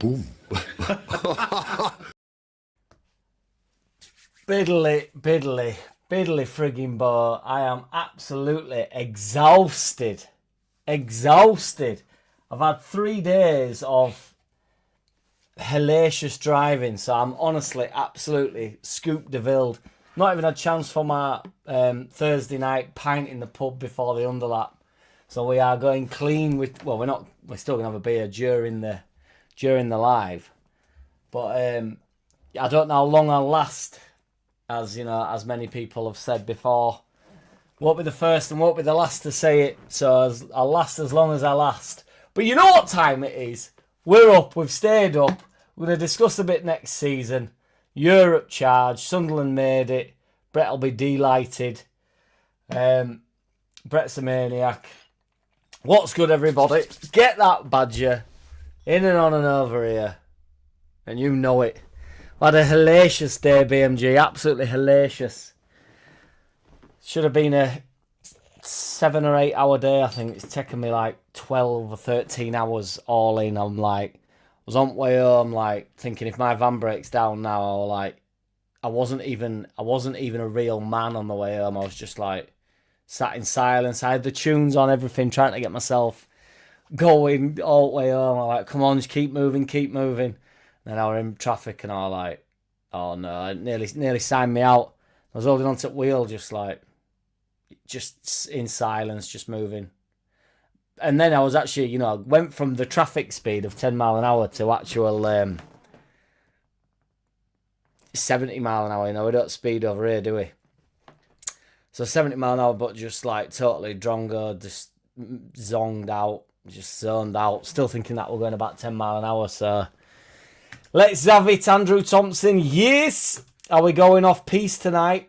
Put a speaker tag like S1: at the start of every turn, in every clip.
S1: Boom.
S2: Biddly frigging ball. I am absolutely exhausted. I've had 3 days of hellacious driving, so I'm honestly absolutely scooped de ville. Not even had a chance for my Thursday night pint in the pub before the underlap. So we are going clean with, well, we're still gonna have a beer during the live. But I don't know how long I'll last, as you know, as many people have said before. Won't be the first and won't be the last to say it, so I'll last as long as I last. But you know what time it is? We're up, we've stayed up. We're going to discuss a bit next season. Europe charge, Sunderland made it. Brett will be delighted. Brett's a maniac. What's good, everybody? Get that badger in and on and over here. And you know it. I had a hellacious day, BMG. Absolutely hellacious. Should have been a 7 or 8 hour day, I think. It's taken me like 12 or 13 hours all in. I'm like, I was on the way home, like, thinking if my van breaks down now, I wasn't even a real man on the way home. I was just like, sat in silence. I had the tunes on, everything, trying to get myself going all the way home. I'm like, come on, just keep moving. Then I were in traffic and I was like, oh no, it nearly signed me out. I was holding onto the wheel, just in silence, just moving. And then I was actually, you know, went from the traffic speed of 10 mile an hour to actual 70 mile an hour. You know, we don't speed over here, do we? So 70 mile an hour, but just like totally drongo, just zonged out, just zoned out. Still thinking that we're going about 10 mile an hour. So let's have it, Andrew Thompson. Yes! Are we going off piece tonight?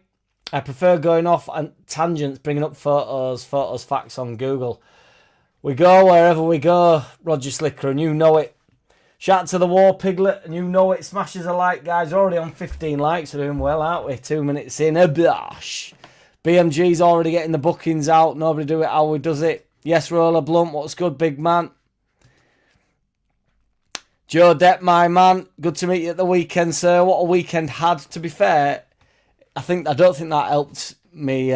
S2: I prefer going off on tangents, bringing up photos, facts on Google. We go wherever we go, Roger Slicker, and you know it. Shout out to the War Piglet, and you know it. Smashes a like, guys. We're already on 15 likes. We're doing well, aren't we? 2 minutes in. A blush. BMG's already getting the bookings out. Nobody do it how we does it. Yes, Roller Blunt. What's good, big man? Joe Depp, my man. Good to meet you at the weekend, sir. What a weekend had. To be fair, I don't think that helped me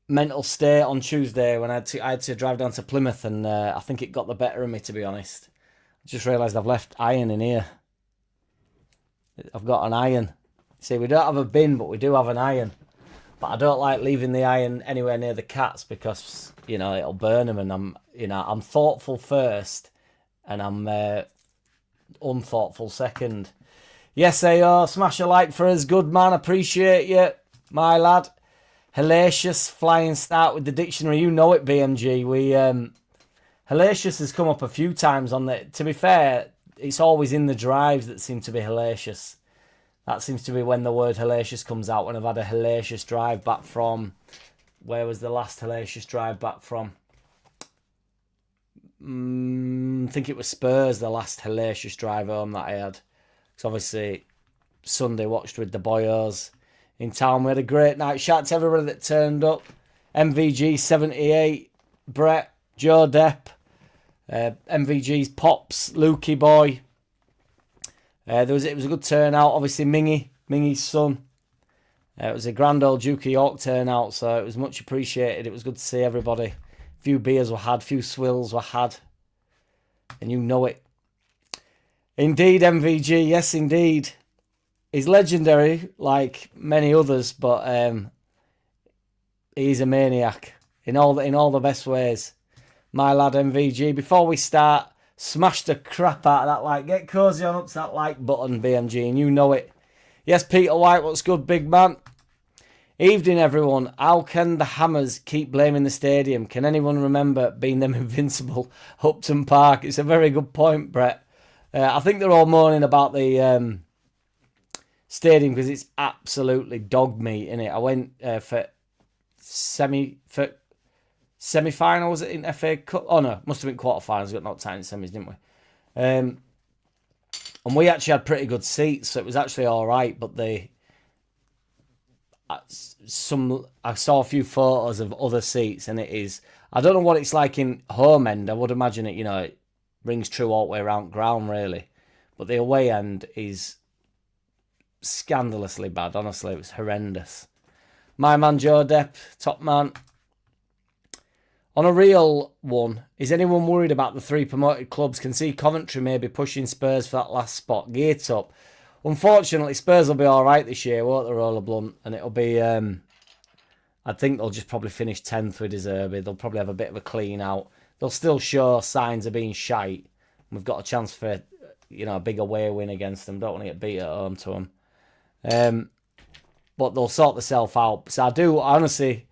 S2: mental state on Tuesday when I had to drive down to Plymouth, and I think it got the better of me, to be honest. I just realised I've left iron in here. I've got an iron. See, we don't have a bin, but we do have an iron. But I don't like leaving the iron anywhere near the cats because, you know, it'll burn them, and I'm thoughtful first, and I'm unthoughtful second. Yes, AO, smash a like for us. Good man, appreciate you, my lad. Hellacious, flying start with the dictionary. You know it, BMG. Hellacious has come up a few times on the... To be fair, it's always in the drives that seem to be hellacious. That seems to be when the word hellacious comes out, when I've had a hellacious drive back from... Where was the last hellacious drive back from? I think it was Spurs, the last hellacious drive home that I had. So obviously, Sunday watched with the boyos in town. We had a great night. Shout out to everybody that turned up. MVG 78, Brett, Joe Depp, MVG's Pops, Lukey Boy. It was a good turnout. Obviously, Mingy's son. It was a grand old Duke of York turnout, so it was much appreciated. It was good to see everybody. A few beers were had, a few swills were had, and you know it. Indeed, MVG, yes, indeed. He's legendary, like many others, but he's a maniac in all the best ways. My lad, MVG. Before we start, smash the crap out of that like. Get cozy on up to that like button, BMG, and you know it. Yes, Peter White, what's good, big man? Evening, everyone. How can the Hammers keep blaming the stadium? Can anyone remember being them invincible Upton Park? It's a very good point, Brett. I think they're all moaning about the stadium because it's absolutely dog meat, innit? I went for semi-final, was it, in FA Cup? Oh no, must have been quarterfinals. We got knocked out in semis, didn't we? And we actually had pretty good seats, so it was actually all right. But I saw a few photos of other seats, and it is. I don't know what it's like in home end. I would imagine it, you know, rings true all the way around ground, really. But the away end is scandalously bad. Honestly, it was horrendous. My man Joe Depp, top man. On a real one, is anyone worried about the 3 promoted clubs? Can see Coventry maybe pushing Spurs for that last spot. Gate up. Unfortunately, Spurs will be all right this year, won't they, Roller Blunt? And it'll be, I think they'll just probably finish 10th with De Zerbi. They'll probably have a bit of a clean out. They'll still show signs of being shite. We've got a chance for, a big away win against them. Don't want to get beat at home to them. But they'll sort themselves out. So I do, honestly,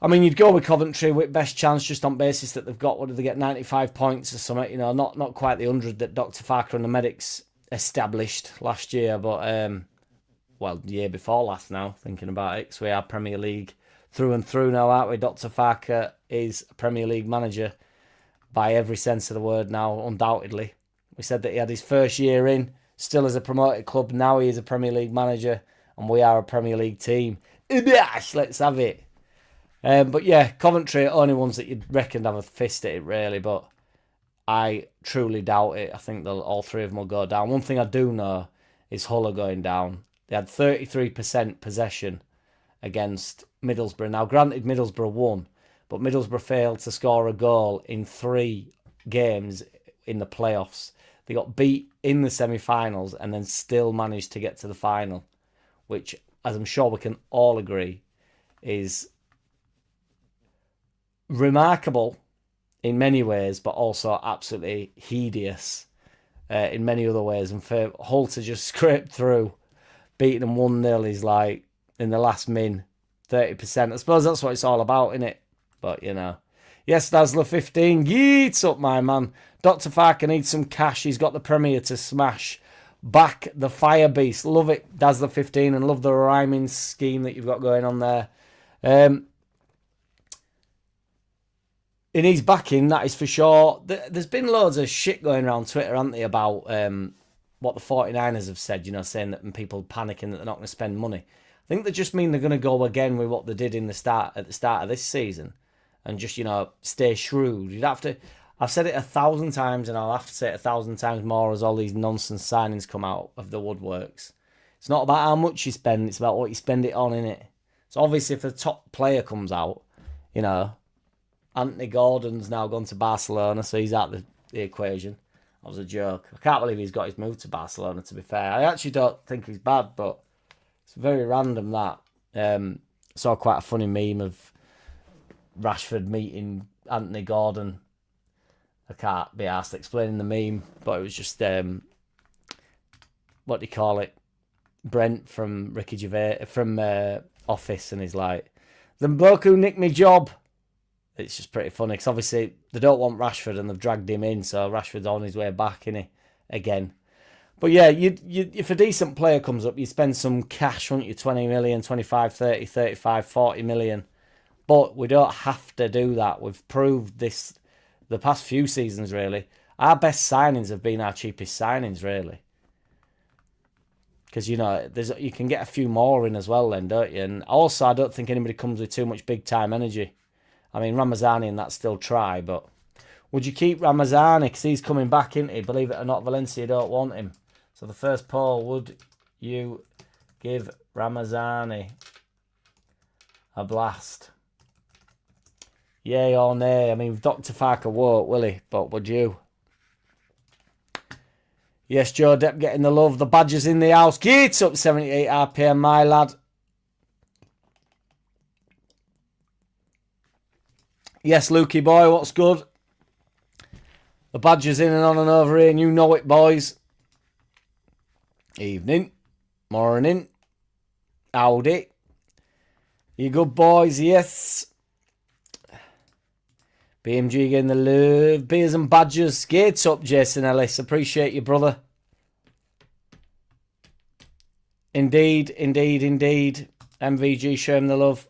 S2: you'd go with Coventry with best chance just on basis that they've got, what did they get, 95 points or something? Not quite the 100 that Dr. Farker and the Medics established last year, but, the year before last now, thinking about it, because we are Premier League through and through now, aren't we? Dr. Farker is a Premier League manager by every sense of the word now, undoubtedly. We said that he had his first year in, still as a promoted club. Now he is a Premier League manager, and we are a Premier League team. Let's have it. But yeah, Coventry are only ones that you'd reckon have a fist at it, really. But I truly doubt it. I think all 3 of them will go down. One thing I do know is Hull are going down. They had 33% possession against Middlesbrough. Now, granted, Middlesbrough won, but Middlesbrough failed to score a goal in 3 games in the playoffs. They got beat in the semi-finals and then still managed to get to the final, which, as I'm sure we can all agree, is remarkable in many ways, but also absolutely hideous in many other ways. And for Hull to just scrape through, beating them 1-0 is like, in the last 30%. I suppose that's what it's all about, innit? But, Yes, Dazzler 15. Yeets up, my man. Dr. Farker needs some cash. He's got the Premier to smash. Back the Fire Beast. Love it, Dazzler 15, and love the rhyming scheme that you've got going on there. He needs backing, that is for sure. There's been loads of shit going around Twitter, hasn't there, about what the 49ers have said, saying that people panicking that they're not going to spend money. I think they just mean they're going to go again with what they did at the start of this season and just, stay shrewd. You'd have to... I've said it 1,000 times and I'll have to say it 1,000 times more as all these nonsense signings come out of the woodworks. It's not about how much you spend, it's about what you spend it on, innit? So obviously if a top player comes out, Anthony Gordon's now gone to Barcelona, so he's out the equation. That was a joke. I can't believe he's got his move to Barcelona, to be fair. I actually don't think he's bad, but it's very random that. Saw quite a funny meme of Rashford meeting Anthony Gordon. I can't be asked explaining the meme, but it was just, what do you call it? Brent from Ricky Gervais, from Office, and he's like, the bloke who nicked me job. It's just pretty funny, because obviously they don't want Rashford and they've dragged him in, so Rashford's on his way back, innit? Again. But yeah, if a decent player comes up, you spend some cash, won't you? 20 million, 25, 30, 35, 40 million. But we don't have to do that. We've proved this the past few seasons, really. Our best signings have been our cheapest signings, really. Because, you can get a few more in as well then, don't you? And also, I don't think anybody comes with too much big-time energy. Ramazani and that still try, but would you keep Ramazani? Because he's coming back, isn't he? Believe it or not, Valencia don't want him. So the first poll, would you give Ramazani a blast? Yay or nay? Dr. Farker won't, will he? But would you? Yes, Joe Depp getting the love. The Badger's in the house. Get up 78 RPM, my lad. Yes, Lukey boy, what's good? The Badger's in and on and over here, and you know it, boys. Evening. Morning. Howdy. You good, boys? Yes. BMG getting the love. Beers and Badgers. Skates up, Jason Ellis. Appreciate you, brother. Indeed, indeed, indeed. MVG, show him the love.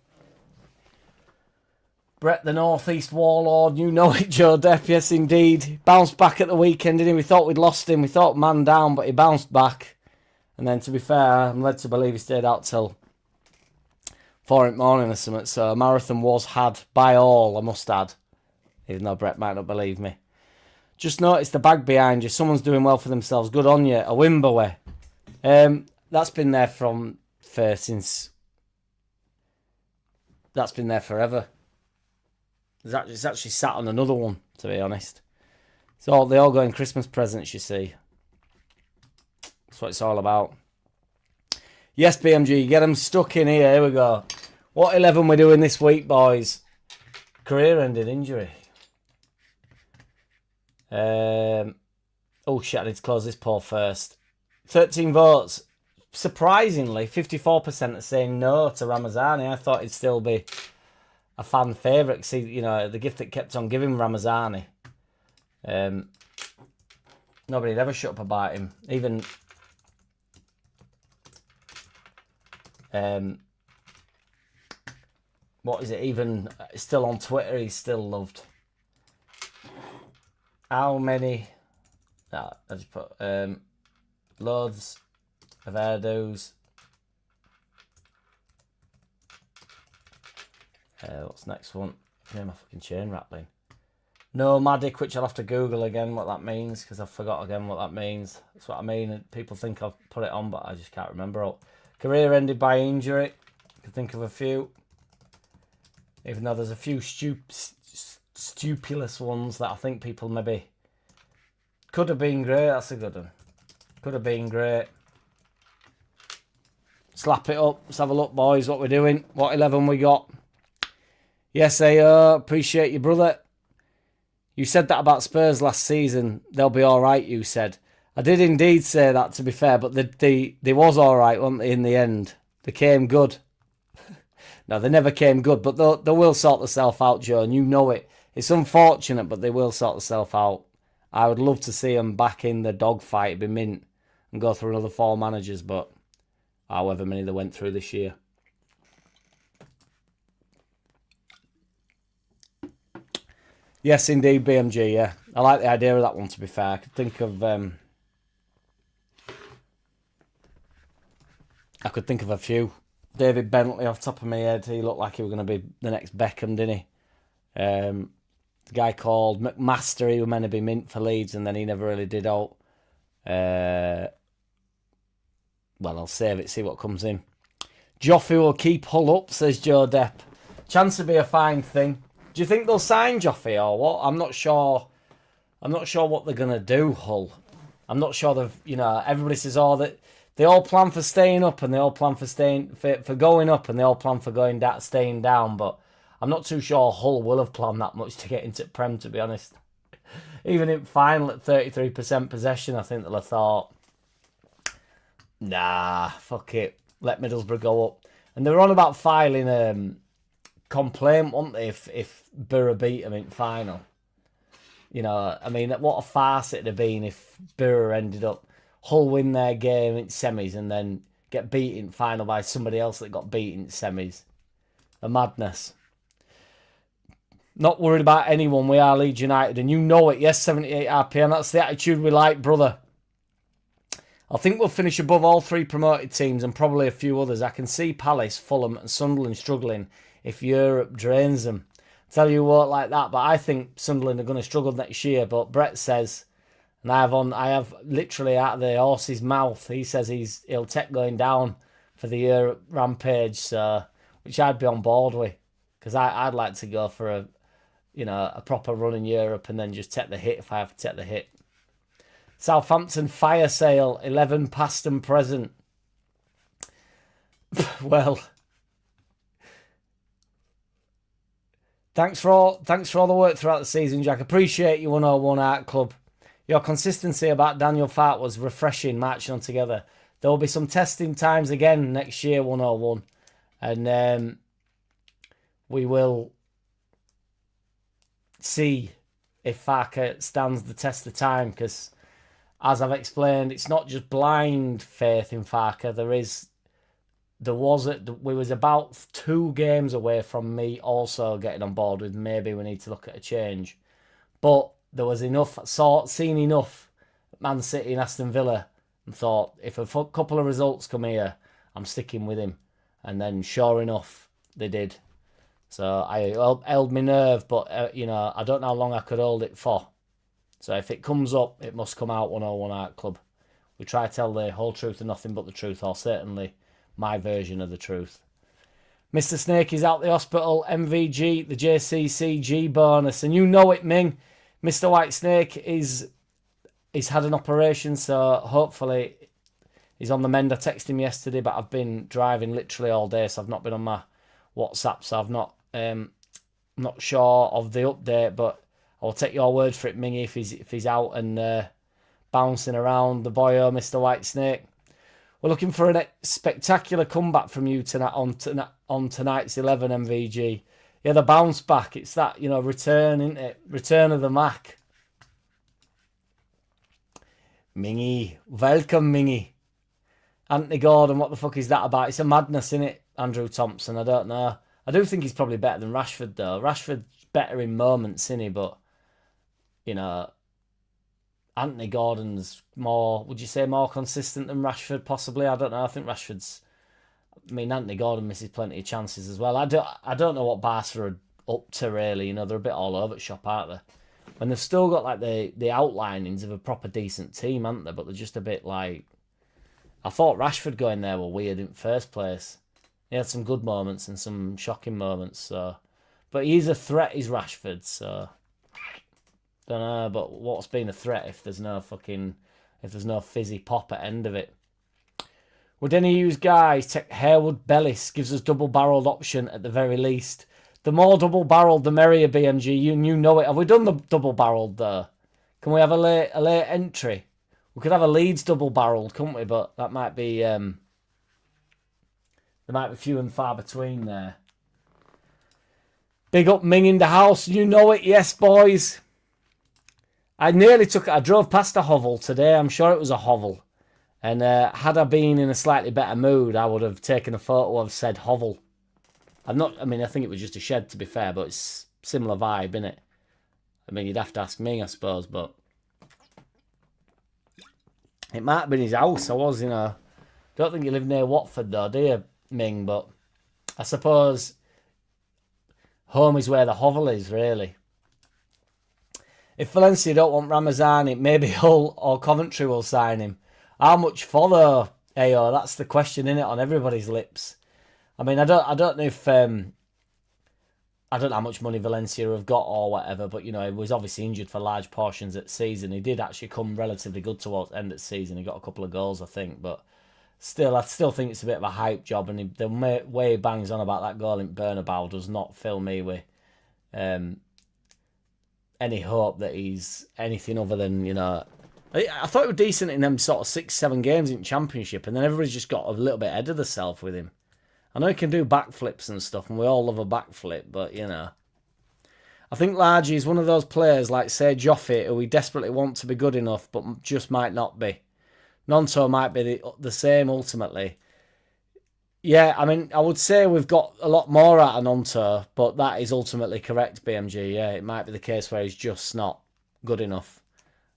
S2: Brett the Northeast Warlord, you know it, Joe Depp, yes indeed. Bounced back at the weekend, didn't he? We thought we'd lost him, we thought man down, but he bounced back. And then, to be fair, I'm led to believe he stayed out till 4 in the morning or something. So a marathon was had by all, I must add. Even though Brett might not believe me. Just noticed the bag behind you. Someone's doing well for themselves. Good on you. A Wimberway. That's been there since. That's been there forever. It's actually sat on another one, to be honest. So they all go in Christmas presents, you see. That's what it's all about. Yes, BMG, get them stuck in here. Here we go. What 11 we're doing this week, boys? Career-ending injury. Oh, shit, I need to close this poll first. 13 votes. Surprisingly, 54% are saying no to Ramazani. I thought he'd still be a fan favourite. See, you know, the gift that kept on giving Ramazani. Nobody'd ever shut up about him. Even... what is it? Even still on Twitter, he's still loved. How many? I just put loads of hairdos. What's next one? Name my fucking chain rattling. Nomadic, which I'll have to Google again what that means because I forgot again what that means. That's what I mean. People think I've put it on, but I just can't remember. Oh, career ended by injury. I can think of a few. Even though there's a few stupulous ones that I think people maybe could have been great. That's a good one. Could have been great. Slap it up. Let's have a look, boys, what we're doing. What 11 we got. Yes, appreciate you, brother. You said that about Spurs last season. They'll be all right, you said. I did indeed say that, to be fair, but they was all right, weren't they, in the end? They came good. No, they never came good, but they will sort themselves out, Joe, and you know it. It's unfortunate, but they will sort themselves out. I would love to see them back in the dogfight, be mint, and go through another 4 managers, but however many they went through this year. Yes, indeed, BMG, yeah. I like the idea of that one, to be fair. I could think of... a few. David Bentley off the top of my head. He looked like he was going to be the next Beckham, didn't he? The guy called McMaster, he was meant to be mint for Leeds, and then he never really did out. Well, I'll save it, see what comes in. Joffrey will keep Hull up, says Joe Depp. Chance to be a fine thing. Do you think they'll sign Joffrey or what? I'm not sure. I'm not sure what they're going to do, Hull. I'm not sure they've, you know, everybody says, oh, that they all plan for staying up and they all plan for going up and they all plan for staying down, but I'm not too sure Hull will have planned that much to get into Prem, to be honest. Even in final at 33% possession, I think they'll have thought, nah, fuck it, let Middlesbrough go up. And they were on about filing complaint, weren't they, if Borough beat them in final. You know, I mean, what a farce it'd have been if Borough ended up Hull win their game in semis and then get beat in final by somebody else that got beat in semis. A madness. Not worried about anyone. We are Leeds United, and you know it. Yes, 78 RPM. That's the attitude we like, brother. I think we'll finish above all 3 promoted teams and probably a few others. I can see Palace, Fulham, and Sunderland struggling if Europe drains them. Tell you what, like that, but I think Sunderland are going to struggle next year. But Brett says, and I have literally out of the horse's mouth, he says he'll take going down for the Europe rampage, so which I'd be on board with, because I'd like to go for a proper run in Europe and then just take the hit if I have to take the hit. Southampton fire sale, 11 past and present. Well, thanks for all the work throughout the season, Jack. Appreciate you 101 Art Club. Your consistency about Daniel Fart was refreshing, marching on together. There will be some testing times again next year, 101. And we will see if Farker stands the test of time, because, as I've explained, it's not just blind faith in Farker. We was about 2 games away from me also getting on board with maybe we need to look at a change. But there was enough, seen enough at Man City and Aston Villa, and thought, if a couple of results come here, I'm sticking with him. And then, sure enough, they did. So I held my nerve, but, I don't know how long I could hold it for. So if it comes up, it must come out 101 Art Club. We try to tell the whole truth and nothing but the truth, or certainly my version of the truth. Mr. Snake is out the hospital. MVG, the JCCG bonus. And you know it, Ming. Mr. White Snake he's had an operation, so hopefully he's on the mend. I texted him yesterday, but I've been driving literally all day, so I've not been on my WhatsApp, so I've not sure of the update, but I'll take your word for it, Mingy, if he's out and bouncing around the boyo, Mr. White Snake. We're looking for a spectacular comeback from you tonight on tonight's 11 MVG. Yeah, the bounce back. It's that, return, isn't it? Return of the Mac. Mingy. Welcome, Mingy. Anthony Gordon, what the fuck is that about? It's a madness, isn't it, Andrew Thompson? I don't know. I do think he's probably better than Rashford, though. Rashford's better in moments, isn't he? But, Anthony Gordon's more, would you say, more consistent than Rashford, possibly? I don't know. I think Anthony Gordon misses plenty of chances as well. I don't know what Barca are up to, really. They're a bit all over the shop, aren't they? And they've still got, like, the outlinings of a proper decent team, haven't they? But they're just a bit, like... I thought Rashford going there were weird in first place. He had some good moments and some shocking moments, so... But he's a threat, is Rashford, so... Don't know, but what's been a threat if there's no fizzy pop at end of it? Would any of you guys take Harewood Bellis? Gives us double-barreled option at the very least. The more double-barreled, the merrier, BMG. You know it. Have we done the double-barreled, though? Can we have a late entry? We could have a Leeds double-barreled, couldn't we? But that might be... there might be few and far between there. Big up Ming in the house. You know it. Yes, boys. I drove past a hovel today. I'm sure it was a hovel. And had I been in a slightly better mood, I would have taken a photo of said hovel. I think it was just a shed, to be fair, but it's similar vibe, innit? I mean, you'd have to ask me, I suppose, but... It might have been his house. Don't think you live near Watford, though, do you, Ming? But I suppose home is where the hovel is, really. If Valencia don't want Ramazani, maybe Hull or Coventry will sign him. How much for, though? Ayo, that's the question, innit, on everybody's lips. I mean, I don't know if... I don't know how much money Valencia have got or whatever, but, he was obviously injured for large portions at season. He did actually come relatively good towards the end of the season. He got a couple of goals, I think, but I still think it's a bit of a hype job, and the way he bangs on about that goal in Bernabeu does not fill me with any hope that he's anything other than, I thought he was decent in them sort of 6-7 games in Championship, and then everybody's just got a little bit ahead of themselves with him. I know he can do backflips and stuff, and we all love a backflip, but, I think largely he's one of those players like, say, Joffy, who we desperately want to be good enough, but just might not be. Nonto might be the same, ultimately. Yeah, I mean, I would say we've got a lot more out of Nonto, but that is ultimately correct, BMG. Yeah, it might be the case where he's just not good enough.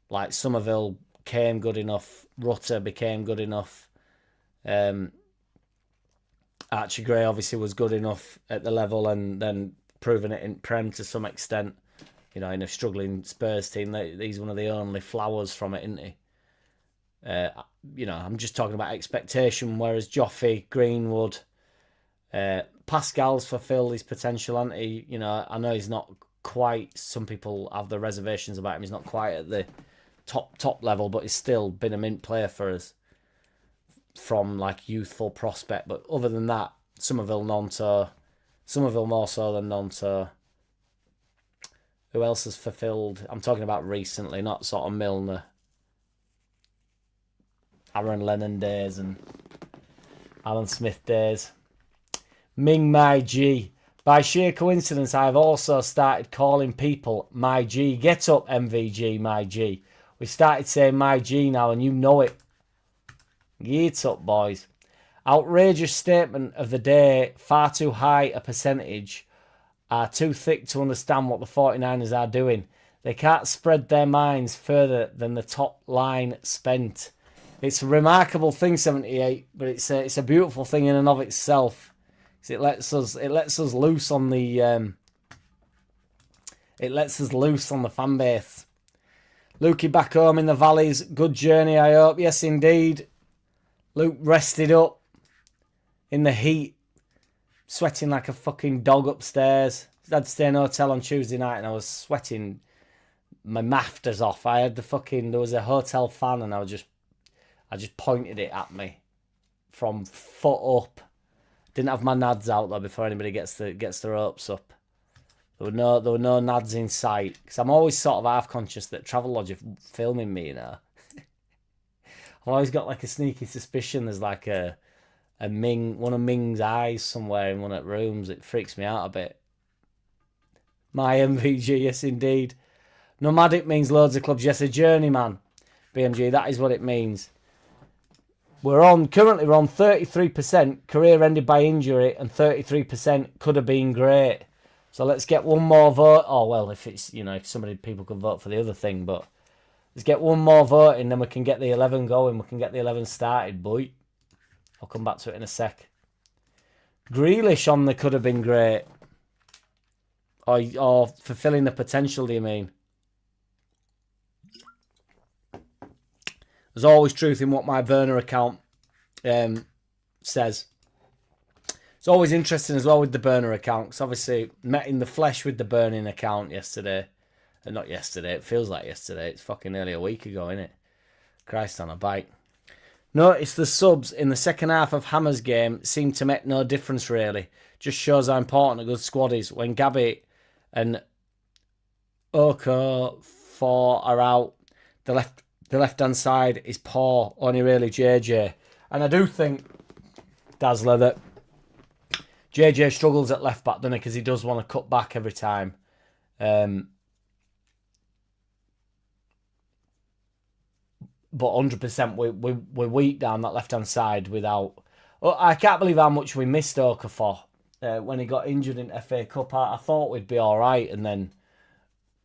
S2: Like, Somerville came good enough, Rutter became good enough, Archie Gray obviously was good enough at the level and then proven it in Prem to some extent. In a struggling Spurs team, he's one of the only flowers from it, isn't he? I'm just talking about expectation, whereas Joffy, Greenwood, Pascal's fulfilled his potential, hasn't he? I know he's not quite, some people have their reservations about him, he's not quite at the top level, but he's still been a mint player for us from like youthful prospect. But other than that, Somerville more so than Nonto. Who else has fulfilled? I'm talking about recently, not sort of Milner, Aaron Lennon days and Alan Smith days. Ming my G. By sheer coincidence, I have also started calling people my G. Get up, MVG, my G. We started saying my G now, and you know it. Get up, boys. Outrageous statement of the day. Far too high a percentage are too thick to understand what the 49ers are doing. They can't spread their minds further than the top line spent. It's a remarkable thing, 78, but it's a beautiful thing in and of itself. It lets us loose on the fan base. Lukey back home in the valleys. Good journey, I hope. Yes, indeed. Luke rested up in the heat, sweating like a fucking dog upstairs. I had to stay in a hotel on Tuesday night and I was sweating my mafters off. I had there was a hotel fan and I just pointed it at me from foot up. Didn't have my nads out though before anybody gets the ropes up. There were no nads in sight because I'm always sort of half conscious that Travelodge are filming me. You know, I've always got like a sneaky suspicion there's like one of Ming's eyes somewhere in one of the rooms. It freaks me out a bit. My MVG, yes indeed. Nomadic means loads of clubs. Yes, a journeyman. BMG, that is what it means. Currently we're on 33%. Career ended by injury and 33% could have been great. So let's get one more vote. Oh, well, if it's, if people can vote for the other thing, but let's get one more vote and then we can get the 11 going. We can get the 11 started, boy. I'll come back to it in a sec. Grealish on the could have been great. Or fulfilling the potential, do you mean? There's always truth in what my burner account says. It's always interesting as well with the burner account, because obviously met in the flesh with the burning account yesterday. And not yesterday, it feels like yesterday. It's fucking nearly a week ago, innit? Christ on a bike. Notice the subs in the second half of Hammer's game seem to make no difference really. Just shows how important a good squad is. When Gabby and Okafor are out, the left-hand side is poor, only really JJ. And I do think, Dazzler, that JJ struggles at left back, doesn't he? Because he does want to cut back every time. But 100% we're weak down that left-hand side without... Oh, I can't believe how much we missed Okafor when he got injured in FA Cup. I thought we'd be all right, and then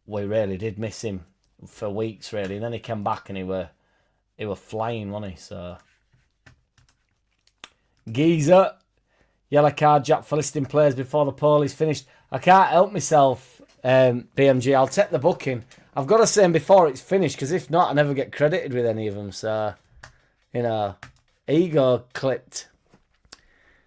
S2: we really did miss him for weeks, really. And then he came back and he were flying, wasn't he? So... Geezer. Yellow card, Jack, for listing players before the poll is finished. I can't help myself, BMG. I'll take the booking. I've got to say them before it's finished, because if not, I never get credited with any of them. So, ego clipped.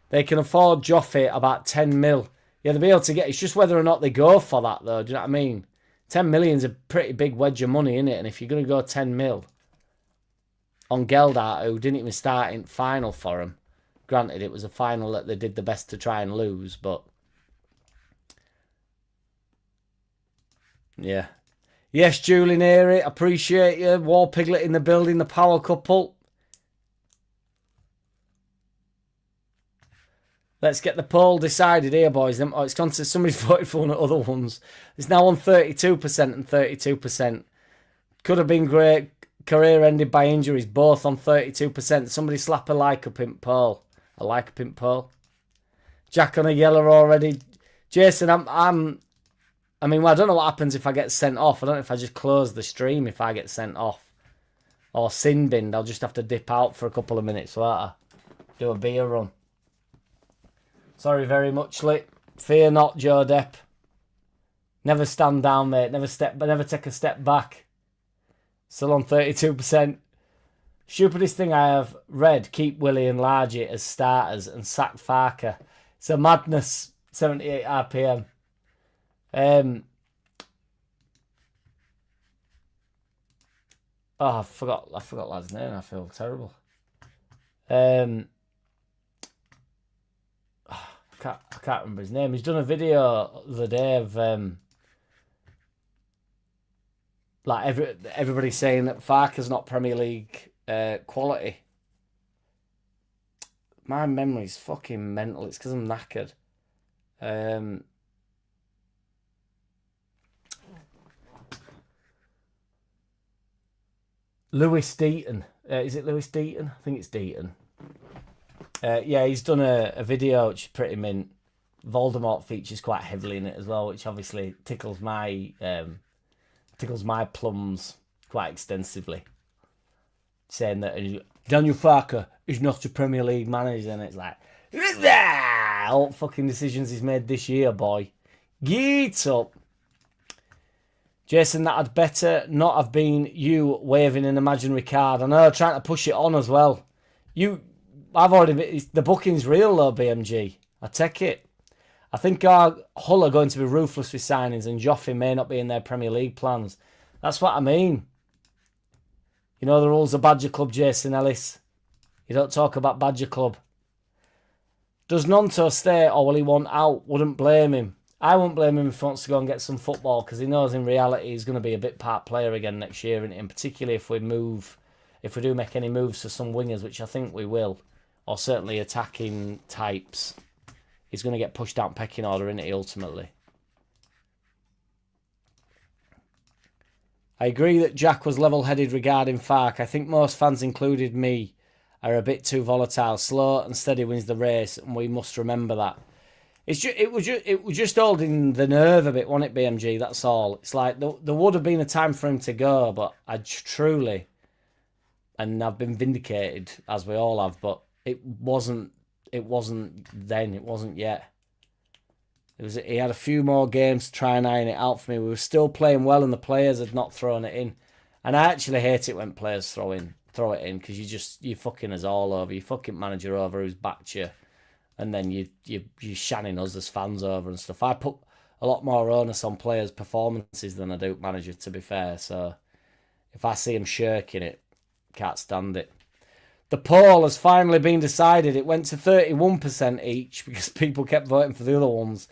S2: They can afford Joffe about 10 mil. Yeah, they'll be able to get... It's just whether or not they go for that, though. Do you know what I mean? 10 million's a pretty big wedge of money, isn't it? And if you're going to go 10 mil on Geldart, who didn't even start in final for him. Granted, it was a final that they did the best to try and lose, but... Yeah. Yes, Julie Neary, appreciate you. War Piglet in the building, the power couple. Let's get the poll decided here, boys. Oh, it's gone to somebody's voted for one of the other ones. It's now on 32% and 32%. Could have been great. Career ended by injuries, both on 32%. Somebody slap a like up in poll. I like a pimp poll. Jack on a yellow already. Jason, I mean, well, I don't know what happens if I get sent off. I don't know if I just close the stream if I get sent off. Or sin binned. I'll just have to dip out for a couple of minutes, won't I? Do a beer run. Sorry very much, Lit. Fear not, Joe Depp. Never stand down, mate. Never take a step back. Still on 32%. Stupidest thing I have read, keep Willie and Largy as starters and sack Farker. It's a madness, 78 RPM. I forgot lad's name. I feel terrible. I can't remember his name. He's done a video the other day of everybody saying that Farker's not Premier League quality. My memory's fucking mental. It's because I'm knackered. Lewis Deaton. Is it Lewis Deaton? I think it's Deaton. Yeah, he's done a video which is pretty mint. Voldemort features quite heavily in it as well, which obviously tickles my plums quite extensively. Saying that Daniel Farker is not a Premier League manager, and it's like, all fucking decisions he's made this year, boy. Get up. Jason, that had better not have been you waving an imaginary card. I know, trying to push it on as well. The booking's real though, BMG. I take it. I think our Hull are going to be ruthless with signings, and Joffrey may not be in their Premier League plans. That's what I mean. You know the rules of Badger Club, Jason Ellis. You don't talk about Badger Club. Does Nonto stay or will he want out? Wouldn't blame him. I wouldn't blame him if he wants to go and get some football, because he knows in reality he's going to be a bit part player again next year, and particularly if we do make any moves to some wingers, which I think we will, or certainly attacking types, he's going to get pushed down pecking order, isn't he, ultimately? I agree that Jack was level-headed regarding Fark. I think most fans, included me, are a bit too volatile. Slow and steady wins the race, and we must remember that. It was just holding the nerve a bit, wasn't it, BMG? That's all. It's like there would have been a time for him to go, but I truly, and I've been vindicated, as we all have, but it wasn't then. It wasn't yet. He had a few more games to try and iron it out for me. We were still playing well, and the players had not thrown it in. And I actually hate it when players throw it in, because you fucking us all over. You fucking manager over who's backed you, and then you're shanning us as fans over and stuff. I put a lot more onus on players' performances than I do manager, to be fair. So if I see him shirking it, can't stand it. The poll has finally been decided. It went to 31% each because people kept voting for the other ones.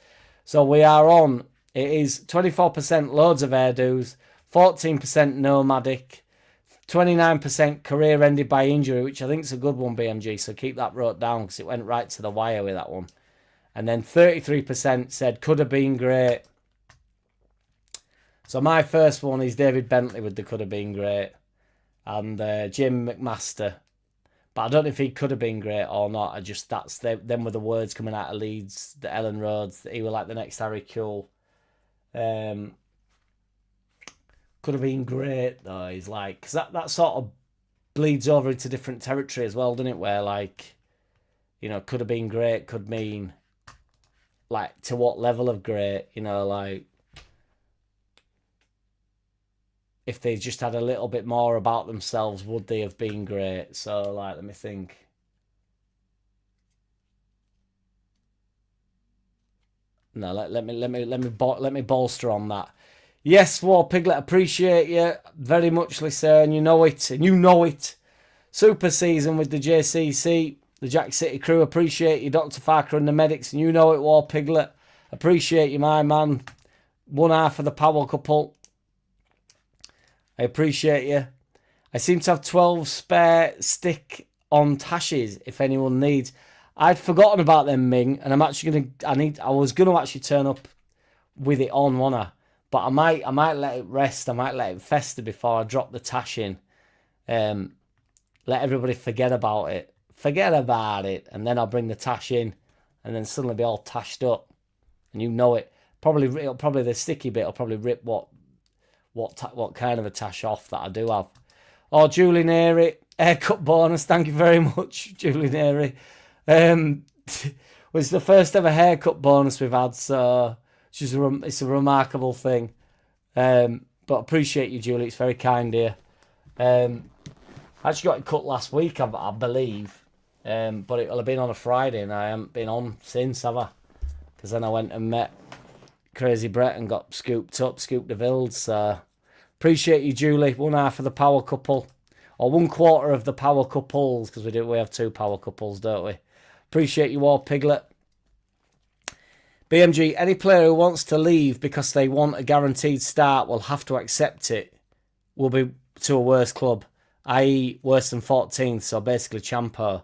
S2: So we are on. It is 24% loads of hairdos, 14% nomadic, 29% career ended by injury, which I think is a good one, BMG. So keep that wrote down because it went right to the wire with that one. And then 33% said could have been great. So my first one is David Bentley with the could have been great. And Jim McMaster. But I don't know if he could have been great or not. Them were the words coming out of Leeds, the Ellen Rhodes, that he was like the next Harry Kuehl. Could have been great though. He's like, because that sort of bleeds over into different territory as well, doesn't it? Where like, you know, could have been great could mean like to what level of great, you know, like if they just had a little bit more about themselves, would they have been great? So like, let me think. No, let me bolster on that. Yes, War Piglet, appreciate you very muchly, sir, and you know it. Super season with the JCC, the JackCity crew, appreciate you, Dr. Farker and the medics, and you know it, War Piglet. Appreciate you, my man. One half of the power couple. I appreciate you. I seem to have 12 spare stick-on tashes if anyone needs. I'd forgotten about them, Ming, and I'm actually I was gonna actually turn up with it on, wasn't I? But I might let it rest. I might let it fester before I drop the tash in. Let everybody forget about it. And then I'll bring the tash in, and then suddenly be all tashed up, and you know it. Probably the sticky bit will probably rip what kind of a tash off that I do have. Oh, Julie Neri, haircut bonus. Thank you very much, Julie Neri. Was the first ever haircut bonus we've had, so it's a remarkable thing. But appreciate you, Julie. It's very kind here. I actually got it cut last week, I believe. But it will have been on a Friday, and I haven't been on since, have I? Because then I went and met Crazy Brett and got scooped the Vilds. So appreciate you, Julie. One half of the power couple, or 1/4 of the power couples, because we have 2 power couples, don't we? Appreciate you all, Piglet. BMG, any player who wants to leave because they want a guaranteed start will have to accept it. Will be to a worse club, i.e. worse than 14th, so basically Champo.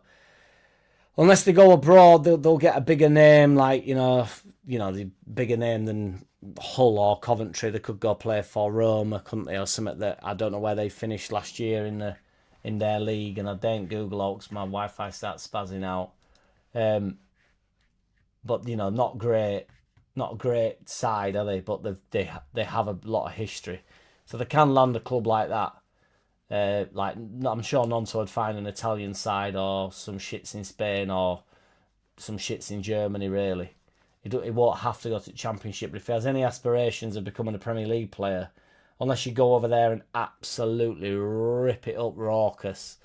S2: Unless they go abroad, they'll get a bigger name, like, you know, the bigger name than Hull or Coventry. They could go play for Roma, couldn't they, or something that I don't know where they finished last year in their league, and I daren't Google it because my Wi-Fi starts spazzing out. But you know, not a great side, are they? But they have a lot of history, so they can land a club like that. Like I'm sure Nonto would find an Italian side or some shits in Spain or some shits in Germany. Really, he won't have to go to the Championship. But if he has any aspirations of becoming a Premier League player, unless you go over there and absolutely rip it up raucous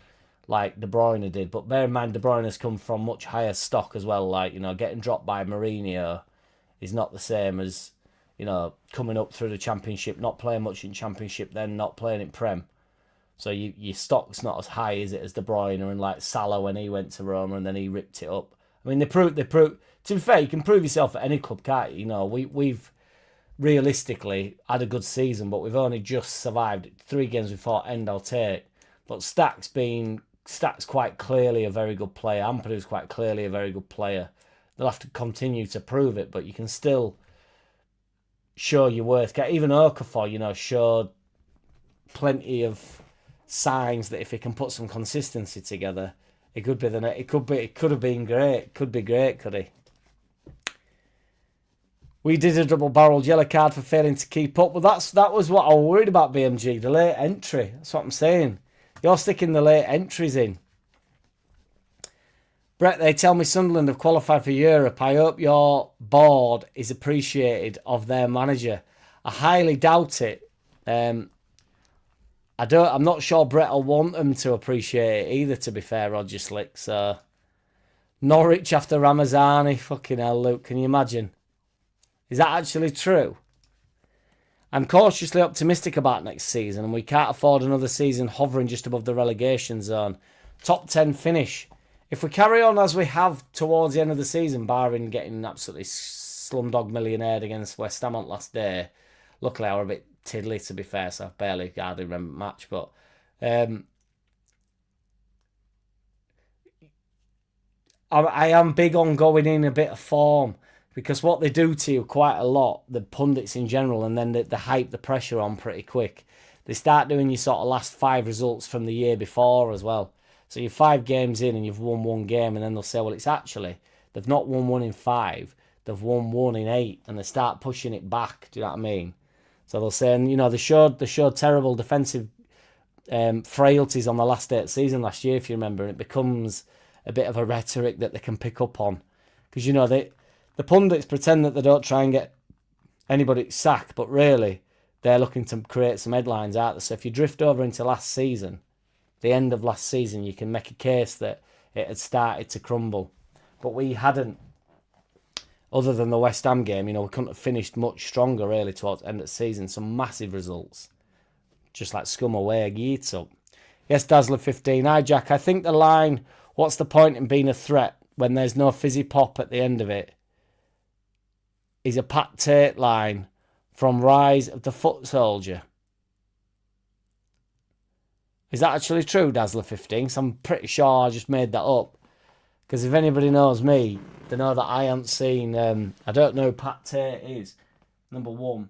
S2: like De Bruyne did. But bear in mind, De Bruyne has come from much higher stock as well. Like, you know, getting dropped by Mourinho is not the same as, you know, coming up through the Championship, not playing much in Championship, then not playing in Prem. So your stock's not as high, is it, as De Bruyne and like Salah when he went to Roma and then he ripped it up. I mean, they prove. To be fair, you can prove yourself at any club, can't you? You know, we've realistically had a good season, but we've only just survived 3 games before end. I'll take. But Stack's quite clearly a very good player. Ampadu's quite clearly a very good player. They'll have to continue to prove it, but you can still show your worth. Even Okafor, you know, showed plenty of signs that if he can put some consistency together, it could be it could have been great. Could be great, could he? We did a double-barreled yellow card for failing to keep up. Well, that was what I was worried about, BMG. The late entry. That's what I'm saying. You're sticking the late entries in. Brett, they tell me Sunderland have qualified for Europe. I hope your board is appreciated of their manager. I highly doubt it. I'm not sure Brett will want them to appreciate it either, to be fair, Roger Slick. So, Norwich after Ramazani. Fucking hell, Luke. Can you imagine? Is that actually true? I'm cautiously optimistic about next season, and we can't afford another season hovering just above the relegation zone. Top 10 finish. If we carry on as we have towards the end of the season, barring getting absolutely slumdog millionaire against West Ham on last day, luckily I were a bit tiddly, to be fair, so I hardly remember the match, but I am big on going in a bit of form. Because what they do to you quite a lot, the pundits in general, and then they hype the pressure on pretty quick. They start doing your sort of last 5 results from the year before as well. So you're 5 games in and you've won 1 game, and then they'll say, well, it's actually, they've not won 1 in 5, they've won 1 in 8, and they start pushing it back. Do you know what I mean? So they'll say, and, you know, they showed terrible defensive frailties on the last day of the season last year, if you remember, and it becomes a bit of a rhetoric that they can pick up on. Because, you know, the pundits pretend that they don't try and get anybody sacked, but really, they're looking to create some headlines out there. So if you drift over into last season, the end of last season, you can make a case that it had started to crumble. But we hadn't. Other than the West Ham game, you know, we couldn't have finished much stronger, really, towards the end of the season. Some massive results. Just like scum away, yeets up. Yes, Dazzler 15. Hi, Jack. I think the line, what's the point in being a threat when there's no fizzy pop at the end of it, is a Pat Tate line from Rise of the Foot Soldier. Is that actually true, Dazzler 15? So I'm pretty sure I just made that up. Because if anybody knows me, they know that I haven't seen... I don't know who Pat Tate is. Number 1,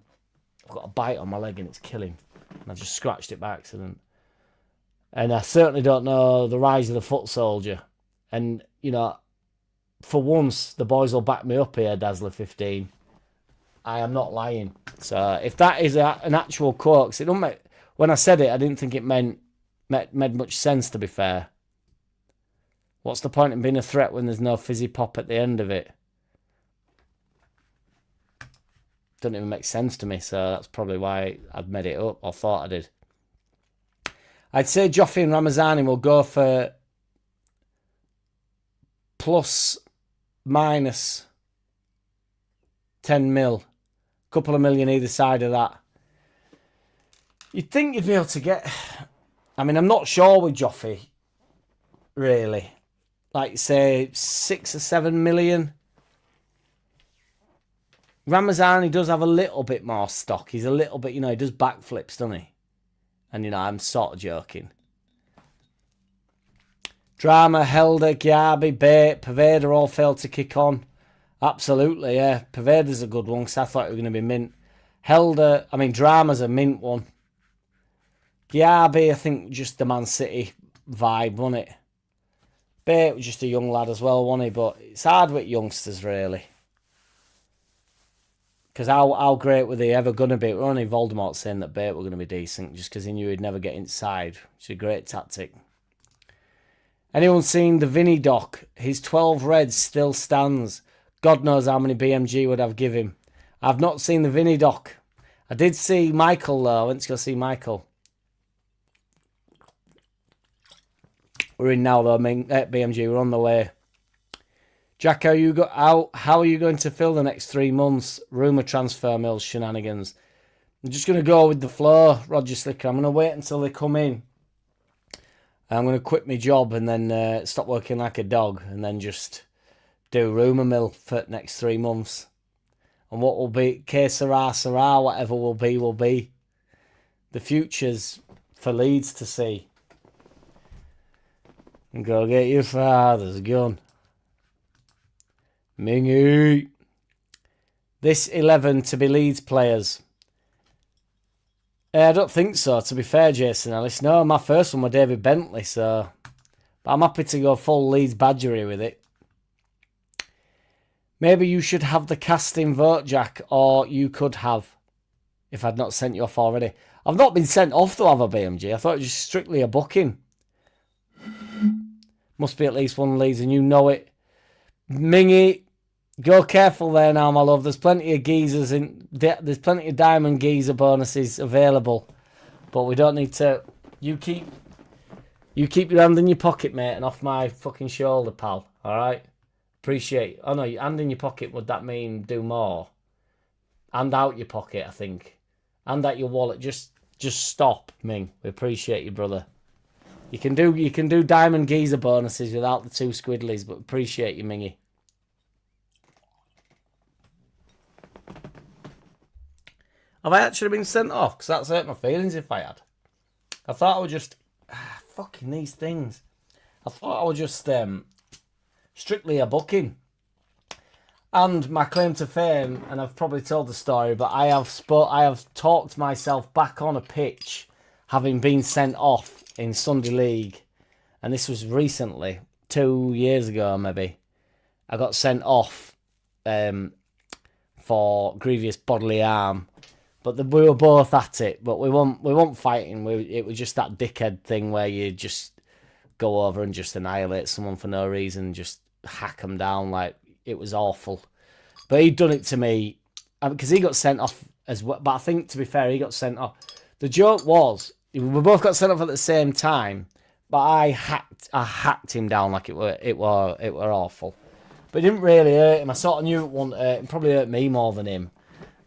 S2: I've got a bite on my leg and it's killing. And I just scratched it by accident. And I certainly don't know the Rise of the Foot Soldier. And, you know, for once, the boys will back me up here, Dazzler 15. I am not lying. So if that is an actual quote, 'cause it don't make, when I said it, I didn't think it made much sense, to be fair. What's the point in being a threat when there's no fizzy pop at the end of it? Doesn't even make sense to me, so that's probably why I'd made it up, or thought I did. I'd say Joffrey and Ramazani will go for plus minus 10 mil. Couple of million either side of that. You'd think you'd be able to get... I mean, I'm not sure with Joffrey, really. Like, say, 6 or 7 million. Ramazani does have a little bit more stock. He's a little bit, you know, he does backflips, doesn't he? And, you know, I'm sort of joking. Drama, Helder, Gyabi, Bate, Paveda all failed to kick on. Absolutely, yeah. Paveda's a good one because I thought it was going to be mint. Helder, I mean, Drama's a mint one. Gyabi, I think just the Man City vibe, wasn't it? Bate was just a young lad as well, wasn't he? But it's hard with youngsters, really. Because how great were they ever going to be? We're only Voldemort saying that Bate were going to be decent just because he knew he'd never get inside. It's a great tactic. Anyone seen the Vinny doc? His 12 reds still stands. God knows how many BMG would have give him. I've not seen the Vinny doc. I did see Michael, though. I went to go see Michael. We're in now, though, at BMG. We're on the way. Jack, how are you going to fill the next 3 months? Rumour transfer mills shenanigans. I'm just going to go with the flow, Roger Slicker. I'm going to wait until they come in. I'm going to quit my job and then stop working like a dog and then just do rumour mill for the next 3 months. And what will be, que sera, whatever will be, will be. The future's for Leeds to see. And go get your father's gun. Mingy. This 11 to be Leeds players. I don't think so, to be fair, Jason Ellis. No, my first one was David Bentley, so... But I'm happy to go full Leeds badgery with it. Maybe you should have the casting vote, Jack, or you could have, if I'd not sent you off already. I've not been sent off to have a BMG. I thought it was just strictly a booking. Must be at least one Leeds, and you know it. Mingy, go careful there now, my love. There's plenty of geezers there's plenty of diamond geezer bonuses available, but we don't need to. You keep your hand in your pocket, mate, and off my fucking shoulder, pal. All right. Appreciate. Oh no, your hand in your pocket. Would that mean do more? Hand out your pocket, I think. Hand out your wallet. Just stop, Ming. We appreciate you, brother. You can do diamond geezer bonuses without the 2 squiddlies, but appreciate you, Mingy. Have I actually been sent off? Because that's hurt my feelings if I had. I thought I would just... fucking these things. I thought I would just... strictly a booking. And my claim to fame, and I've probably told the story, but I have talked myself back on a pitch, having been sent off in Sunday League, and this was recently, 2 years ago maybe. I got sent off for grievous bodily harm, but we were both at it. But we weren't fighting. It was just that dickhead thing where you just go over and just annihilate someone for no reason, just hack them down. Like, it was awful. But he'd done it to me because he got sent off as well. But I think, to be fair, he got sent off. The joke was we both got sent off at the same time, but I hacked him down like it were awful. But it didn't really hurt him. I sort of knew it wouldn't hurt him. It probably hurt me more than him.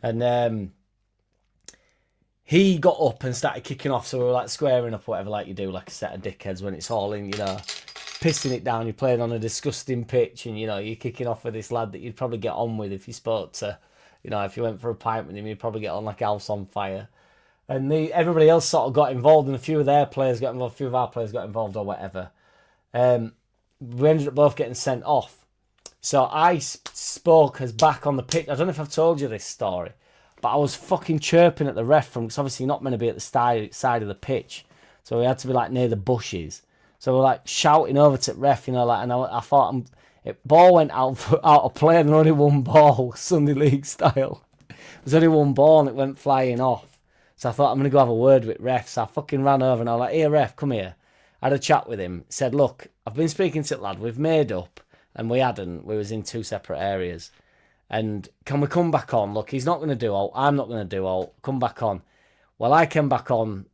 S2: And he got up and started kicking off. So we were like squaring up, whatever, like you do, like a set of dickheads when it's all in, you know, pissing it down. You're playing on a disgusting pitch, and you know you're kicking off with this lad that you'd probably get on with if you spoke to, you know, if you went for a pint with him, you'd probably get on like a house on fire. And everybody else sort of got involved, and a few of their players got involved, a few of our players got involved, or whatever. We ended up both getting sent off. So I spoke as back on the pitch. I don't know if I've told you this story, but I was fucking chirping at the ref from, because obviously you're not meant to be at the side of the pitch. So we had to be like near the bushes. So we're like shouting over to the ref, you know, like, and I thought ball went out of play, and only one ball, Sunday League style. There's only one ball and it went flying off. So I thought, I'm going to go have a word with ref. So I fucking ran over and I was like, here, ref, come here. I had a chat with him. Said, look, I've been speaking to the lad. We've made up. And we hadn't. We was in 2 separate areas. And can we come back on? Look, he's not going to do all. I'm not going to do all. Come back on. Well, I came back on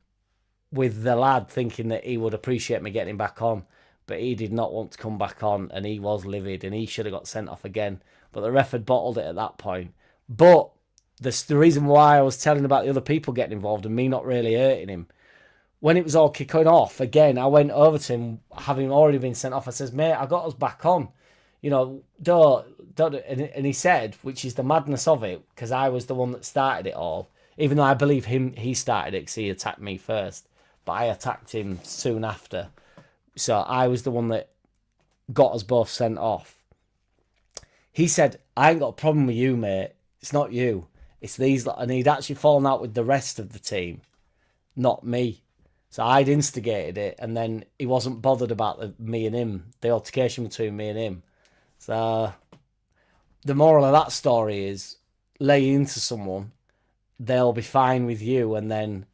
S2: with the lad thinking that he would appreciate me getting back on. But he did not want to come back on. And he was livid. And he should have got sent off again. But the ref had bottled it at that point. But the reason why I was telling about the other people getting involved and me not really hurting him, when it was all kicking off, again, I went over to him, having already been sent off. I says, mate, I got us back on. You know, don't. And he said, which is the madness of it, because I was the one that started it all, even though I believe he started it because he attacked me first, but I attacked him soon after. So I was the one that got us both sent off. He said, I ain't got a problem with you, mate. It's not you. It's these. And he'd actually fallen out with the rest of the team, not me. So I'd instigated it, and then he wasn't bothered about me and him, the altercation between me and him. So the moral of that story is, lay into someone, they'll be fine with you, and then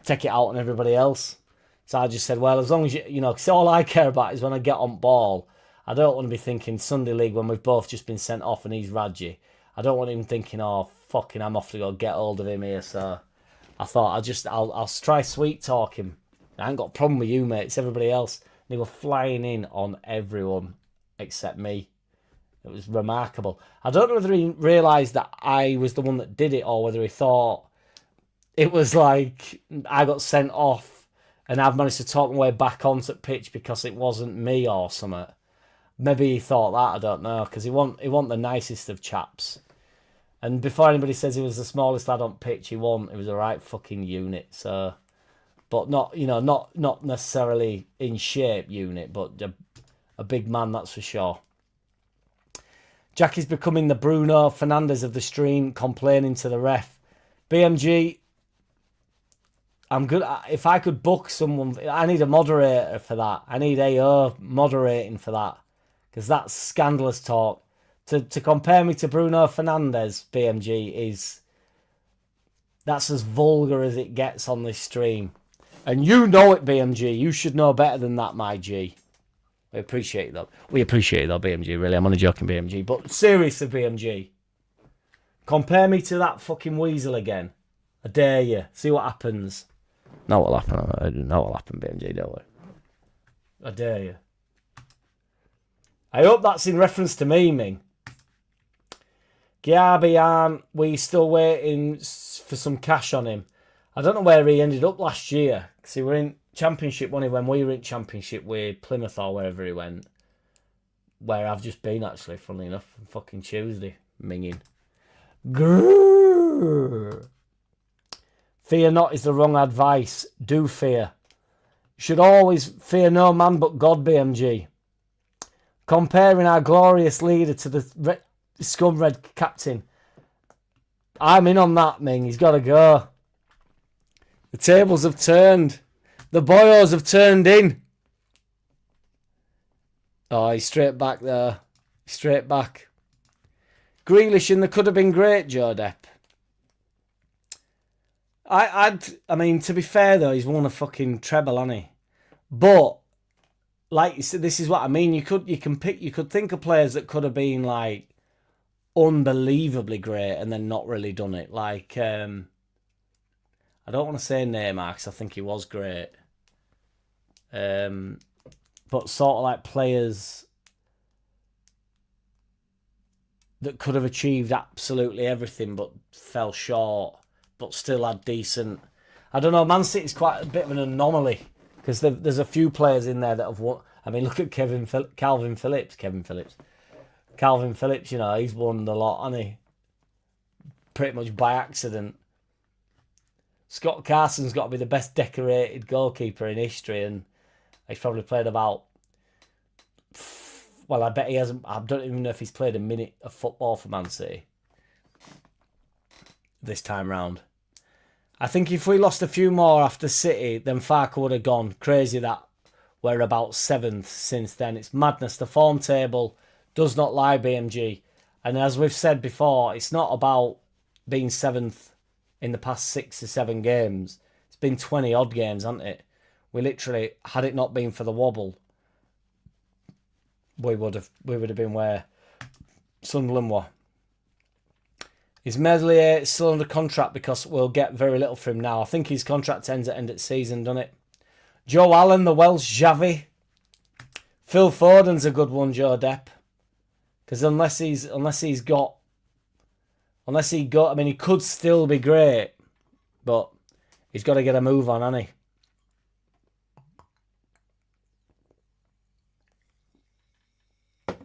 S2: take it out on everybody else. So I just said, well, as long as you know, because all I care about is when I get on ball. I don't want to be thinking Sunday League when we've both just been sent off and he's Radji. I don't want him thinking, oh, fucking, I'm off to go get hold of him here. So I thought I'll try sweet talk him. I ain't got a problem with you, mate. It's everybody else. And he was flying in on everyone except me. It was remarkable. I don't know whether he realised that I was the one that did it or whether he thought it was like I got sent off and I've managed to talk my way back onto the pitch because it wasn't me or something. Maybe he thought that, I don't know, because he wasn't the nicest of chaps. And before anybody says he was the smallest lad on pitch, he wasn't. He was a right fucking unit. So, but not, you know, not necessarily in shape unit, but a big man, that's for sure. Jack is becoming the Bruno Fernandes of the stream, complaining to the ref. BMG, I'm good. If I could book someone, I need a moderator for that. I need AO moderating for that, because that's scandalous talk. To compare me to Bruno Fernandes, BMG, that's as vulgar as it gets on this stream. And you know it, BMG. You should know better than that, my G. We appreciate it, though. We appreciate it, though, BMG, really. I'm only joking, BMG. But seriously, BMG. Compare me to that fucking weasel again. I dare you. See what happens. Know what'll happen. I know what'll happen, BMG, don't we? I dare you. I hope that's in reference to me, Ming. Giabian, we still waiting for some cash on him. I don't know where he ended up last year, because he were in Championship, when we were in Championship with Plymouth or wherever he went. Where I've just been, actually, funnily enough, on fucking Tuesday, minging. Grrr. Fear not is the wrong advice. Do fear. Should always fear no man but God, BMG. Comparing our glorious leader to the scum red captain. I'm in on that, Ming. He's got to go. The tables have turned. The boyos have turned in. Oh, he's straight back there. Straight back. Grealish in the could have been great, Joe Depp. I mean, to be fair though, he's won a fucking treble, hasn't he? But like you said, this is what I mean. You could think of players that could have been like unbelievably great and then not really done it. Like I don't want to say Neymar because I think he was great. But sort of like players that could have achieved absolutely everything but fell short, but still had decent. I don't know. Man City's quite a bit of an anomaly because there's a few players in there that have won. I mean, look at Calvin Phillips. You know, he's won a lot, hasn't he? Pretty much by accident. Scott Carson's got to be the best decorated goalkeeper in history, and he's probably played about. Well, I bet he hasn't. I don't even know if he's played a minute of football for Man City this time round. I think if we lost a few more after City, then Farke would have gone. Crazy that we're about 7th since then. It's madness. The form table does not lie, BMG. And as we've said before, it's not about being 7th in the past 6 or 7 games. It's been 20 odd games, hasn't it? We literally, had it not been for the wobble, we would have been where Sunderland were. Is Meslier still under contract? Because we'll get very little from him now. I think his contract ends at end of season, doesn't it? Joe Allen, the Welsh Javi. Phil Foden's a good one, Joe Depp. Because I mean, he could still be great, but he's got to get a move on, hasn't he?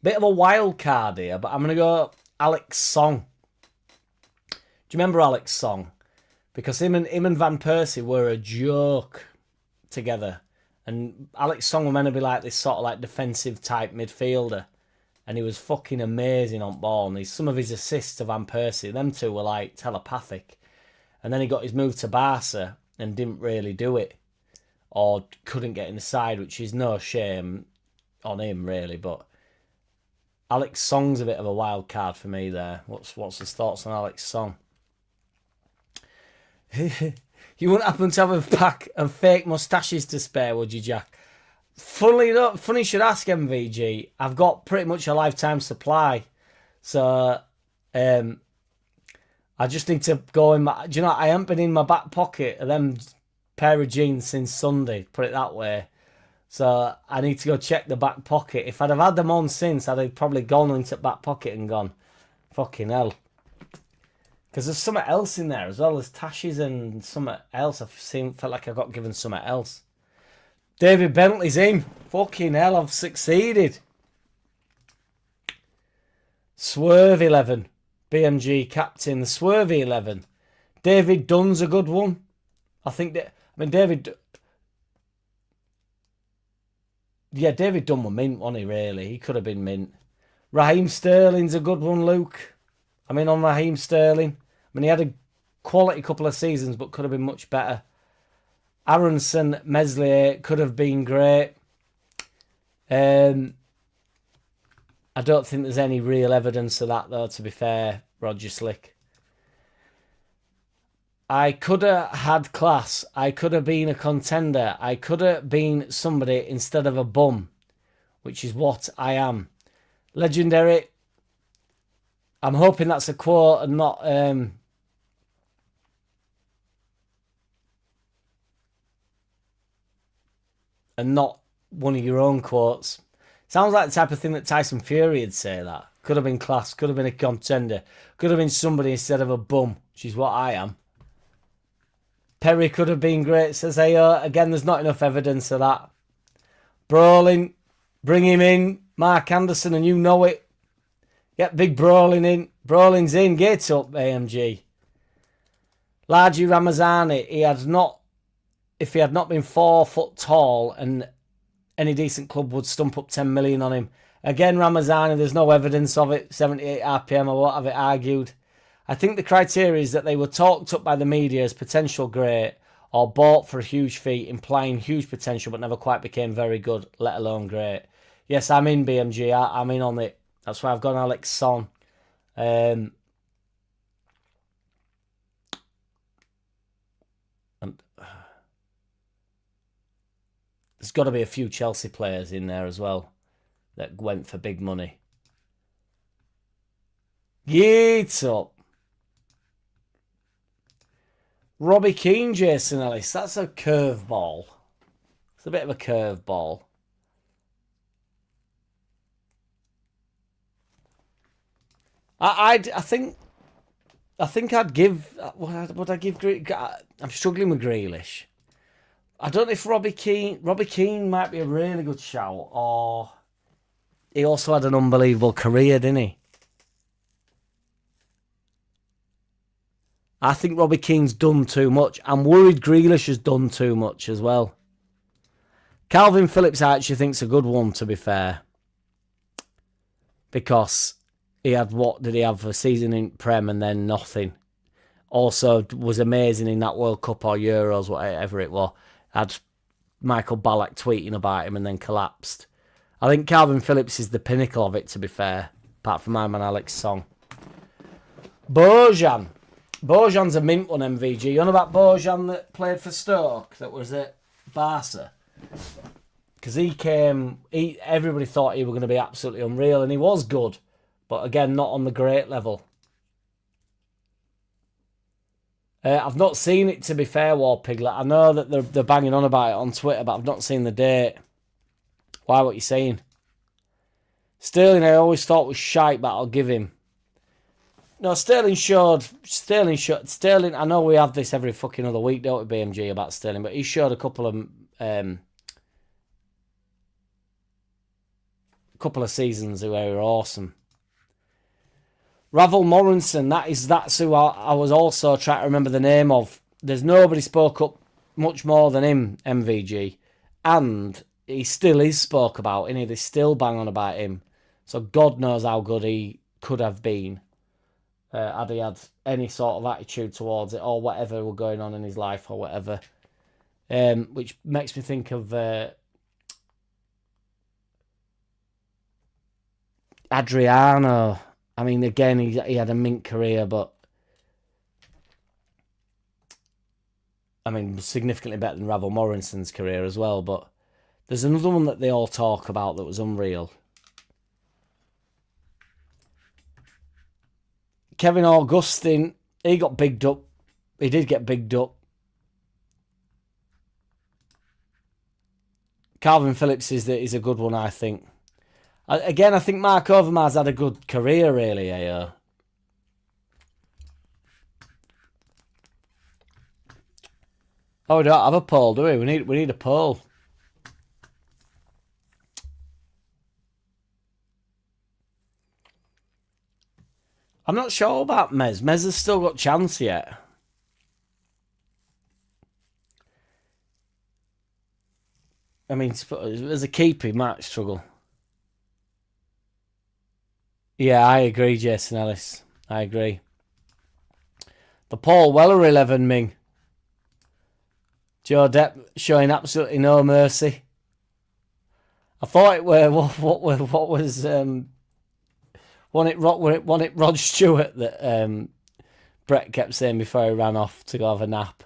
S2: Bit of a wild card here, but I'm going to go Alex Song. Do you remember Alex Song? Because him and Van Persie were a joke together. And Alex Song was meant to be like this sort of like defensive type midfielder. And he was fucking amazing on ball. And some of his assists to Van Persie, them two were like telepathic. And then he got his move to Barca and didn't really do it. Or couldn't get in the side, which is no shame on him really. But Alex Song's a bit of a wild card for me there. What's his thoughts on Alex Song? You wouldn't happen to have a pack of fake moustaches to spare, would you, Jack? Funny you should ask, MVG. I've got pretty much a lifetime supply. So I just need to go in my... Do you know, I haven't been in my back pocket of them pair of jeans since Sunday, put it that way. So I need to go check the back pocket. If I'd have had them on since, I'd have probably gone into the back pocket and gone, fucking hell. Because there's something else in there as well. There's tashes and something else. Felt like I got given something else. David Bentley's in. Fucking hell, I've succeeded. Swerve 11. BMG captain. The Swerve 11. David Dunn's a good one. I think that... I mean, David... Yeah, David Dunn was mint, wasn't he, really? He could have been mint. Raheem Sterling's a good one, Luke. I'm in on Raheem Sterling. I mean, he had a quality couple of seasons, but could have been much better. Aronson, Meslier could have been great. I don't think there's any real evidence of that, though, to be fair, Roger Slick. I could have had class. I could have been a contender. I could have been somebody instead of a bum, which is what I am. Legendary. I'm hoping that's a quote and not... and not one of your own quotes. Sounds like the type of thing that Tyson Fury would say that. Could have been class. Could have been a contender. Could have been somebody instead of a bum, which is what I am. Perry could have been great, says AO. Again, there's not enough evidence of that. Brolin, bring him in. Mark Anderson, and you know it. Get big Brolin in. Brolin's in. Get up, AMG. Largy Ramazani, if he had not been 4 foot tall, and any decent club would stump up 10 million on him. Again, Ramazani, there's no evidence of it. 78 RPM, I won't have it argued. I think the criteria is that they were talked up by the media as potential great or bought for a huge fee, implying huge potential but never quite became very good, let alone great. Yes, I'm in BMG. I'm in on it. That's why I've gone Alex Son. And there's got to be a few Chelsea players in there as well that went for big money. Yeet up. Robbie Keane, Jason Ellis. That's a curveball. It's a bit of a curveball. I think I'd give... Would I give... I'm struggling with Grealish. I don't know if Robbie Keane might be a really good shout, or he also had an unbelievable career, didn't he? I think Robbie Keane's done too much. I'm worried Grealish has done too much as well. Calvin Phillips I actually think's a good one, to be fair. Because he had, what did he have, a season in Prem and then nothing. Also was amazing in that World Cup or Euros, whatever it was. Had Michael Ballack tweeting about him and then collapsed. I think Calvin Phillips is the pinnacle of it, to be fair. Apart from my man Alex Song. Bojan. Bojan's a mint one, MVG. You know about Bojan that played for Stoke, that was at Barca? Because everybody thought he was going to be absolutely unreal, and he was good. But again, not on the great level. I've not seen it, to be fair, War Piglet. I know that they're banging on about it on Twitter, but I've not seen the date. Why, what you saying? Sterling, I always thought was shite, but I'll give him. No, Sterling, I know we have this every fucking other week, don't we, BMG, about Sterling, but he showed a couple of seasons where he were awesome. Ravel Morrison, that's who I was also trying to remember the name of. There's nobody spoke up much more than him, MVG. And he still is spoke about, and they still bang on about him. So God knows how good he could have been. Had he had any sort of attitude towards it, or whatever were going on in his life, or whatever. Which makes me think of Adriano. I mean, again, he had a mint career, but I mean, significantly better than Ravel Morrison's career as well. But there's another one that they all talk about that was unreal. Kevin Augustine, he got bigged up. He did get bigged up. Calvin Phillips is a good one, I think. Again, I think Mark Overmars had a good career, really. Oh, we don't have a poll, do we? We need a poll. I'm not sure about Mez. Mez has still got chance yet. I mean, as a keeper, he might struggle. Yeah, I agree, Jason Ellis. I agree. The Paul Weller 11, Ming. Joe Depp showing absolutely no mercy. I thought it were what was won it Rod Stewart that Brett kept saying before he ran off to go have a nap.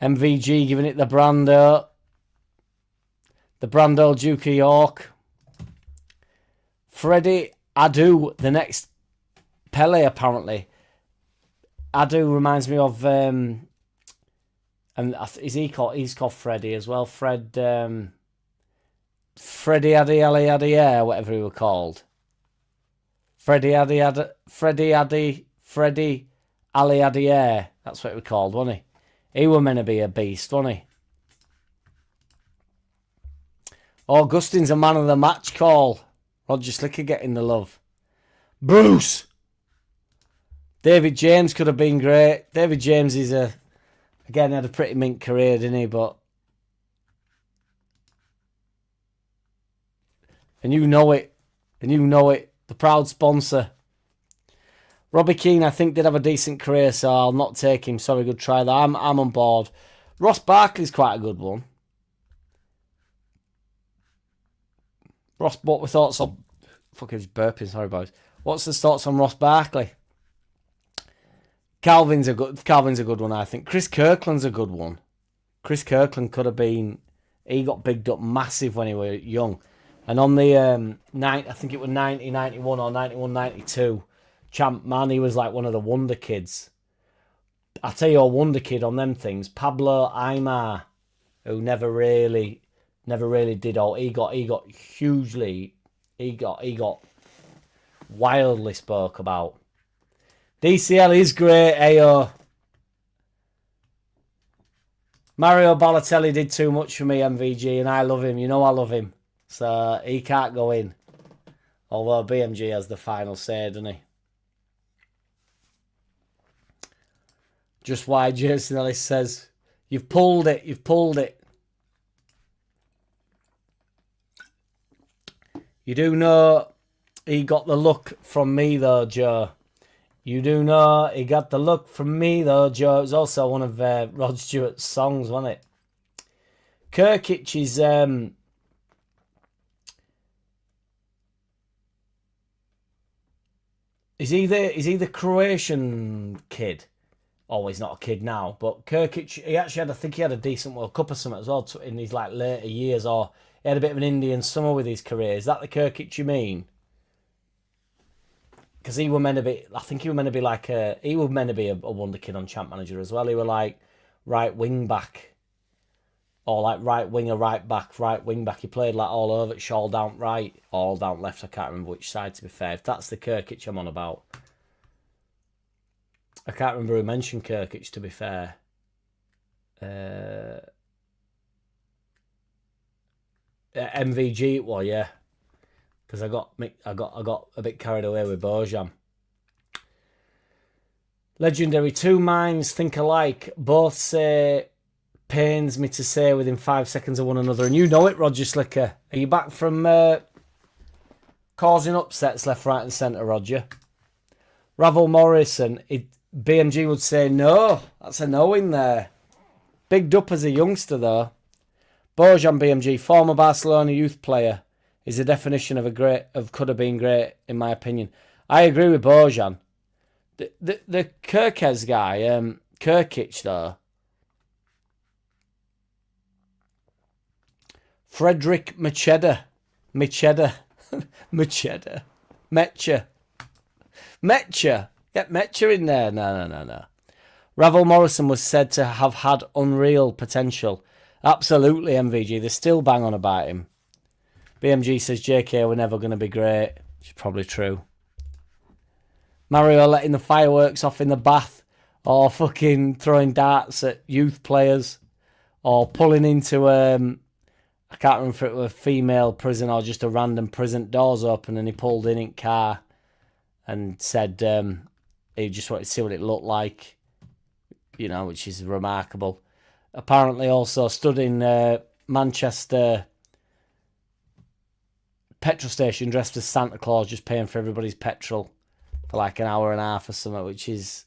S2: MVG giving it the Brando. The Brando Duke of York. Freddie Adu, the next Pele apparently. Adu reminds me of and he's called Freddie as well. Freddie Adi Ali Adier, whatever he was called. Freddie Ali Adier. That's what he was called, wasn't he? He was meant to be a beast, wasn't he? Augustine's a man of the match call. Roger Slicker getting the love. Bruce! David James could have been great. David James is again, had a pretty mint career, didn't he? But and you know it. The proud sponsor. Robbie Keane, I think, did have a decent career, so I'll not take him. Sorry, good try there. I'm on board. Ross Barkley's quite a good one. Ross, what were thoughts on... Fucking burping, sorry boys. What's the thoughts on Ross Barkley? Calvin's a good one, I think. Chris Kirkland's a good one. Chris Kirkland could have been... He got bigged up massive when he was young. And on the I think it was 90-91 or 91-92 champ man, he was like one of the wonder kids. I tell you, a wonder kid on them things. Pablo Aimar, who never really did all. He got wildly spoke about. DCL is great, Ayo. Mario Balotelli did too much for me, MVG, and I love him. You know I love him. So he can't go in. Although BMG has the final say, doesn't he? Just why Jason Ellis says, you've pulled it. You do know he got the look from me though, Joe. You do know he got the look from me though, Joe. It was also one of Rod Stewart's songs, wasn't it? Kirkic is he the Croatian kid? Oh, he's not a kid now, but Kirkic, I think he had a decent World Cup or something as well in his like later years, or he had a bit of an Indian summer with his career. Is that the Kirkic you mean? Because he was meant to be, I think he was meant to be like he was meant to be a wonder kid on Champ Manager as well. He was like right wing back, or like right winger, right back, right wing back. He played like all over, all down right, all down left. I can't remember which side, to be fair. If that's the Kirkic I'm on about. I can't remember who mentioned Kirkic, to be fair. MVG it was, yeah. Because I got a bit carried away with Bojan. Legendary. Two minds think alike. Both say pains me to say within 5 seconds of one another. And you know it, Roger Slicker. Are you back from causing upsets left, right and centre, Roger? Ravel Morrison. BMG would say no. That's a no in there. Bigged up as a youngster, though. Bojan BMG, former Barcelona youth player, is the definition of could have been great, in my opinion. I agree with Bojan. The Kirkes guy, Kirkic, though. Frederick Macheda. Metcher. Metcher. Get Metcher in there. No. Ravel Morrison was said to have had unreal potential. Absolutely, MVG. They're still bang on about him. BMG says JK were never going to be great. Which is probably true. Mario letting the fireworks off in the bath. Or fucking throwing darts at youth players. Or pulling into, I can't remember if it was a female prison or just a random prison. Doors open and he pulled in car. And said he just wanted to see what it looked like. You know, which is remarkable. Apparently also stood in Manchester petrol station dressed as Santa Claus, just paying for everybody's petrol for like an hour and a half or something, which is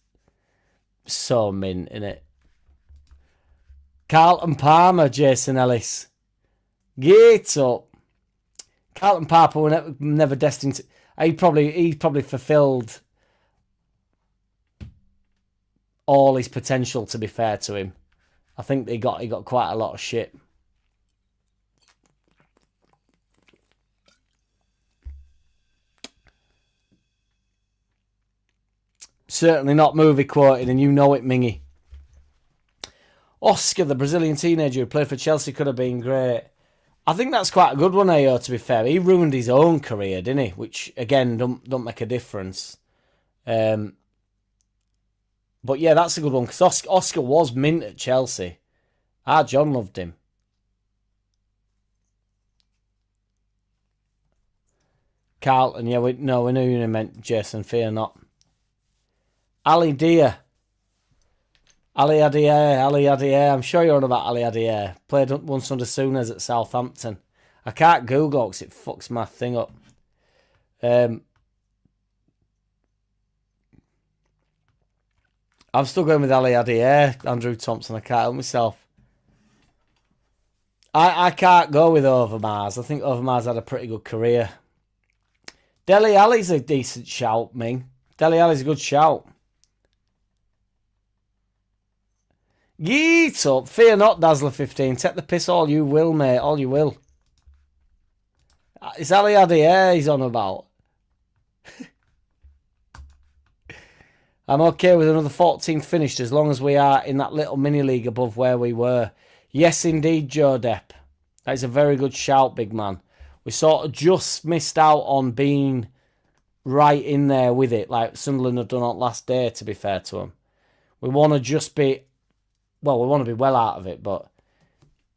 S2: so mint, innit? Carlton Palmer, Jason Ellis. Get up. Carlton Palmer were never destined to... He probably fulfilled all his potential, to be fair to him. I think he got quite a lot of shit. Certainly not movie quoted, and you know it, Mingy. Oscar, the Brazilian teenager who played for Chelsea, could have been great. I think that's quite a good one, AO, to be fair. He ruined his own career, didn't he? Which, again, don't make a difference. But yeah, that's a good one, because Oscar was mint at Chelsea. John loved him. Carlton, yeah, we knew you meant Jason, fear not. Ali Dia. Ali Adair. I'm sure you're on about Ali Adair. Played once under Sooners at Southampton. I can't Google because it fucks my thing up. I'm still going with Ali Adair. Andrew Thompson. I can't help myself. I can't go with Overmars. I think Overmars had a pretty good career. Dele Alli's a decent shout, Ming. Dele Alli's a good shout. Yeet up. Fear not, Dazzler15. Take the piss all you will, mate. All you will. It's Ali Adair he's on about. I'm okay with another 14th finished as long as we are in that little mini-league above where we were. Yes, indeed, Joe Depp. That is a very good shout, big man. We sort of just missed out on being right in there with it, like Sunderland have done on last day, to be fair to them. We want to just be... Well, we want to be well out of it, but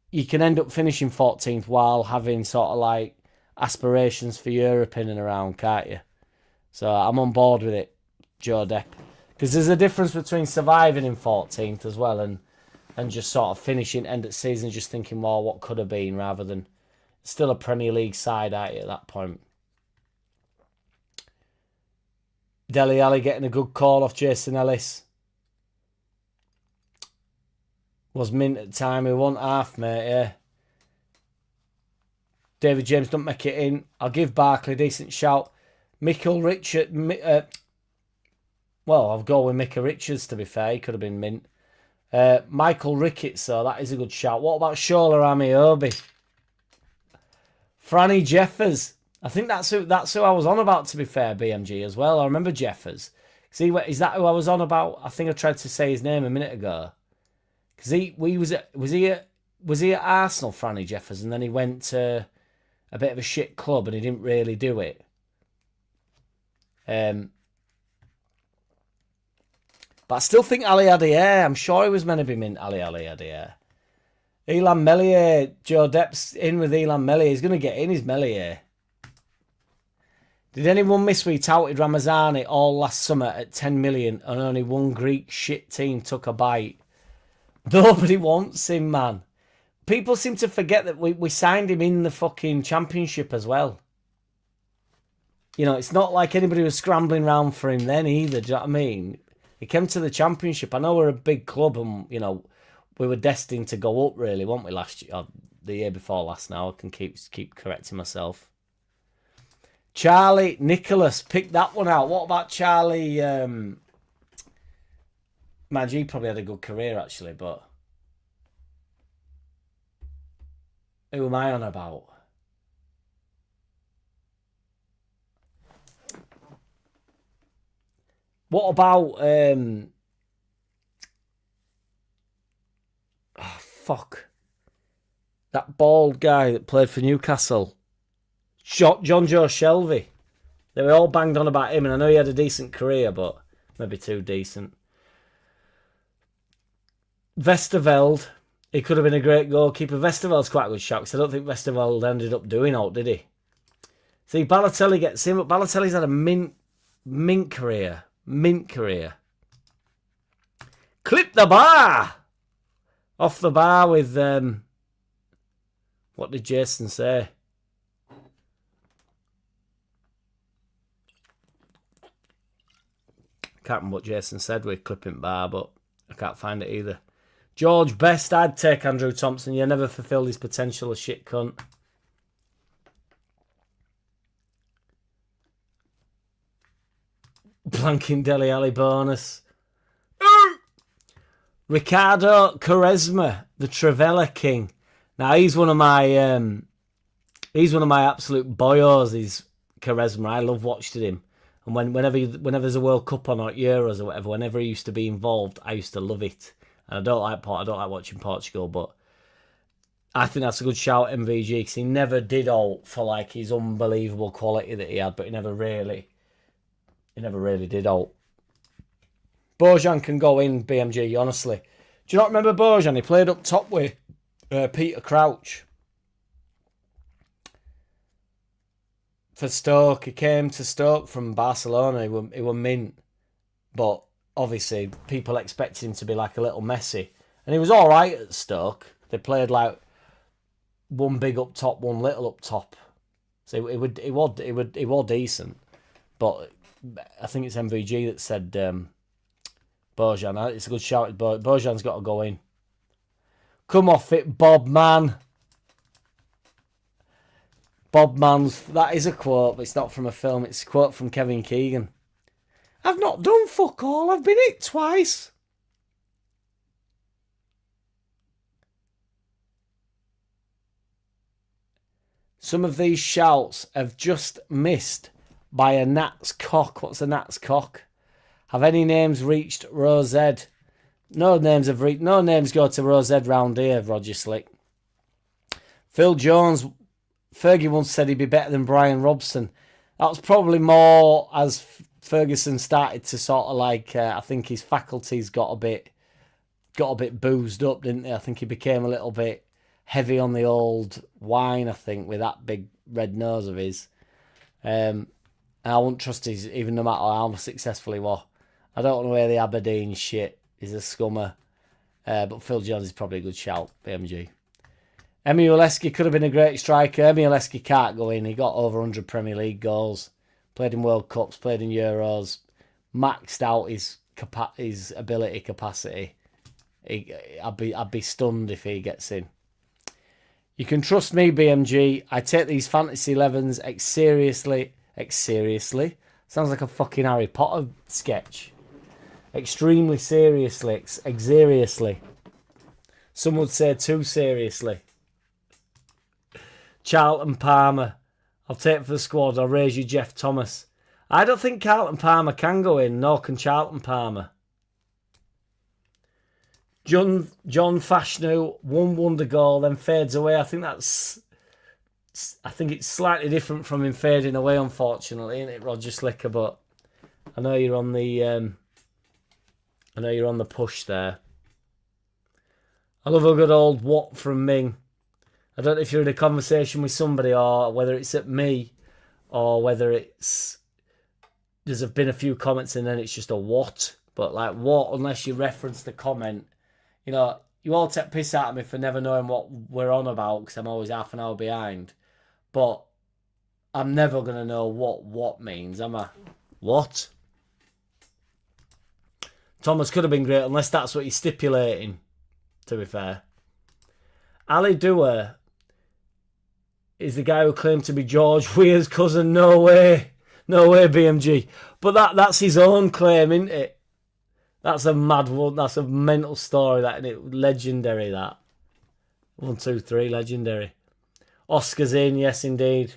S2: you can end up finishing 14th while having sort of like aspirations for Europe in and around, can't you? So I'm on board with it, Joe Depp. Because there's a difference between surviving in 14th as well and just sort of finishing end of season just thinking, well, what could have been, rather than still a Premier League side, aren't you, at that point. Dele Alli getting a good call off Jason Ellis. Was mint at the time. We won half, mate, yeah. David James don't make it in. I'll give Barkley a decent shout. Michael Richard... well, I'll go with Micah Richards, to be fair. He could have been mint. Michael Ricketts, so that is a good shout. What about Shola Amiobi? Franny Jeffers. I think that's who I was on about, to be fair, BMG, as well. I remember Jeffers. See, is that who I was on about? I think I tried to say his name a minute ago. Because was he at Arsenal, Franny Jeffers, and then he went to a bit of a shit club and he didn't really do it. But I still think Ali Adair. I'm sure he was meant to be mint, Ali Adair. Elan Melier. Joe Depp's in with Elan Melier. He's going to get in his Melier. Did anyone miss we touted Ramazani all last summer at 10 million and only one Greek shit team took a bite? Nobody wants him, man. People seem to forget that we signed him in the fucking championship as well. You know, it's not like anybody was scrambling around for him then either, do you know what I mean? He came to the championship. I know we're a big club and, you know, we were destined to go up really, weren't we, last year? Or the year before last now. I can keep correcting myself. Charlie Nicholas, pick that one out. What about Charlie... He probably had a good career, actually, but... Who am I on about? What about oh, fuck. That bald guy that played for Newcastle. John Joe Shelby. They were all banged on about him, and I know he had a decent career, but maybe too decent. Vesterveld. He could have been a great goalkeeper. Vesterveld's quite a good shout, because I don't think Vesterveld ended up doing out, did he? See, Balotelli gets him, but Balotelli's had a mint career. Mint career. Clip the bar! Off the bar with, what did Jason say? Can't remember what Jason said with clipping bar, but I can't find it either. George Best, I'd take Andrew Thompson. You never fulfilled his potential, a shit cunt. Blanking Dele Alli bonus. Ricardo Quaresma, the Trevella King. Now he's one of my absolute boyos. He's Quaresma. I love watching him. And whenever there's a World Cup on or Euros or whatever, whenever he used to be involved, I used to love it. And I don't like watching Portugal, but I think that's a good shout, MVG, because he never did alt for like his unbelievable quality that he had, but he never really did alt. Bojan can go in, BMG, honestly. Do you not remember Bojan? He played up top with Peter Crouch for Stoke. He came to Stoke from Barcelona. He were mint. But obviously, people expected him to be like a little Messi. And he was all right at Stoke. They played like one big up top, one little up top. So it was decent. But I think it's MVG that said Bojan. It's a good shout. Bojan's got to go in. Come off it, Bob Man. Bob Man's... That is a quote, but it's not from a film. It's a quote from Kevin Keegan. I've not done fuck all. I've been hit twice. Some of these shouts have just missed by a gnat's cock. What's a gnat's cock? Have any names reached Rosed? No names go to Rosed round here, Roger Slick. Phil Jones, Fergie once said he'd be better than Brian Robson. That was probably more as Ferguson started to sort of like, I think his faculties got a bit boozed up, didn't they? I think he became a little bit heavy on the old wine, I think, with that big red nose of his. And I wouldn't trust his, even no matter how successful he was. I don't want to wear the Aberdeen shit. He's a scummer. But Phil Jones is probably a good shout, BMG. Emi Oleski could have been a great striker. Emi Oleski can't go in. He got over 100 Premier League goals. Played in World Cups, played in Euros. Maxed out his ability capacity. I'd be stunned if he gets in. You can trust me, BMG. I take these Fantasy 11s seriously. Sounds like a fucking Harry Potter sketch. Extremely seriously. Seriously. Some would say too seriously. Charlton Palmer. I'll take for the squad. I'll raise you Jeff Thomas. I don't think Charlton Palmer can go in, nor can Charlton Palmer. John Fashanu, one wonder goal, then fades away. I think it's slightly different from him fading away, unfortunately, isn't it, Roger Slicker? But I know you're on the push there. I love a good old what from Ming. I don't know if you're in a conversation with somebody, or whether it's at me, or whether it's there's been a few comments and then it's just a what. But like what, unless you reference the comment, you know, you all take piss out of me for never knowing what we're on about because I'm always half an hour behind. But I'm never going to know what means, am I? What? Thomas could have been great, unless that's what he's stipulating, to be fair. Ali Dua is the guy who claimed to be George Weir's cousin. No way. No way, BMG. But that's his own claim, isn't it? That's a mad one. That's a mental story, that, isn't it? Legendary, that. 1, 2, 3, legendary. Oscar's in, yes, indeed.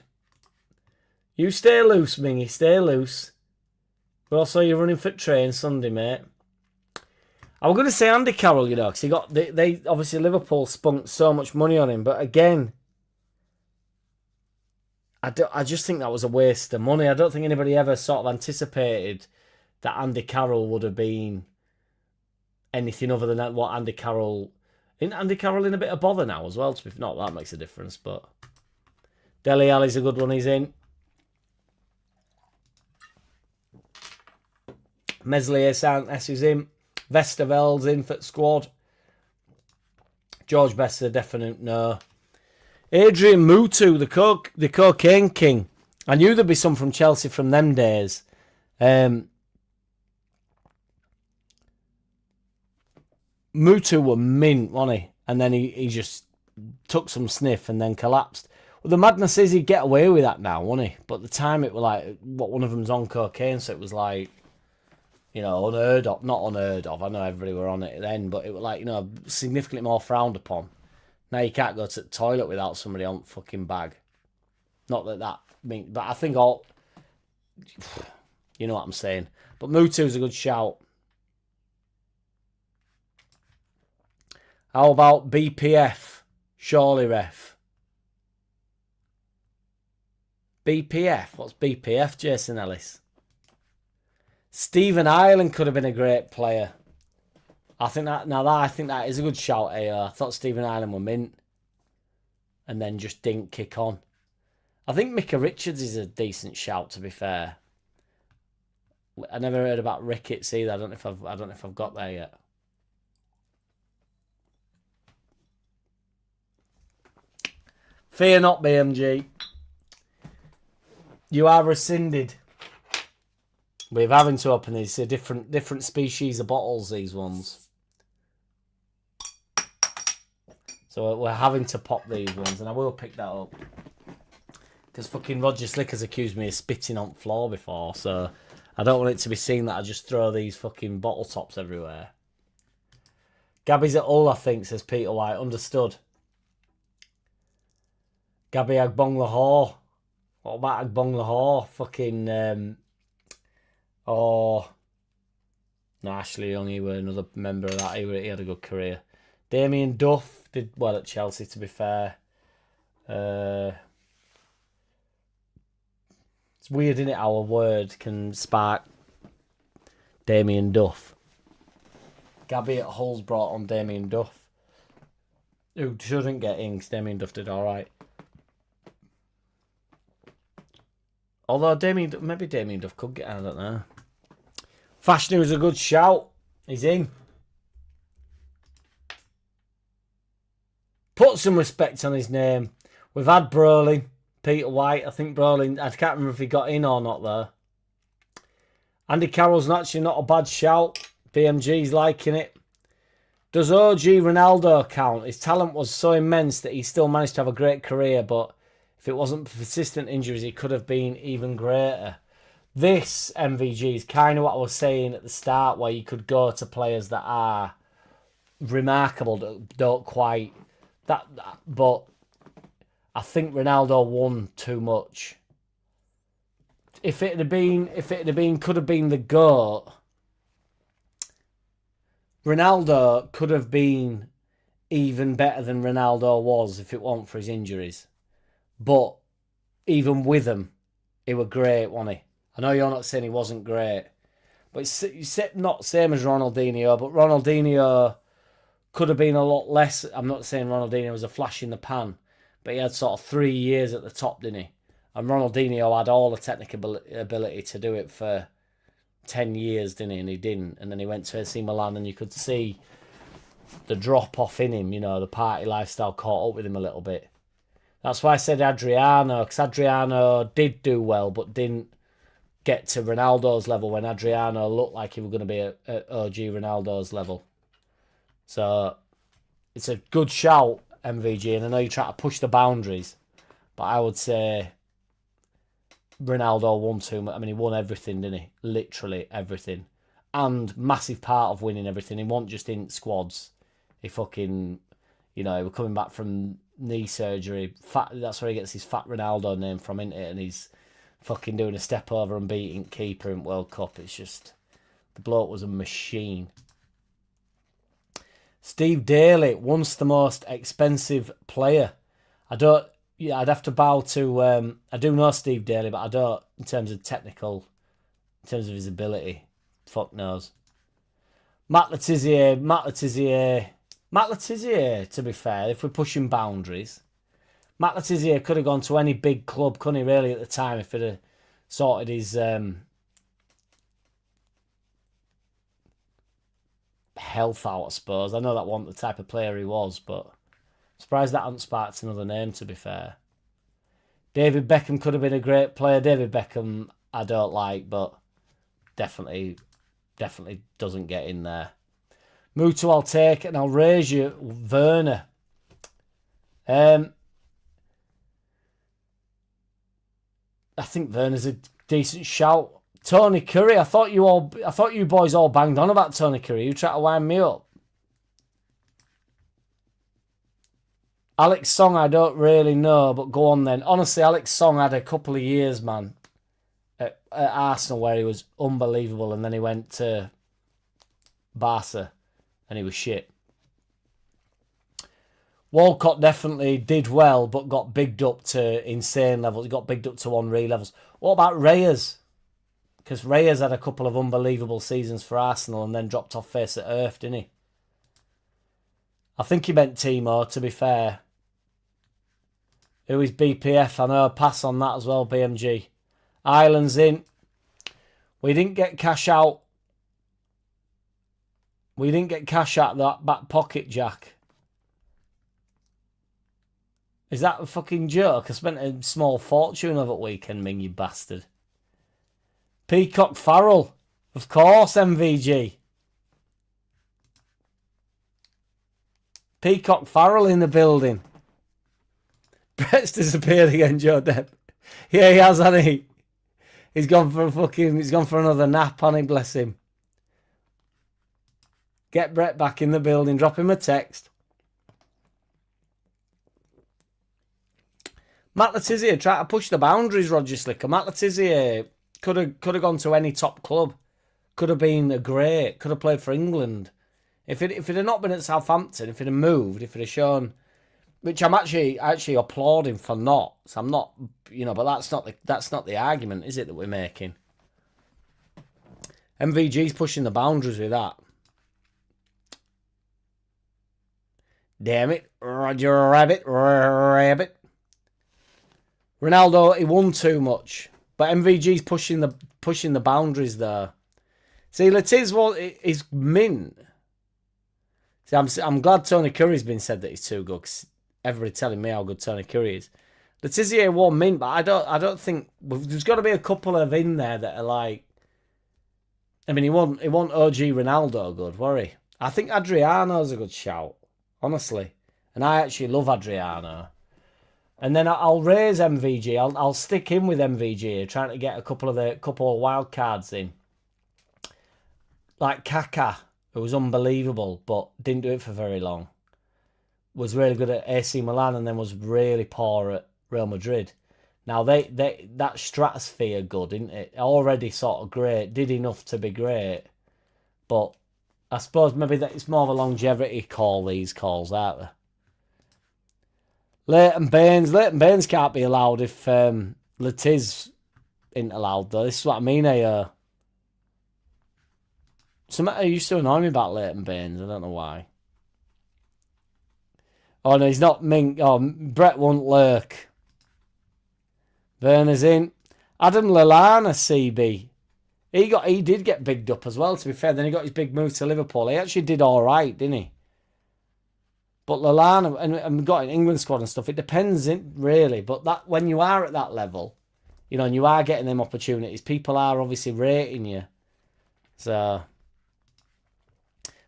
S2: You stay loose, Mingy. Stay loose. But also, you're running fit train Sunday, mate. I was going to say Andy Carroll, you know, because they obviously Liverpool spunked so much money on him, but again, I just think that was a waste of money. I don't think anybody ever sort of anticipated that Andy Carroll would have been anything other than what Andy Carroll. Isn't Andy Carroll in a bit of bother now as well? To be not that makes a difference, but Dele Alli's a good one. He's in. Meslier Santos is in. Vesterveld's in for the squad. George Best's a definite no. Adrian Mutu, the cocaine king. I knew there'd be some from Chelsea from them days. Mutu were mint, wasn't he? And then he just took some sniff and then collapsed. Well, the madness is he'd get away with that now, wouldn't he? But at the time it was like, what, one of them's on cocaine, so it was like, you know, unheard of. Not unheard of. I know everybody were on it then, but it was like, you know, significantly more frowned upon. Now you can't go to the toilet without somebody on fucking bag. Not that means, but I think all, you know what I'm saying. But Mutu's a good shout. How about BPF? Surely ref. BPF? What's BPF, Jason Ellis? Stephen Ireland could have been a great player. I think that is a good shout, AO. I thought Stephen Ireland were mint. And then just didn't kick on. I think Micah Richards is a decent shout, to be fair. I never heard about Ricketts either. I don't know if I've got there yet. Fear not, BMG. You are rescinded. We're having to open these. They're different species of bottles, these ones. So we're having to pop these ones, and I will pick that up. Because fucking Roger Slick has accused me of spitting on the floor before, so I don't want it to be seen that I just throw these fucking bottle tops everywhere. Gabby's at Hull, I think, says Peter White. Understood. Gabby Agbong Lahore. What about Agbong Lahore? Fucking, no, Ashley Young, he were another member of that. He had a good career. Damien Duff did well at Chelsea, to be fair. It's weird, isn't it, how a word can spark Damien Duff. Gabby at Hull's brought on Damien Duff, who shouldn't get in because Damien Duff did alright. Although maybe Damien Duff could get, I don't know. Fashanu was a good shout. He's in. Put some respect on his name. We've had Brolin, Peter White. I think Brolin, I can't remember if he got in or not there. Andy Carroll's actually not a bad shout. BMG's liking it. Does OG Ronaldo count? His talent was so immense that he still managed to have a great career, but if it wasn't for persistent injuries, he could have been even greater. This, MVG, is kind of what I was saying at the start, where you could go to players that are remarkable, that don't quite... But I think Ronaldo won too much. If it had been, could have been the GOAT, Ronaldo could have been even better than Ronaldo was if it weren't for his injuries. But even with them, he was great, wasn't he? I know you're not saying he wasn't great, but it's not same as Ronaldinho, but Ronaldinho could have been a lot less. I'm not saying Ronaldinho was a flash in the pan, but he had sort of 3 years at the top, didn't he? And Ronaldinho had all the technical ability to do it for 10 years, didn't he? And he didn't. And then he went to AC Milan, and you could see the drop-off in him, you know, the party lifestyle caught up with him a little bit. That's why I said Adriano, because Adriano did do well, but didn't get to Ronaldo's level when Adriano looked like he was going to be at OG Ronaldo's level. So it's a good shout, MVG, and I know you try to push the boundaries, but I would say Ronaldo won too much. I mean, he won everything, didn't he? Literally everything. And massive part of winning everything. He wasn't just in squads. He fucking, you know, he was coming back from knee surgery. That's where he gets his Fat Ronaldo name from, isn't it? And he's fucking doing a step over and beating keeper in World Cup. It's just, the bloke was a machine. Steve Daly, once the most expensive player. I'd have to bow to, I do know Steve Daly, but I don't, in terms of technical, in terms of his ability. Fuck knows. Matt Letizia, to be fair, if we're pushing boundaries, Matt Letizia could have gone to any big club, couldn't he, really, at the time, if he'd have sorted his health out, I suppose. I know that wasn't the type of player he was, but I'm surprised that hasn't sparked another name, to be fair. David Beckham could have been a great player. David Beckham, I don't like, but definitely doesn't get in there. Mutu, I'll take it, and I'll raise you Werner. I think Werner's a decent shout. Tony Curry, I thought you boys all banged on about Tony Curry. You try to wind me up. Alex Song, I don't really know, but go on then. Honestly, Alex Song had a couple of years, man, at Arsenal where he was unbelievable, and then he went to Barca and he was shit. Walcott definitely did well, but got bigged up to insane levels. He got bigged up to Henry levels. What about Reyes? Because Reyes had a couple of unbelievable seasons for Arsenal and then dropped off face of earth, didn't he? I think he meant Timo, to be fair. Who is BPF? I know, pass on that as well, BMG. Ireland's in. We didn't get cash out. We didn't get cash out of that back pocket, Jack. Is that a fucking joke? I spent a small fortune over the weekend, Ming, you bastard. Peacock Farrell. Of course, MVG. Peacock Farrell in the building. Brett's disappeared again, Joe Depp. Yeah, he has, hasn't he? He's gone for another nap, hasn't he? Bless him. Get Brett back in the building. Drop him a text. Matt Letizia tried to push the boundaries, Roger Slicker. Matt Letizia could have gone to any top club. Could have been a great. Could have played for England. If it had not been at Southampton, if it had moved, if it had shown, which I'm actually applauding for not. So I'm not, but that's not the argument, is it, that we're making? MVG's pushing the boundaries with that. Damn it, Roger Rabbit. Ronaldo, he won too much, but MVG's pushing the boundaries there. See, Letiz is mint. See, I'm glad Tony Curry's been said that he's too good, because everybody telling me how good Tony Curry is. Letizia won mint, but I don't think there's got to be a couple of in there that are like. I mean, he won OG Ronaldo good, worry. I think Adriano's a good shout, honestly, and I actually love Adriano. And then I'll raise MVG. I'll stick in with MVG, trying to get a couple of wild cards in, like Kaká, who was unbelievable but didn't do it for very long. Was really good at AC Milan and then was really poor at Real Madrid. Now that stratosphere good, isn't it? Already sort of great, did enough to be great, but I suppose maybe that it's more of a longevity call. These calls, aren't they? Leighton Baines can't be allowed if Letiz isn't allowed, though. This is what I mean here. Something used to annoy me about Leighton Baines. I don't know why. Oh, no, he's not Mink. Oh, Brett won't lurk. Werner's in. Adam Lallana, CB. He did get bigged up as well, to be fair. Then he got his big move to Liverpool. He actually did all right, didn't he? But Lallana, and got an England squad and stuff, it depends, really. But that when you are at that level, and you are getting them opportunities, people are obviously rating you. So,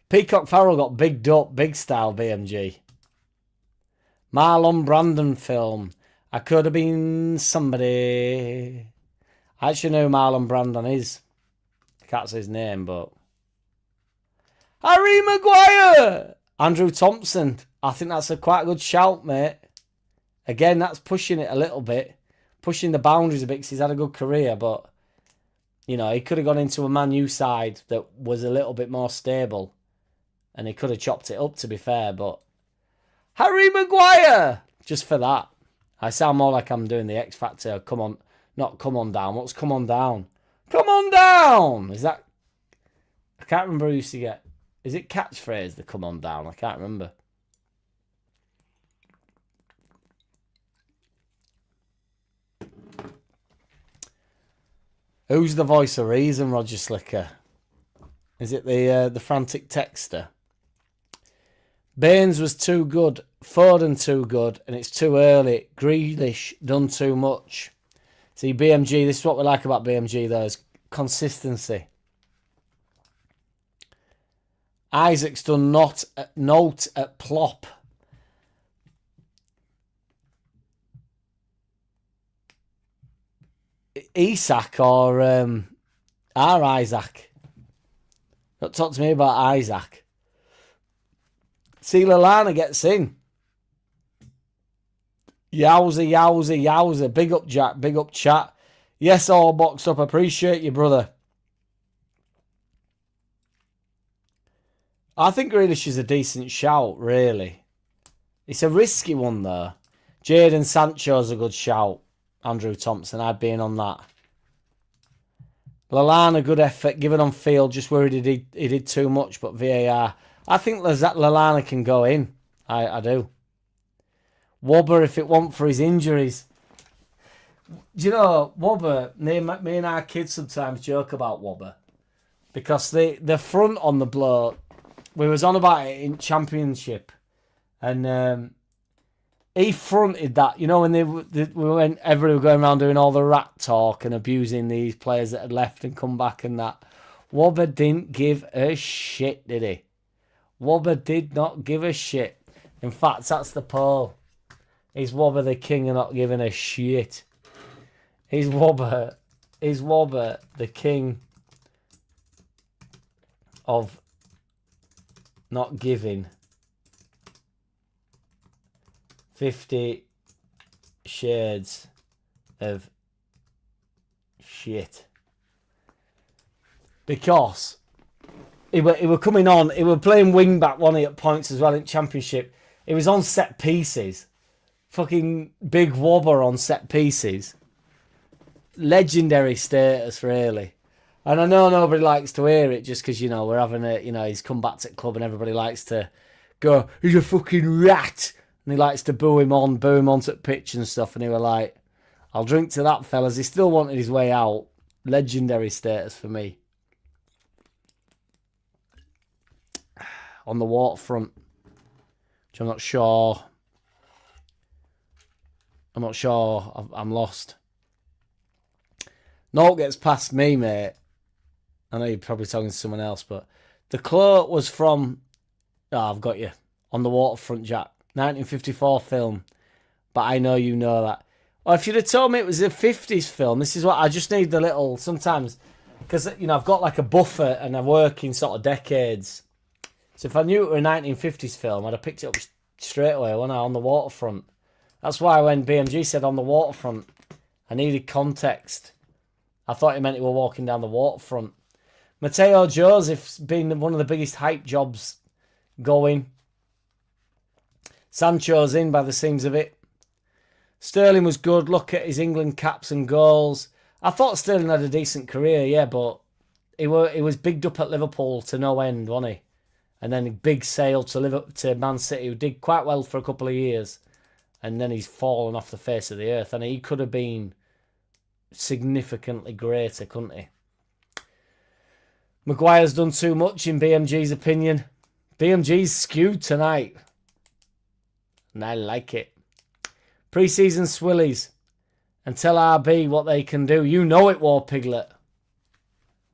S2: Peacock Farrell got bigged up, big style, BMG. Marlon Brandon film. I could have been somebody. I actually know who Marlon Brandon is. I can't say his name, but. Harry Maguire! Andrew Thompson. I think that's quite a good shout, mate. Again, that's pushing it a little bit. pushing the boundaries a bit because he's had a good career, but, you know, he could have gone into a Man U side that was a little bit more stable and he could have chopped it up, to be fair, but Harry Maguire! Just for that. I sound more like I'm doing the X Factor. Come on. Not come on down. What's come on down? Come on down! Is that... I can't remember who used to get... Is it catchphrase, the come on down? I can't remember. Who's the voice of reason, Roger Slicker? Is it the frantic texter? Baines was too good. Foden too good. And it's too early. Grealish done too much. See, BMG, this is what we like about BMG, though, is consistency. Isaac's done note at plop. Isak or our Isaac. Don't talk to me about Isaac. See, Lallana gets in. Yowza, yowza, yowza. Big up, Jack. Big up, chat. Yes, all boxed up. Appreciate you, brother. I think Grealish is a decent shout, really. It's a risky one, though. Jadon Sancho's a good shout. Andrew Thompson, I'd be in on that. Lallana, good effort. Given on field, just worried he did too much, but VAR. I think Lallana can go in. I do. Wobber, if it weren't for his injuries. Do you know, Wobber, me and our kids sometimes joke about Wobber. Because the front on the bloke, we was on about it in Championship. And he fronted that. You know, when everybody were going around doing all the rat talk and abusing these players that had left and come back and that. Wobber didn't give a shit, did he? Wobber did not give a shit. In fact, that's the poll. Is Wobber the king of not giving a shit? Is Wobber the king of not giving 50 shades of shit? Because he were coming on, he were playing wing back, wasn't he, at points as well in Championship. He was on set pieces. Fucking big Wobber on set pieces. Legendary status, really. And I know nobody likes to hear it just because, you know, we're having a, you know, he's come back to the club and everybody likes to go, he's a fucking rat. And he likes to boo him onto the pitch and stuff. And he were like, I'll drink to that, fellas. He still wanted his way out. Legendary status for me. On the waterfront, which I'm not sure. I'm lost. No, it gets past me, mate. I know you're probably talking to someone else, but the quote was from... Oh, I've got you. On the Waterfront, Jack. 1954 film. But I know you know that. Or if you'd have told me it was a 50s film, this is what... I just need the little... Sometimes... Because, you know, I've got like a buffer and I work in sort of decades. So if I knew it were a 1950s film, I'd have picked it up straight away, wouldn't I? On the Waterfront. That's why when BMG said on the waterfront, I needed context. I thought he meant he were walking down the waterfront. Mateo Joseph's been one of the biggest hype jobs going. Sancho's in by the seams of it. Sterling was good. Look at his England caps and goals. I thought Sterling had a decent career, yeah, but he was bigged up at Liverpool to no end, wasn't he? And then a big sale to Man City, who did quite well for a couple of years. And then he's fallen off the face of the earth. And he could have been significantly greater, couldn't he? Maguire's done too much, in BMG's opinion. BMG's skewed tonight. And I like it. Pre-season swillies. And tell RB what they can do. You know it, War Piglet.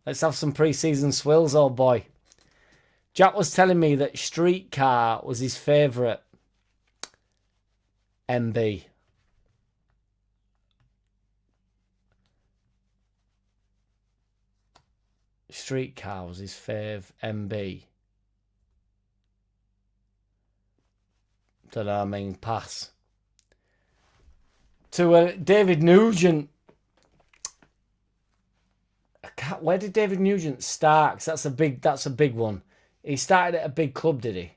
S2: Let's have some pre-season swills, old boy. Jack was telling me that Streetcar was his favourite. MB. Streetcar was his fave. MB. Don't know, I mean, pass. to David Nugent. Where did David Nugent start? 'Cause that's a big one. He started at a big club, did he?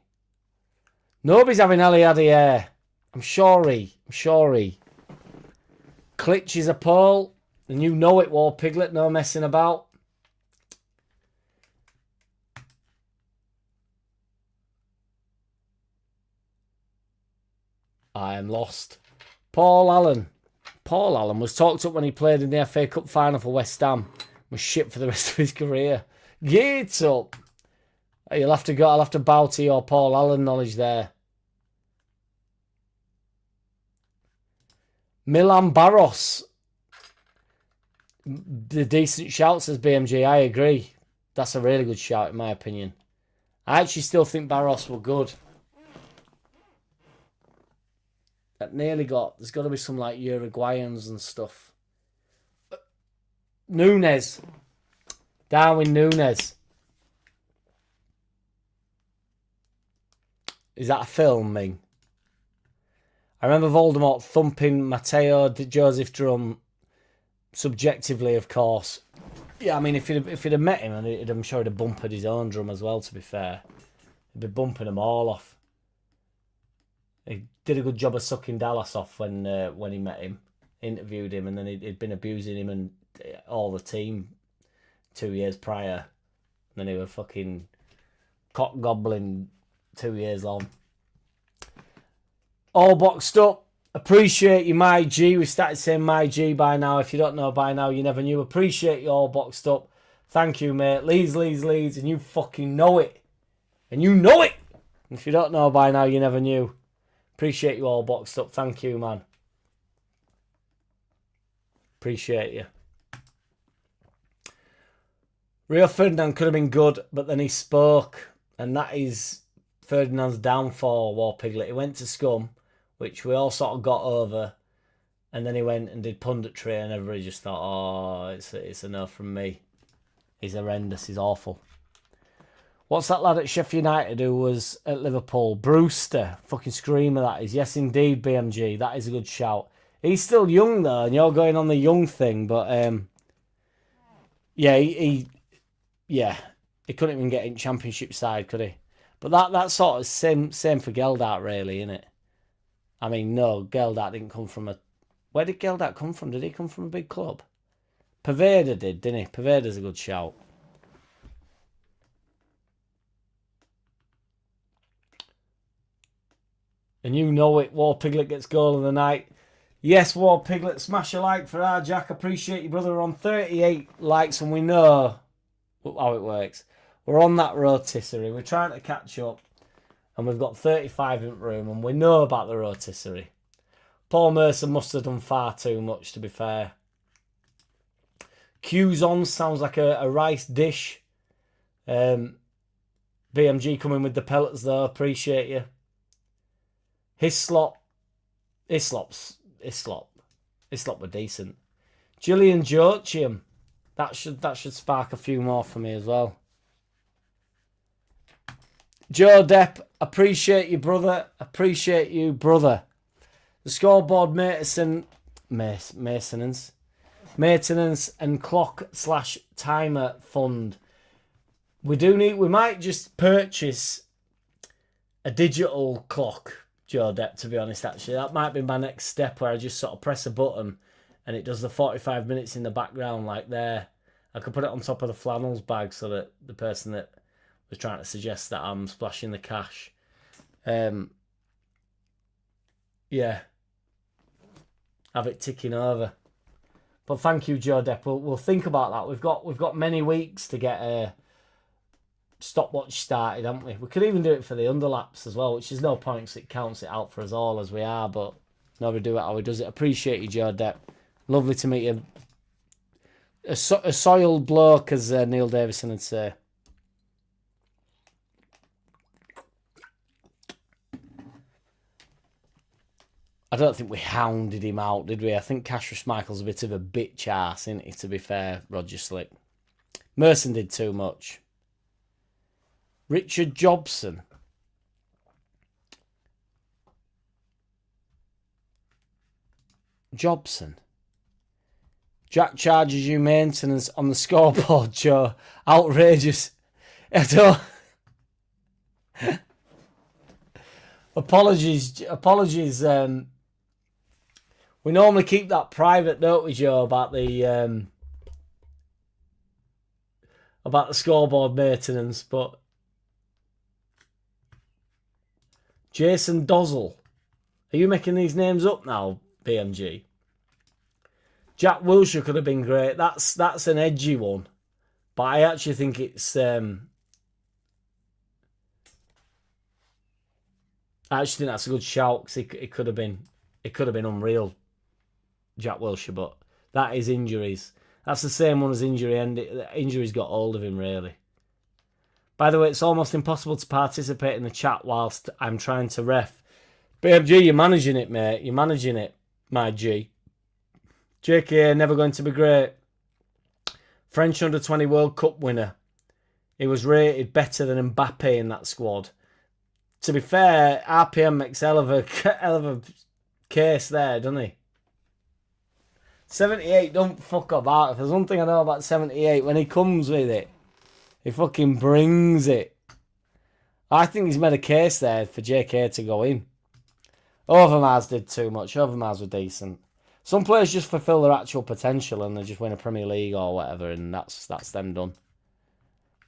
S2: Nobody's having Ali Adair. I'm sure he. Klitsch is a Paul, and you know it, War Piglet. No messing about. I am lost. Paul Allen. Paul Allen was talked up when he played in the FA Cup final for West Ham. Was shit for the rest of his career. Get up. I'll have to bow to your Paul Allen knowledge there. Milan Barros. The decent shout, says BMG. I agree. That's a really good shout in my opinion. I actually still think Barros were good. That nearly got... There's got to be some like Uruguayans and stuff. Nunes. Darwin Nunes. Is that a film, Ming? I remember Voldemort thumping Matteo Joseph Drum, subjectively, of course. Yeah, I mean, if he'd have met him, and I'm sure he'd have bumped his own drum as well, to be fair. He'd be bumping them all off. He did a good job of sucking Dallas off when he met him, interviewed him, and then he'd been abusing him and all the team 2 years prior. And then he was fucking cock gobbling 2 years long. All boxed up. Appreciate you, my G. We started saying my G by now. If you don't know by now, you never knew. Appreciate you, all boxed up. Thank you, mate. Leeds. And you fucking know it. And you know it. And if you don't know by now, you never knew. Appreciate you, all boxed up. Thank you, man. Appreciate you. Rio Ferdinand could have been good, but then he spoke. And that is Ferdinand's downfall, War Piglet. He went to Scum, which we all sort of got over, and then he went and did punditry, and everybody just thought, oh, it's a no from me. He's horrendous, he's awful. What's that lad at Sheffield United who was at Liverpool? Brewster. Fucking screamer that is. Yes, indeed, BMG. That is a good shout. He's still young, though, and you're going on the young thing, but, yeah, he couldn't even get in Championship side, could he? But that sort of same for Geldart, really, innit? I mean, no, Geldart didn't come from a... Where did Geldart come from? Did he come from a big club? Paveda did, didn't he? Paveda's a good shout. And you know it, War Piglet gets goal of the night. Yes, War Piglet, smash a like for our Jack. Appreciate you, brother. We're on 38 likes and we know how it works. We're on that rotisserie. We're trying to catch up. And we've got 35 in room, and we know about the rotisserie. Paul Mercer must have done far too much, to be fair. Q's on sounds like a rice dish. BMG coming with the pellets, though. Appreciate you. Islop were decent. Gillian Joachim. That should spark a few more for me as well. Joe Depp, appreciate you, brother. Appreciate you, brother. The scoreboard maintenance and clock/timer fund. We might just purchase a digital clock, Joe Depp, to be honest, actually. That might be my next step, where I just sort of press a button and it does the 45 minutes in the background like there. I could put it on top of the flannels bag so that the person that was trying to suggest that I'm splashing the cash. Yeah. Have it ticking over. But thank you, Joe Depp. We'll think about that. We've got many weeks to get a stopwatch started, haven't we? We could even do it for the underlaps as well, which is no point because it counts it out for us all as we are, but nobody do it how he does it. Appreciate you, Joe Depp. Lovely to meet you. A soiled bloke, as Neil Davison would say. I don't think we hounded him out, did we? I think Cassius Michael's a bit of a bitch ass, isn't he, to be fair, Roger Slick. Merson did too much. Richard Jobson. Jobson. Jack charges you maintenance on the scoreboard, Joe. Outrageous. I don't... Apologies. We normally keep that private, don't we, Joe, about the scoreboard maintenance, but Jason Dozzle. Are you making these names up now, BMG? Jack Wilshere could have been great. That's an edgy one. But I actually think it's I actually think that's a good shout, because it could have been unreal, Jack Wilshere, but that is injuries. That's the same one as injury, and injuries got hold of him, really. By the way, it's almost impossible to participate in the chat whilst I'm trying to ref. BMG, you're managing it, mate. You're managing it, my G. JK, never going to be great. French under-20 World Cup winner. He was rated better than Mbappe in that squad. To be fair, RPM makes hell of a case there, doesn't he? 78 don't fuck about. If there's one thing I know about 78, when he comes with it, he fucking brings it. I think he's made a case there for JK to go in. Overmars did too much. Overmars were decent. Some players just fulfill their actual potential and they just win a Premier League or whatever, and that's them done.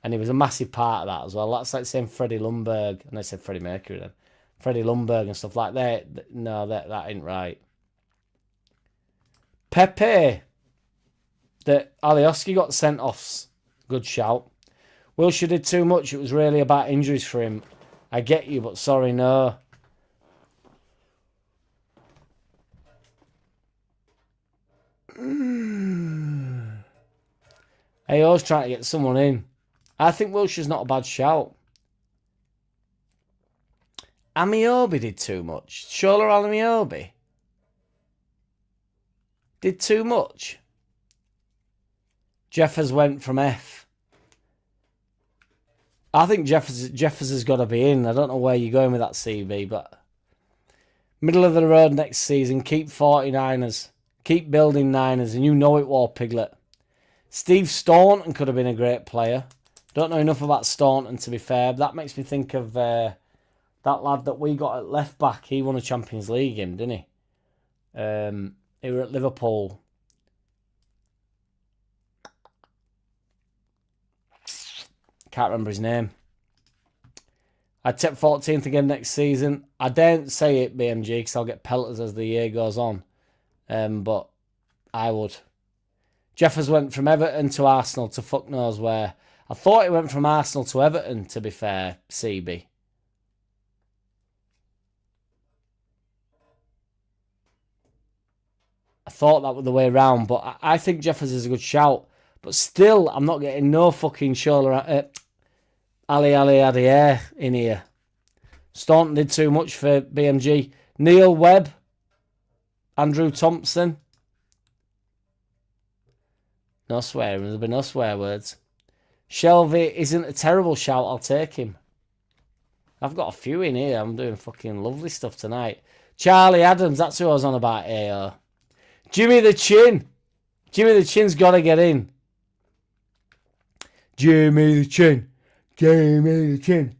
S2: And he was a massive part of that as well. That's like saying Freddie Ljungberg, and I said Freddie Mercury then. Freddie Ljungberg and stuff like that. No, that ain't right. Pepe. That Alioski got sent off. Good shout. Wilshere did too much. It was really about injuries for him. I get you, but sorry, no. AO's trying to get someone in. I think Wilshere's not a bad shout. Amiobi did too much. Shola Amiobi did too much. Jeffers went from F. I think Jeffers has got to be in. I don't know where you're going with that, CB, but middle of the road next season. Keep 49ers. Keep building Niners, and you know it, War Piglet. Steve Staunton could have been a great player. Don't know enough about Staunton, to be fair. But that makes me think of that lad that we got at left back. He won a Champions League game, didn't he? He were at Liverpool. Can't remember his name. I'd take 14th again next season. I daren't say it, BMG, because I'll get pelters as the year goes on. But I would. Jeffers went from Everton to Arsenal to fuck knows where. I thought he went from Arsenal to Everton, to be fair, CB. I thought that was the way around, but I think Jeffers is a good shout. But still, I'm not getting no fucking shoulder. Ali Adier in here. Staunton did too much for BMG. Neil Webb. Andrew Thompson. No swearing. There'll be no swear words. Shelby isn't a terrible shout. I'll take him. I've got a few in here. I'm doing fucking lovely stuff tonight. Charlie Adams. That's who I was on about AO. Jimmy the Chin. Jimmy the Chin's got to get in. Jimmy the Chin. Jimmy the Chin.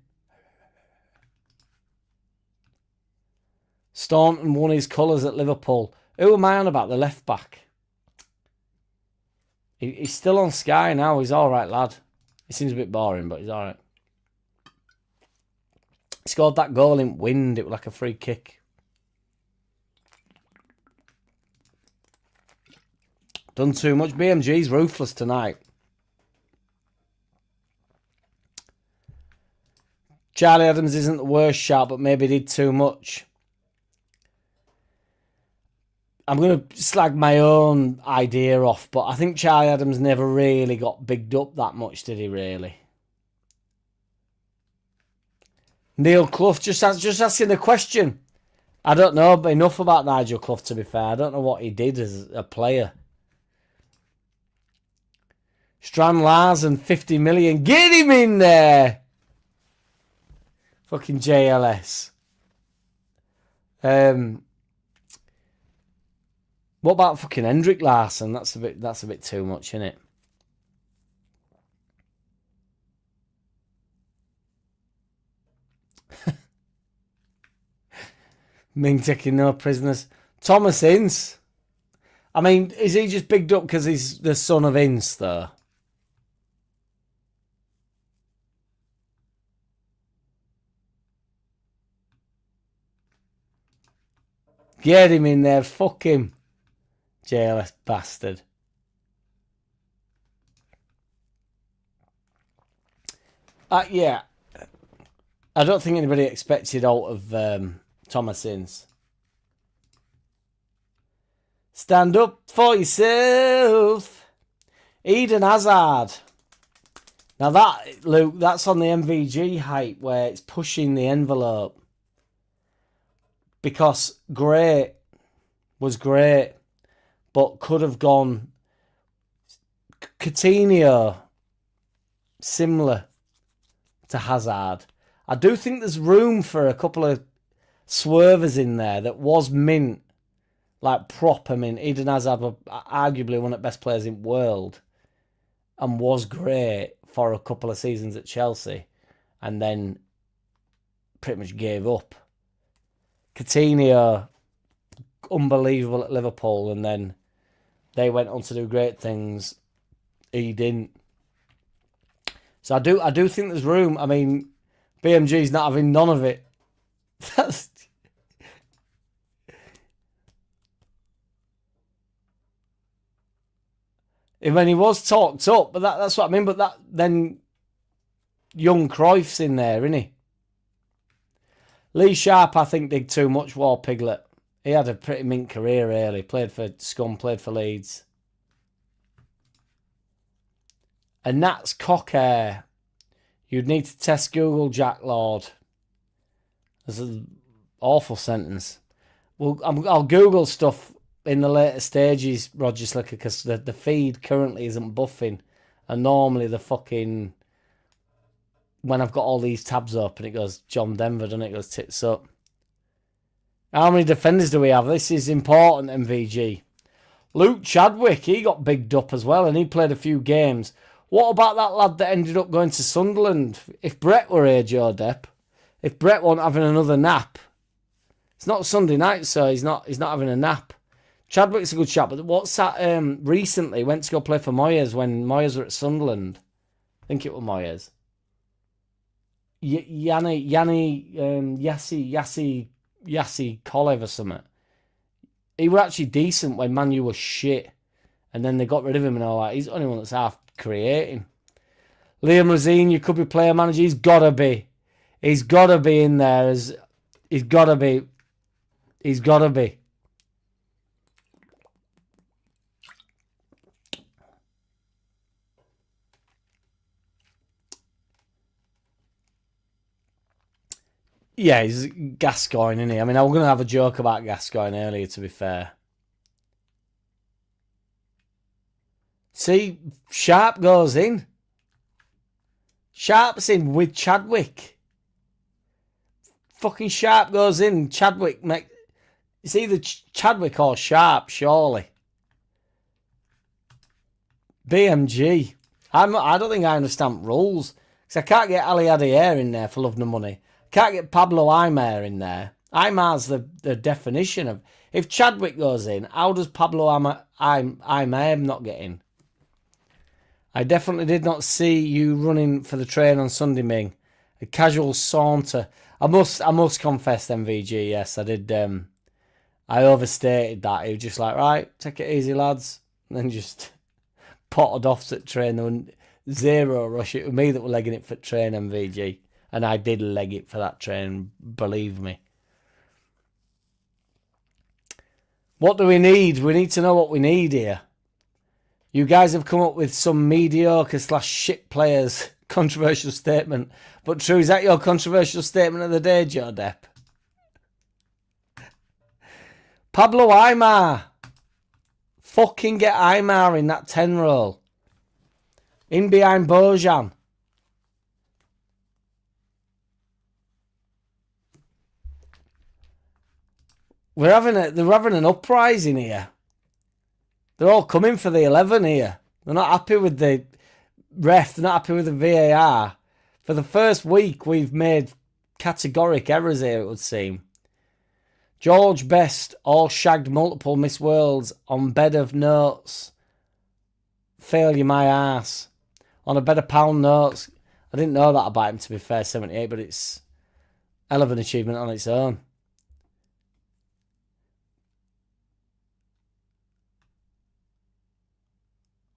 S2: Staunton won his colours at Liverpool. Who am I on about? The left back. He's still on Sky now. He's all right, lad. He seems a bit boring, but he's all right. He scored that goal in wind. It was like a free kick. Done too much. BMG's ruthless tonight. Charlie Adams isn't the worst shout, but maybe did too much. I'm going to slag my own idea off, but I think Charlie Adams never really got bigged up that much, did he really? Neil Clough, just asking a question. I don't know enough about Nigel Clough, to be fair. I don't know what he did as a player. Strand Larsen, 50 million. Get him in there! Fucking JLS. What about fucking Hendrik Larsson? That's a bit too much, isn't it? Ming taking no prisoners. Thomas Ince. I mean, is he just bigged up because he's the son of Ince, though? Get him in there. Fuck him. JLS bastard. Yeah. I don't think anybody expected out of Thomas Ince. Stand up for yourself. Eden Hazard. Now that, Luke, that's on the MVG hype where it's pushing the envelope. Because great was great, but could have gone Coutinho, similar to Hazard. I do think there's room for a couple of swervers in there that was mint, like proper mint. Eden Hazard was arguably one of the best players in the world and was great for a couple of seasons at Chelsea and then pretty much gave up. Coutinho, unbelievable at Liverpool, and then they went on to do great things. He didn't. So I do think there's room. I mean, BMG's not having none of it. That's... When he was talked up, but that's what I mean. But that then young Cruyff's in there, isn't he? Lee Sharp, I think, did too much War Piglet. He had a pretty mint career, really. Played for Scum, played for Leeds. And Nat's Cocker. You'd need to test Google, Jack Lord. That's an awful sentence. Well, I'll Google stuff in the later stages, Roger Slicker, because the feed currently isn't buffing. And normally the fucking... When I've got all these tabs open, it goes John Denver, doesn't it? It goes tits up. How many defenders do we have? This is important, MVG. Luke Chadwick, he got bigged up as well, and he played a few games. What about that lad that ended up going to Sunderland? If Brett were here, Joe Depp, if Brett wasn't having another nap, it's not Sunday night, so he's not having a nap. Chadwick's a good shot, but what's that? Recently went to go play for Moyes when Moyes were at Sunderland. I think it was Moyes. Yassi Kolev or something. He were actually decent when Man U was shit. And then they got rid of him and all that. He's the only one that's half creating. Liam Rosine, you could be player manager. He's got to be. He's got to be in there. He's got to be. He's got to be. Yeah, he's Gascoigne, isn't he? I mean, I was going to have a joke about Gascoigne earlier, to be fair. See, Sharp goes in. Sharp's in with Chadwick. Fucking Sharp goes in. Chadwick, it's either Chadwick or Sharp, surely. BMG. I don't think I understand rules. Because I can't get Ali Adair in there for love nor money. Can't get Pablo Aimar in there. Aimar's the definition of... If Chadwick goes in, how does Pablo Aimar not get in? I definitely did not see you running for the train on Sunday, Ming. A casual saunter. I must confess, MVG, yes, I did. I overstated that. He was just like, right, take it easy, lads. And then just potted off to the train. There was zero rush. It was me that were legging it for train, MVG. And I did leg it for that train, believe me. What do we need? We need to know what we need here. You guys have come up with some mediocre / shit players controversial statement. But true, is that your controversial statement of the day, Joe Depp? Pablo Aimar. Fucking get Aimar in that 10 role. In behind Bojan. They're having an uprising here. They're all coming for the 11 here. They're not happy with the ref. They're not happy with the VAR. For the first week, we've made categoric errors here, it would seem. George Best, all shagged multiple Miss Worlds on bed of notes. Fail you my ass. On a bed of pound notes. I didn't know that about him, to be fair, 78, but it's hell of an achievement on its own.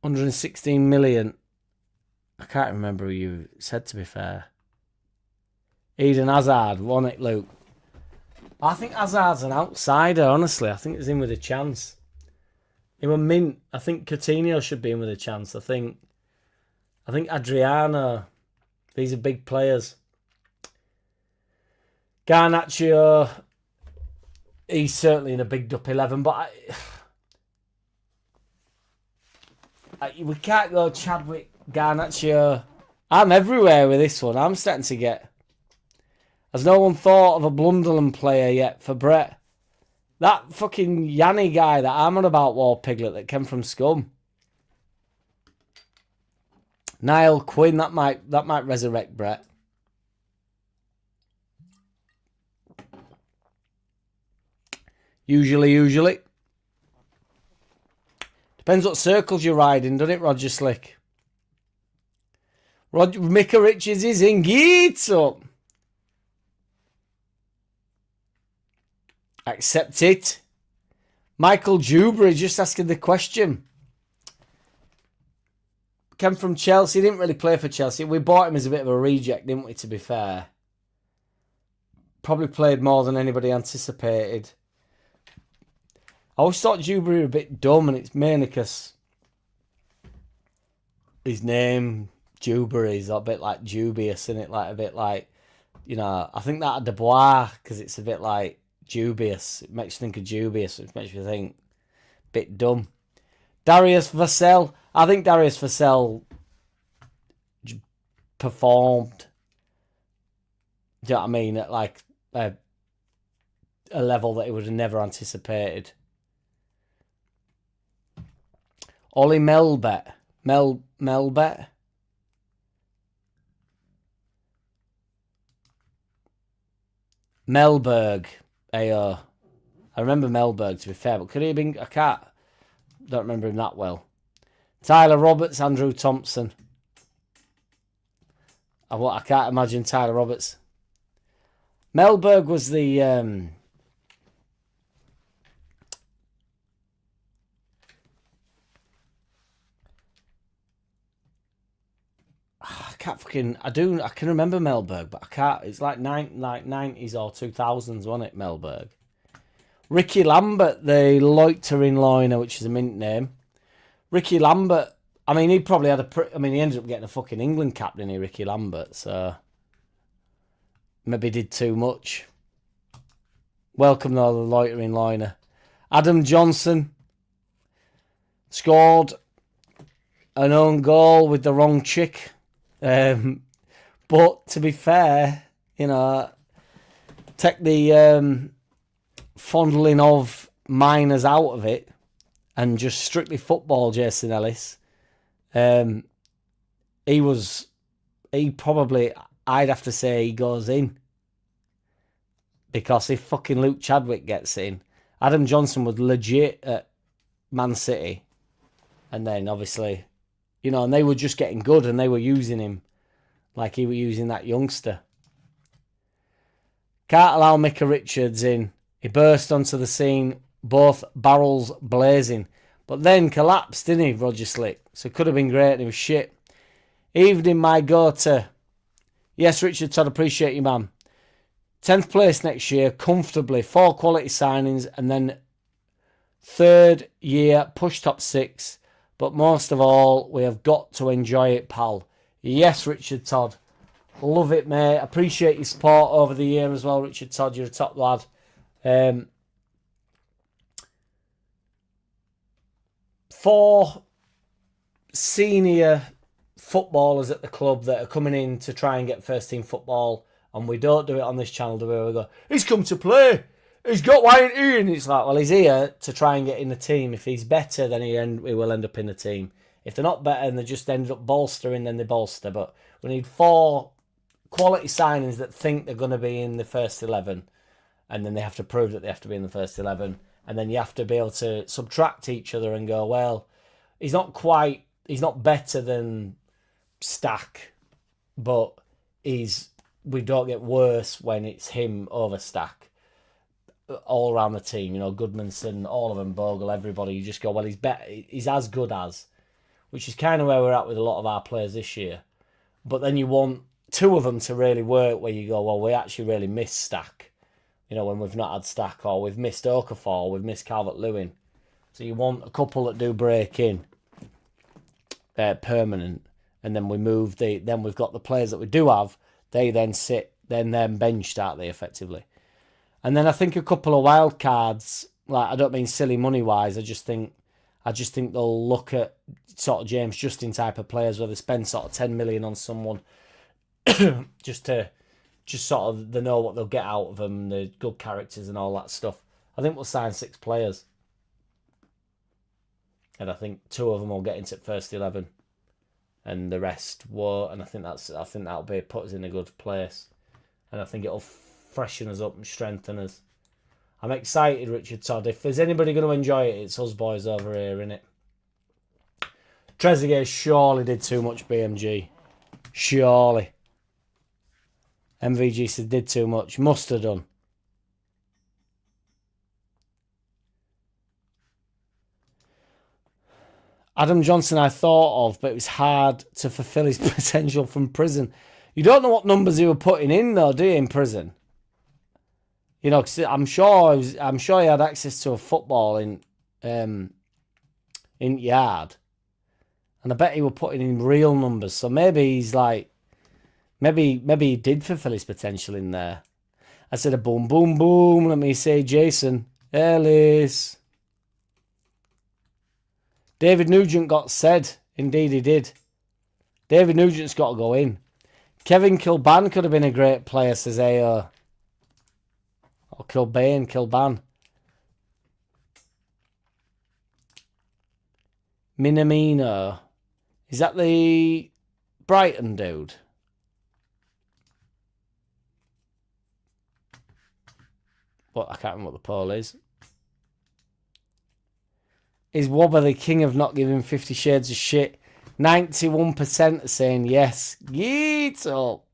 S2: $116 million. I can't remember who you said, to be fair. Eden Hazard, won it, Luke. I think Hazard's an outsider, honestly. I think he's in with a chance. He was mint. I think Coutinho should be in with a chance. I think Adriano. These are big players. Garnacho, he's certainly in a bigged up 11, but we can't go Chadwick, Garnacho. I'm everywhere with this one. I'm starting to get... Has no one thought of a Blunderland player yet for Brett? That fucking Yanni guy that I'm on about, War Piglet, that came from Scum. Niall Quinn, that might resurrect Brett. Usually. Depends what circles you're riding, doesn't it, Roger Slick? Micah Richards is in geets up. Accept it. Michael Dewberry just asking the question. Came from Chelsea. Didn't really play for Chelsea. We bought him as a bit of a reject, didn't we, to be fair? Probably played more than anybody anticipated. I always thought Dewberry was a bit dumb, and it's mainly because his name, Dewberry, is a bit like dubious, isn't it? Like a bit like, you know, I think that Dubois, because it's a bit like dubious. It makes you think of dubious, which makes you think a bit dumb. Darius Vassell. I think Darius Vassell performed, do you know what I mean, at like a level that he would have never anticipated. Ollie Melbet. Melbet? Melberg. I remember Melberg, to be fair, but could he have been... don't remember him that well. Tyler Roberts, Andrew Thompson. I can't imagine Tyler Roberts. Melberg was the... I can't fucking... I can remember Melberg, but I can't... It's like 90s or 2000s, wasn't it, Melberg? Ricky Lambert, the loitering loiner, which is a mint name. Ricky Lambert, I mean, he probably had he ended up getting a fucking England cap, didn't he, Ricky Lambert? So, maybe did too much. Welcome, though, the loitering loiner. Adam Johnson scored an own goal with the wrong chick. But, to be fair, you know, take the fondling of minors out of it and just strictly football, Jason Ellis. He probably, I'd have to say he goes in. Because if fucking Luke Chadwick gets in, Adam Johnson was legit at Man City. And then obviously, you know, and they were just getting good and they were using him like he was using that youngster. Can't allow Micah Richards in. He burst onto the scene, both barrels blazing. But then collapsed, didn't he, Roger Slick? So it could have been great and he was shit. Evening, my go-to. Yes, Richard Todd, appreciate you, man. 10th place next year, comfortably. 4 quality signings and then 3rd year, push top 6. But most of all, we have got to enjoy it, pal. Yes, Richard Todd. Love it, mate. Appreciate your support over the year as well, Richard Todd. You're a top lad. 4 senior footballers at the club that are coming in to try and get first team football, and we don't do it on this channel, do we? We go, he's come to play. he's got why ain't he? And it's like, well, he's here to try and get in the team. If he's better, then he will end up in the team. If they're not better and they just ended up bolstering, then they bolster. But we need 4 quality signings that think they're going to be in the first 11. And then they have to prove that they have to be in the first 11. And then you have to be able to subtract each other and go, well, he's not better than Stack, but we don't get worse when it's him over Stack. All around the team, Goodmanson, all of them, Bogle, everybody. You just go, well, he's as good as, which is kind of where we're at with a lot of our players this year. But then you want 2 of them to really work, where you go, well, we actually really miss Stack. When we've not had Stack, or we've missed Okafor, or we've missed Calvert-Lewin. So you want a couple that do break in permanent, and then then we've got the players that we do have. They then sit, then benched, aren't they, effectively? And then I think a couple of wild cards. Like, I don't mean silly money wise. I just think they'll look at sort of James Justin type of players where they spend sort of 10 million on someone just sort of they know what they'll get out of them, the good characters and all that stuff. I think we'll sign 6 players, and I think 2 of them will get into first 11, and the rest won't. And I think that'll be put us in a good place, and I think it'll freshen us up and strengthen us. I'm excited, Richard Todd. If there's anybody going to enjoy it, it's us boys over here, innit? Trezeguet surely did too much, BMG. Surely. MVG said did too much. Must have done. Adam Johnson I thought of, but it was hard to fulfill his potential from prison. You don't know what numbers he were putting in, though, do you, in prison? Cause I'm sure he had access to a football in yard, and I bet he were putting in real numbers. So maybe he's like, maybe he did fulfill his potential in there. I said a boom, boom, boom. Let me say, Jason Ellis. David Nugent got said. Indeed, he did. David Nugent's got to go in. Kevin Kilban could have been a great player, says AO. Or Kilban. Minamino. Is that the Brighton dude? Well, I can't remember what the poll is. Is Wobber the king of not giving 50 Shades of shit? 91% are saying yes. Yeet up.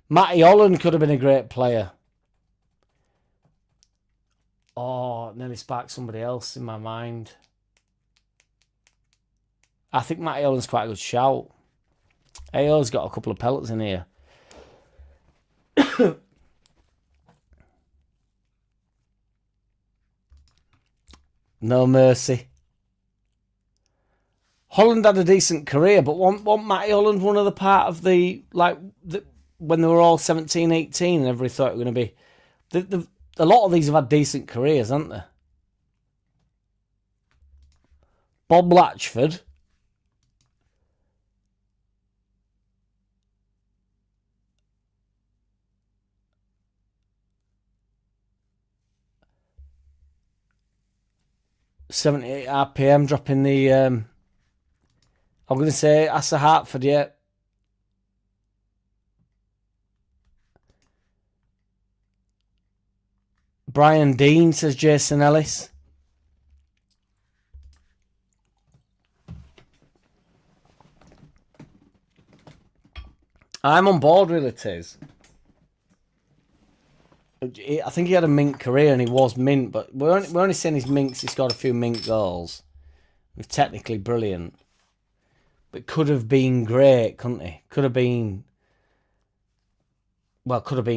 S2: Matty Holland could have been a great player. Oh, nearly sparked somebody else in my mind. I think Matty Holland's quite a good shout. AO's got a couple of pellets in here. No mercy. Holland had a decent career, but wasn't Matty Holland one of the part of when they were all 17, 18 and everybody thought it were going to be... a lot of these have had decent careers, haven't they? Bob Latchford. .78 RPM, dropping the... I'm going to say Asa Hartford, yeah. Brian Dean, says Jason Ellis. I'm on board with it, Tiz. I think he had a mint career and he was mint, but we're only saying he's mints. He scored a few mint goals. He was technically brilliant. But could have been great, couldn't he? Could have been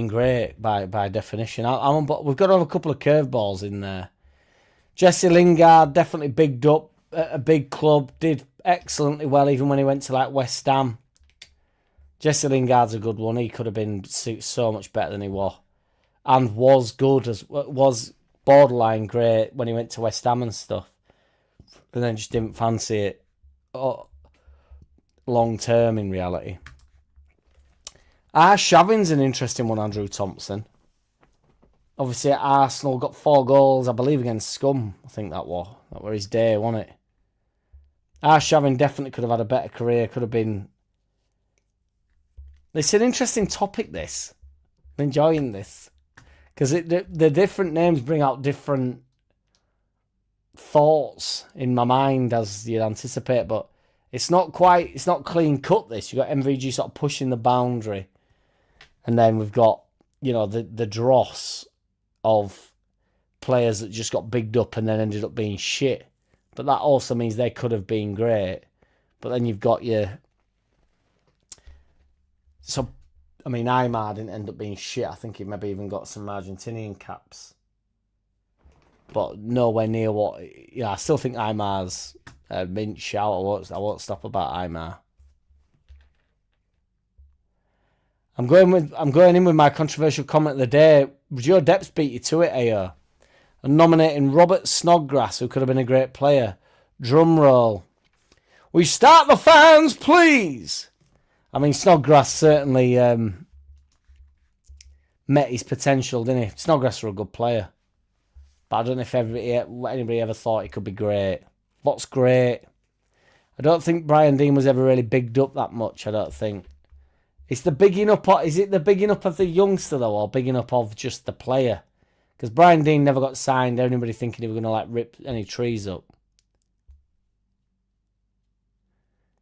S2: great by definition. We've got to have a couple of curveballs in there. Jesse Lingard, definitely bigged up at a big club. Did excellently well even when he went to like West Ham. Jesse Lingard's a good one. He could have been so much better than he was. And was good, was borderline great when he went to West Ham and stuff. And then just didn't fancy it long term in reality. Shavin's an interesting one, Andrew Thompson. Obviously, Arsenal got 4 goals, I believe, against Scum. I think that were his day, wasn't it? Arshavin definitely could have had a better career. Could have been. It's an interesting topic, this. I'm enjoying this. Because the different names bring out different thoughts in my mind, as you'd anticipate. But it's not clean cut, this. You've got MVG sort of pushing the boundary. And then we've got, the dross of players that just got bigged up and then ended up being shit. But that also means they could have been great. But then you've got your... So, I mean, Aymar didn't end up being shit. I think he maybe even got some Argentinian caps. But nowhere near what... I still think Aymar's a mint shout. I won't stop about Aymar. I'm going in with my controversial comment of the day. Would your depths beat you to it, AO? And nominating Robert Snodgrass, who could have been a great player. Drum roll. We start the fans, please! I mean, Snodgrass certainly met his potential, didn't he? Snodgrass was a good player. But I don't know if anybody ever thought he could be great. What's great? I don't think Brian Dean was ever really bigged up that much, I don't think. It's the bigging up. Is it the bigging up of the youngster, though, or bigging up of just the player? Because Brian Dean never got signed. Anybody thinking he was going to rip any trees up.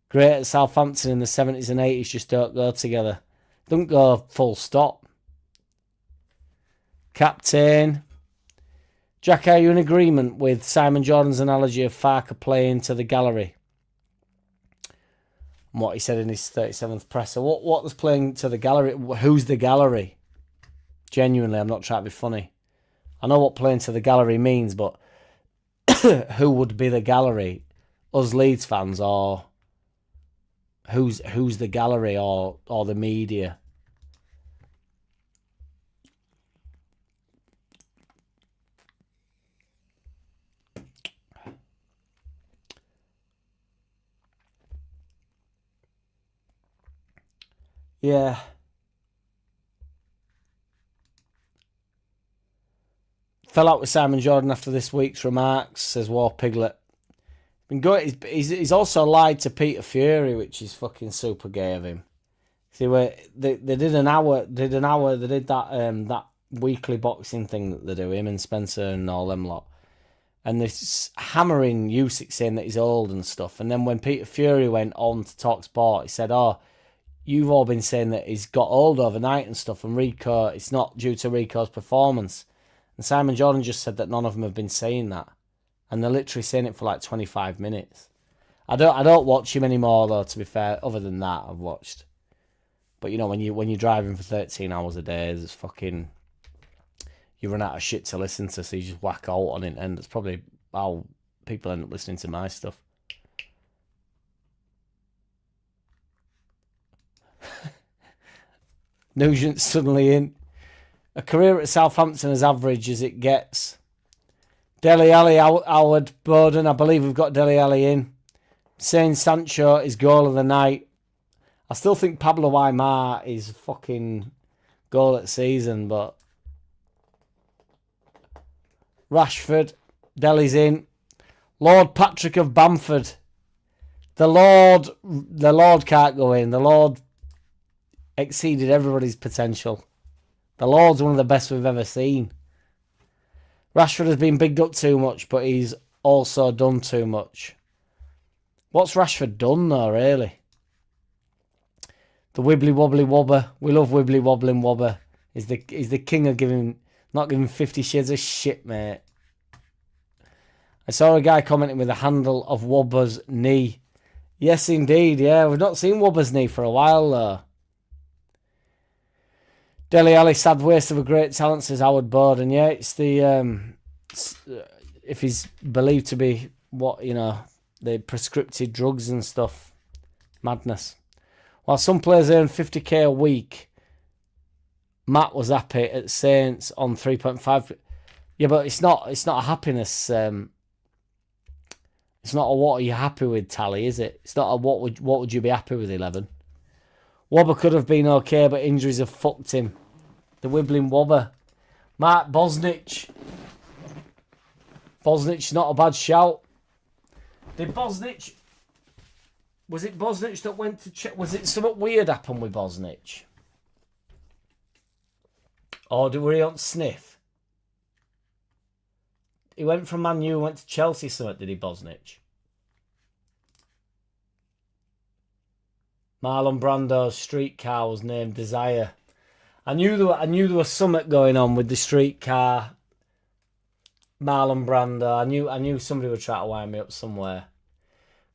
S2: Great at Southampton in the 70s and 80s just don't go together. Don't go full stop. Captain. Jack, are you in agreement with Simon Jordan's analogy of Farker playing to the gallery? And what he said in his 37th presser. What was playing to the gallery? Who's the gallery? Genuinely, I'm not trying to be funny. I know what playing to the gallery means, but who would be the gallery? Us Leeds fans, or who's the gallery, or the media? Yeah. Fell out with Simon Jordan after this week's remarks, says War Piglet. He's also lied to Peter Fury, which is fucking super gay of him. See, where they did an hour, they did that weekly boxing thing that they do, him and Spencer and all them lot. And this hammering Usyk saying that he's old and stuff. And then when Peter Fury went on to talk sport, he said, you've all been saying that he's got old overnight and stuff, and Rico, it's not due to Rico's performance. And Simon Jordan just said that none of them have been saying that. And they're literally saying it for like 25 minutes. I don't watch him anymore, though, to be fair. Other than that, I've watched. But, when you're driving for 13 hours a day, there's fucking... You run out of shit to listen to, so you just whack out on it. And it's probably how people end up listening to my stuff. Nugent's suddenly in. A career at Southampton as average as it gets. Dele Alli, Howard, Bowden. I believe we've got Dele Alli in. Saying Sancho is goal of the night. I still think Pablo Aymar is fucking goal at season, but Rashford, Dele's in. Lord Patrick of Bamford. The Lord can't go in. The Lord exceeded everybody's potential. The Lord's one of the best we've ever seen. Rashford has been bigged up too much, but he's also done too much. What's Rashford done, though, really? The wibbly wobbly wobber. We love wibbly wobbling wobber. He's the king of not giving 50 shades of shit, mate. I saw a guy commenting with the handle of Wobber's knee. Yes, indeed, yeah. We've not seen Wobber's knee for a while, though. Dele Alli, sad waste of a great talent, says Howard Bowden. Yeah, it's the... if he's believed to be the prescriptive drugs and stuff. Madness. While some players earn 50k a week, Matt was happy at Saints on 3.5. Yeah, but it's not a happiness... it's not a what are you happy with tally, is it? It's not a what would you be happy with 11. Wobber could have been okay, but injuries have fucked him. The wibbling Wobber. Mark Bosnich. Bosnich, not a bad shout. Did Bosnich... Was it Bosnich that went to... Was it something weird happened with Bosnich? Or were he on sniff? He went from Man U, went to Chelsea, something, did he, Bosnich? Marlon Brando's streetcar was named Desire. I knew there was something going on with the streetcar. Marlon Brando. I knew somebody would try to wind me up somewhere.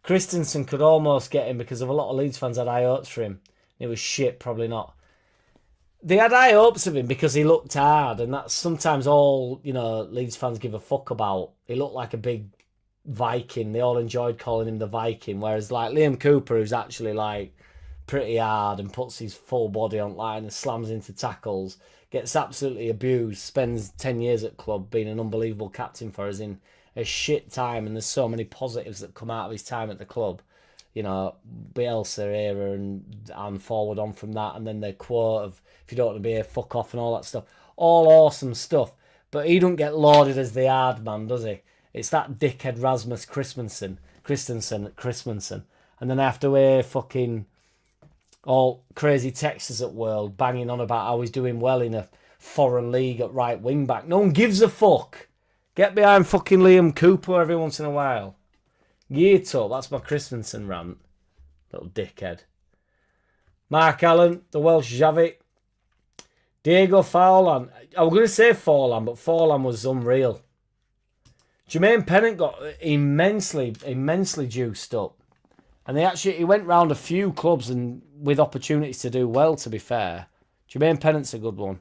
S2: Christensen could almost get him because of a lot of Leeds fans had high hopes for him. It was shit, probably not. They had high hopes of him because he looked hard, and that's sometimes all, you know, Leeds fans give a fuck about. He looked like a big Viking. They all enjoyed calling him the Viking, whereas like Liam Cooper, who's actually like pretty hard and puts his full body on line and slams into tackles, gets absolutely abused, spends 10 years at club being an unbelievable captain for us in a shit time, and there's so many positives that come out of his time at the club. You know, Bielsa era and forward on from that, and then the quote of, if you don't want to be here, fuck off, and all that stuff. All awesome stuff. But he don't get lauded as the hard man, does he? It's that dickhead Rasmus Christensen. And then I have to hear fucking all crazy Texas at World banging on about how he's doing well in a foreign league at right wing back. No one gives a fuck. Get behind fucking Liam Cooper every once in a while. Yeet up, that's my Christensen rant. Little dickhead. Mark Allen, the Welsh Javi. Diego Forlan. I was going to say Forlan, but Forlan was unreal. Jermaine Pennant got immensely juiced up. And he went round a few clubs and with opportunities to do well, to be fair. Jermaine Pennant's a good one.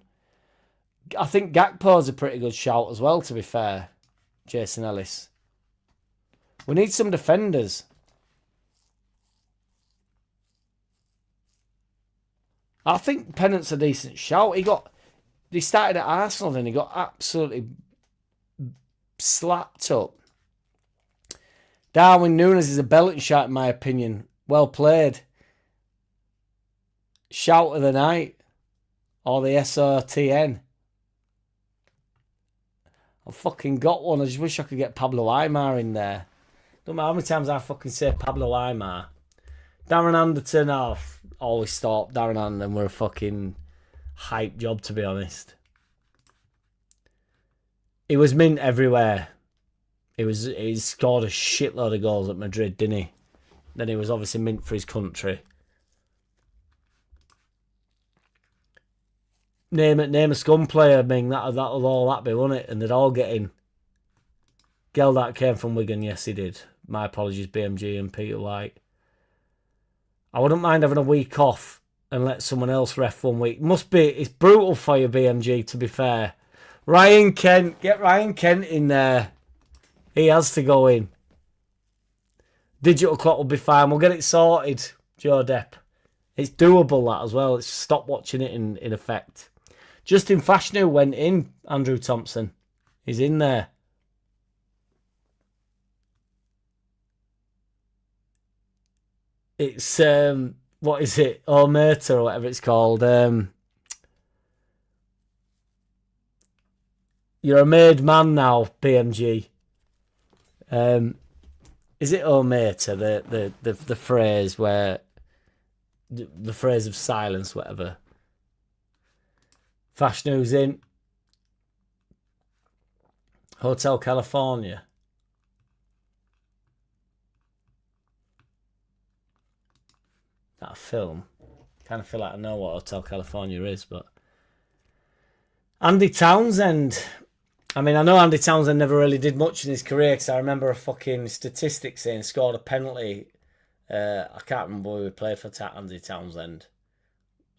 S2: I think Gakpo's a pretty good shout as well, to be fair. Jason Ellis. We need some defenders. I think Pennant's a decent shout. He started at Arsenal and he got absolutely slapped up. Darwin Núñez is a belting shot in my opinion. Well played. Shout of the night. Or the SOTN. I've fucking got one. I just wish I could get Pablo Aimar in there. Don't matter how many times I fucking say Pablo Aimar. Darren Anderton, I've always thought Darren Anderton were a fucking hype job, to be honest. He was mint everywhere. He scored a shitload of goals at Madrid, didn't he? Then he was obviously mint for his country. Name a scum player, Ming. That'll all that be, won't it? And they'd all get in. Geldat came from Wigan, yes he did. My apologies, BMG and Peter White. I wouldn't mind having a week off and let someone else ref 1 week. It's brutal for you, BMG, to be fair. Ryan Kent, get Ryan Kent in there. He has to go in. Digital clock will be fine. We'll get it sorted, Joe Depp. It's doable, that as well. It's stop watching it in effect. Justin Fashanu went in, Andrew Thompson. He's in there. It's, what is it? Omerta or whatever it's called. You're a made man now, BMG. Is it Omerta, the phrase where... The phrase of silence, whatever. Fashnu's in. Hotel California. That film. Kind of feel like I know what Hotel California is, but... Andy Townsend. I mean, I know Andy Townsend never really did much in his career because I remember a fucking statistic saying scored a penalty. I can't remember who he played for Andy Townsend.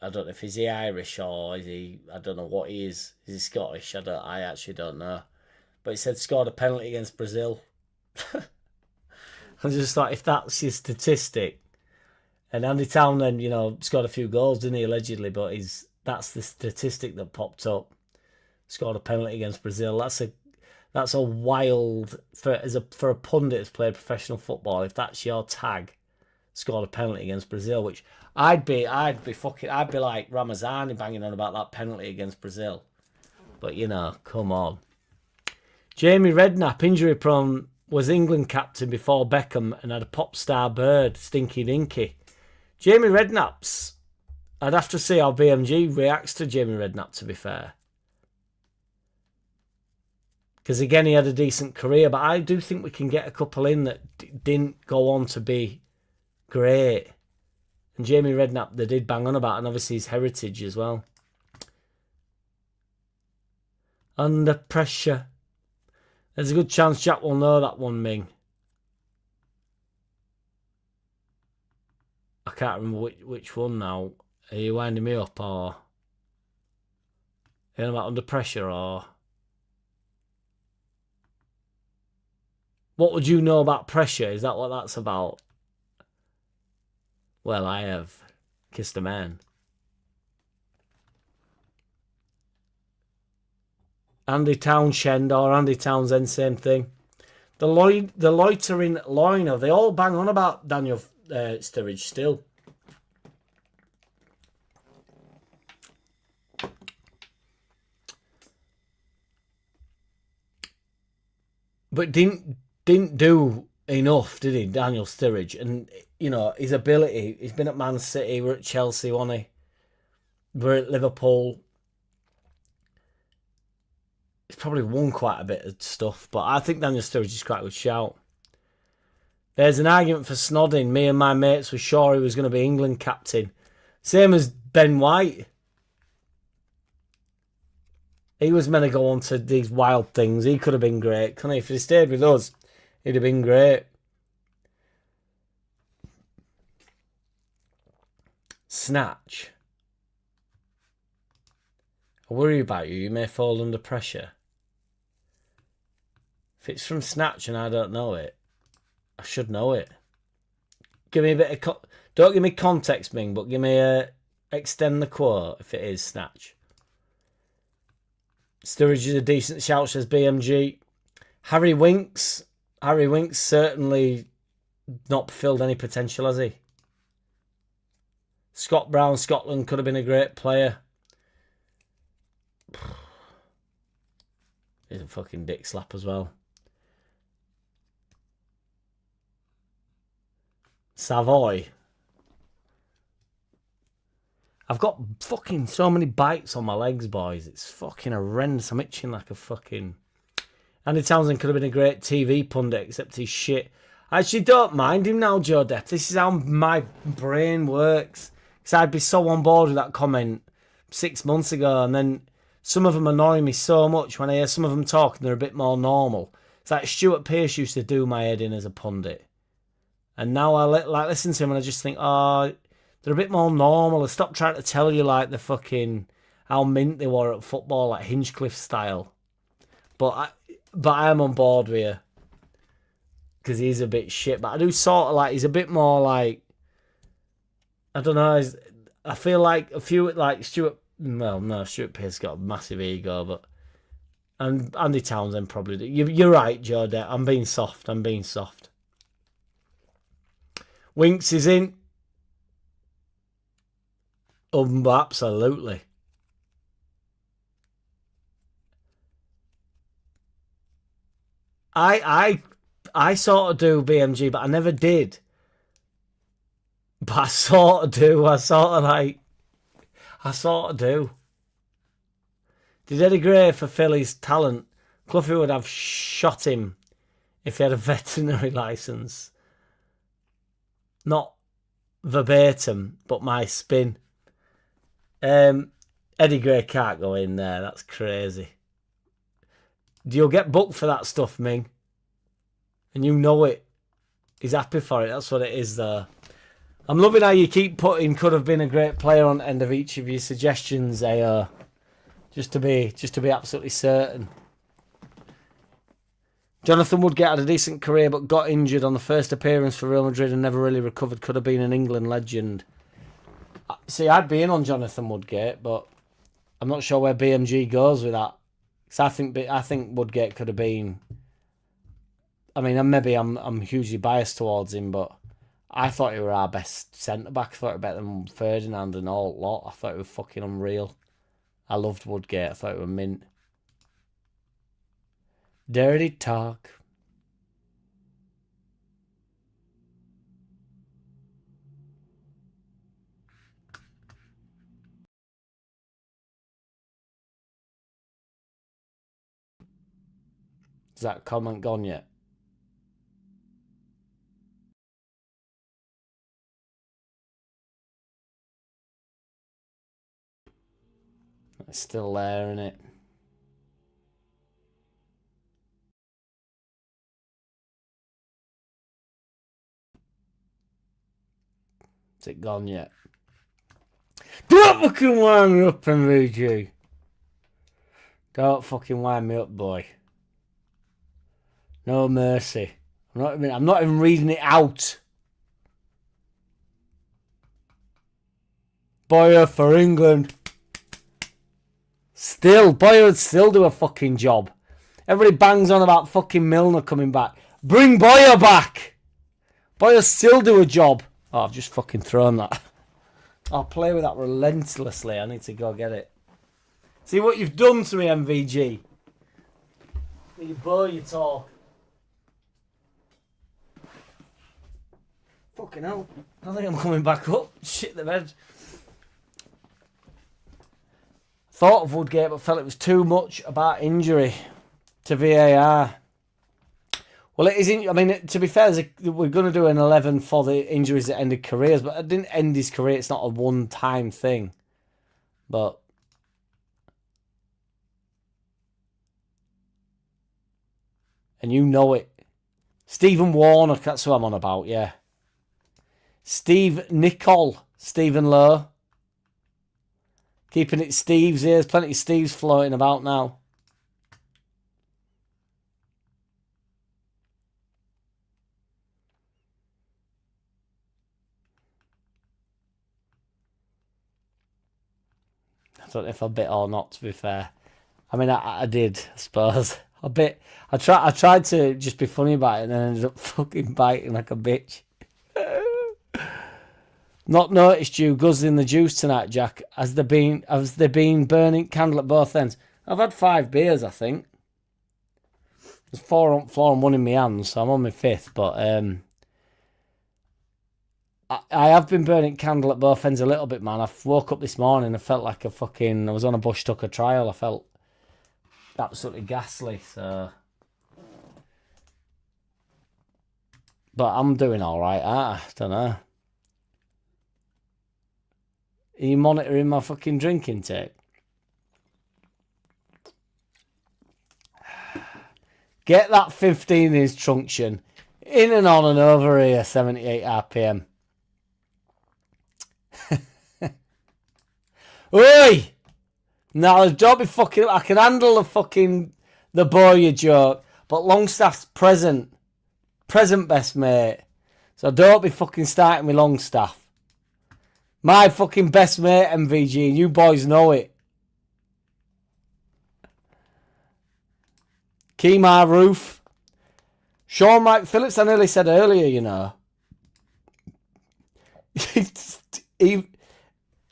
S2: I don't know if he's Irish or is he... I don't know what he is. Is he Scottish? I actually don't know. But he said scored a penalty against Brazil. I just thought, if that's your statistic... And Andy Townsend, you know, scored a few goals, didn't he, allegedly? But that's the statistic that popped up. Scored a penalty against Brazil. That's a wild... For a pundit who's played professional football, if that's your tag... Scored a penalty against Brazil, which I'd be like Ramazani banging on about that penalty against Brazil. But, you know, come on. Jamie Redknapp, injury prone, was England captain before Beckham and had a pop star bird, Stinky Dinky. Jamie Redknapp's... I'd have to see how BMG reacts to Jamie Redknapp, to be fair. Because, again, he had a decent career, but I do think we can get a couple in that didn't go on to be great. And Jamie Redknapp, they did bang on about, and obviously his heritage as well. Under Pressure. There's a good chance Jack will know that one, Ming. I can't remember which one now. Are you winding me up, or... Are you about Under Pressure, or... What would you know about Pressure? Is that what that's about? Well, I have kissed a man. Andy Townshend or Andy Townsend, same thing. The loitering loiner, they all bang on about Daniel Sturridge still. But didn't do enough, did he, Daniel Sturridge? And, you know, his ability, he's been at Man City, we're at Chelsea, wasn't he? We're at Liverpool. He's probably won quite a bit of stuff, but I think Daniel Sturridge is quite a good shout. There's an argument for Snodding. Me and my mates were sure he was going to be England captain. Same as Ben White. He was meant to go on to these wild things. He could have been great, couldn't he? If he stayed with us, he'd have been great. Snatch. I worry about you. You may fall under pressure. If it's from Snatch and I don't know it, I should know it. Give me a bit of... Don't give me context, Ming, but give me a... Extend the quote if it is Snatch. Sturridge is a decent shout, says BMG. Harry Winks. Harry Winks certainly not fulfilled any potential, has he? Scott Brown, Scotland, could have been a great player. He's a fucking dick slap as well. Savoy. I've got fucking so many bites on my legs, boys. It's fucking horrendous. I'm itching like a fucking... Andy Townsend could have been a great TV pundit, except he's shit. I actually don't mind him now, Joe Depp. This is how my brain works. Because I'd be so on board with that comment 6 months ago, and then some of them annoy me so much when I hear some of them talk and they're a bit more normal. It's like Stuart Pearce used to do my head in as a pundit. And now I listen to him and I just think, oh, they're a bit more normal. I stopped trying to tell you like the fucking how mint they were at football, like Hinchcliffe style. But I am on board with you because he's a bit shit. But I do sort of like he's a bit more like, I don't know. I feel like a few like Stuart. Well, no, Stuart Pearce got a massive ego, but and Andy Townsend probably do. You're right, Joe. I'm being soft. Winks is in. Absolutely. I sort of do BMG, but I never did. But I sort of do. I sort of do. Did Eddie Gray fulfill his talent? Cloughie would have shot him if he had a veterinary license. Not verbatim, but my spin. Eddie Gray can't go in there. That's crazy. You'll get booked for that stuff, Ming. And you know it. He's happy for it. That's what it is, though. I'm loving how you keep putting could have been a great player on the end of each of your suggestions, AO. Just to be absolutely certain. Jonathan Woodgate had a decent career but got injured on the first appearance for Real Madrid and never really recovered. Could have been an England legend. See, I'd be in on Jonathan Woodgate, but I'm not sure where BMG goes with that. Because I think Woodgate could have been... I mean, maybe I'm hugely biased towards him, but I thought he was our best centre-back. I thought he was better than Ferdinand and all lot. I thought he was fucking unreal. I loved Woodgate. I thought he was mint. Dirty talk. Is that comment gone yet? It's still there, isn't it? Is it gone yet? Don't fucking wind me up, MVG. Don't fucking wind me up, boy. No mercy. I'm not even reading it out. Boyer for England. Boyer would still do a fucking job. Everybody bangs on about fucking Milner coming back. Bring Boyer back. Boyer still do a job. Oh, I've just fucking thrown that. I'll play with that relentlessly. I need to go get it. See what you've done to me, MVG. You blow your talk. Fucking hell. I think I'm coming back up. Shit the bed. Thought of Woodgate, but felt it was too much about injury to VAR. Well, it isn't. I mean, to be fair, we're going to do an 11 for the injuries that ended careers, but it didn't end his career. It's not a one-time thing. But and you know it. Stephen Warner, that's who I'm on about, yeah. Steve Nicol, Stephen Lowe. Keeping it Steve's ears. Plenty of Steve's floating about now. I don't know if I bit or not, to be fair. I mean, I did, I suppose. I bit. I tried to just be funny about it and then ended up fucking biting like a bitch. Not noticed you guzzling the juice tonight, Jack. Has there been burning candle at both ends? I've had 5 beers, I think. There's 4 on floor and 1 in my hands, so I'm on my 5th. But I have been burning candle at both ends a little bit, man. I woke up this morning, I felt like I was on a bush tucker trial. I felt absolutely ghastly, so. But I'm doing alright, I don't know. Are you monitoring my fucking drink intake? Get that 15-inch truncheon in and on and over here, 78 RPM. Oi! Now, don't be fucking. I can handle the Boyer joke, but Longstaff's present best mate. So don't be fucking starting with Longstaff. My fucking best mate, MVG, and you boys know it. Kemar Roof. Sean Mike Phillips, I nearly said earlier, you know.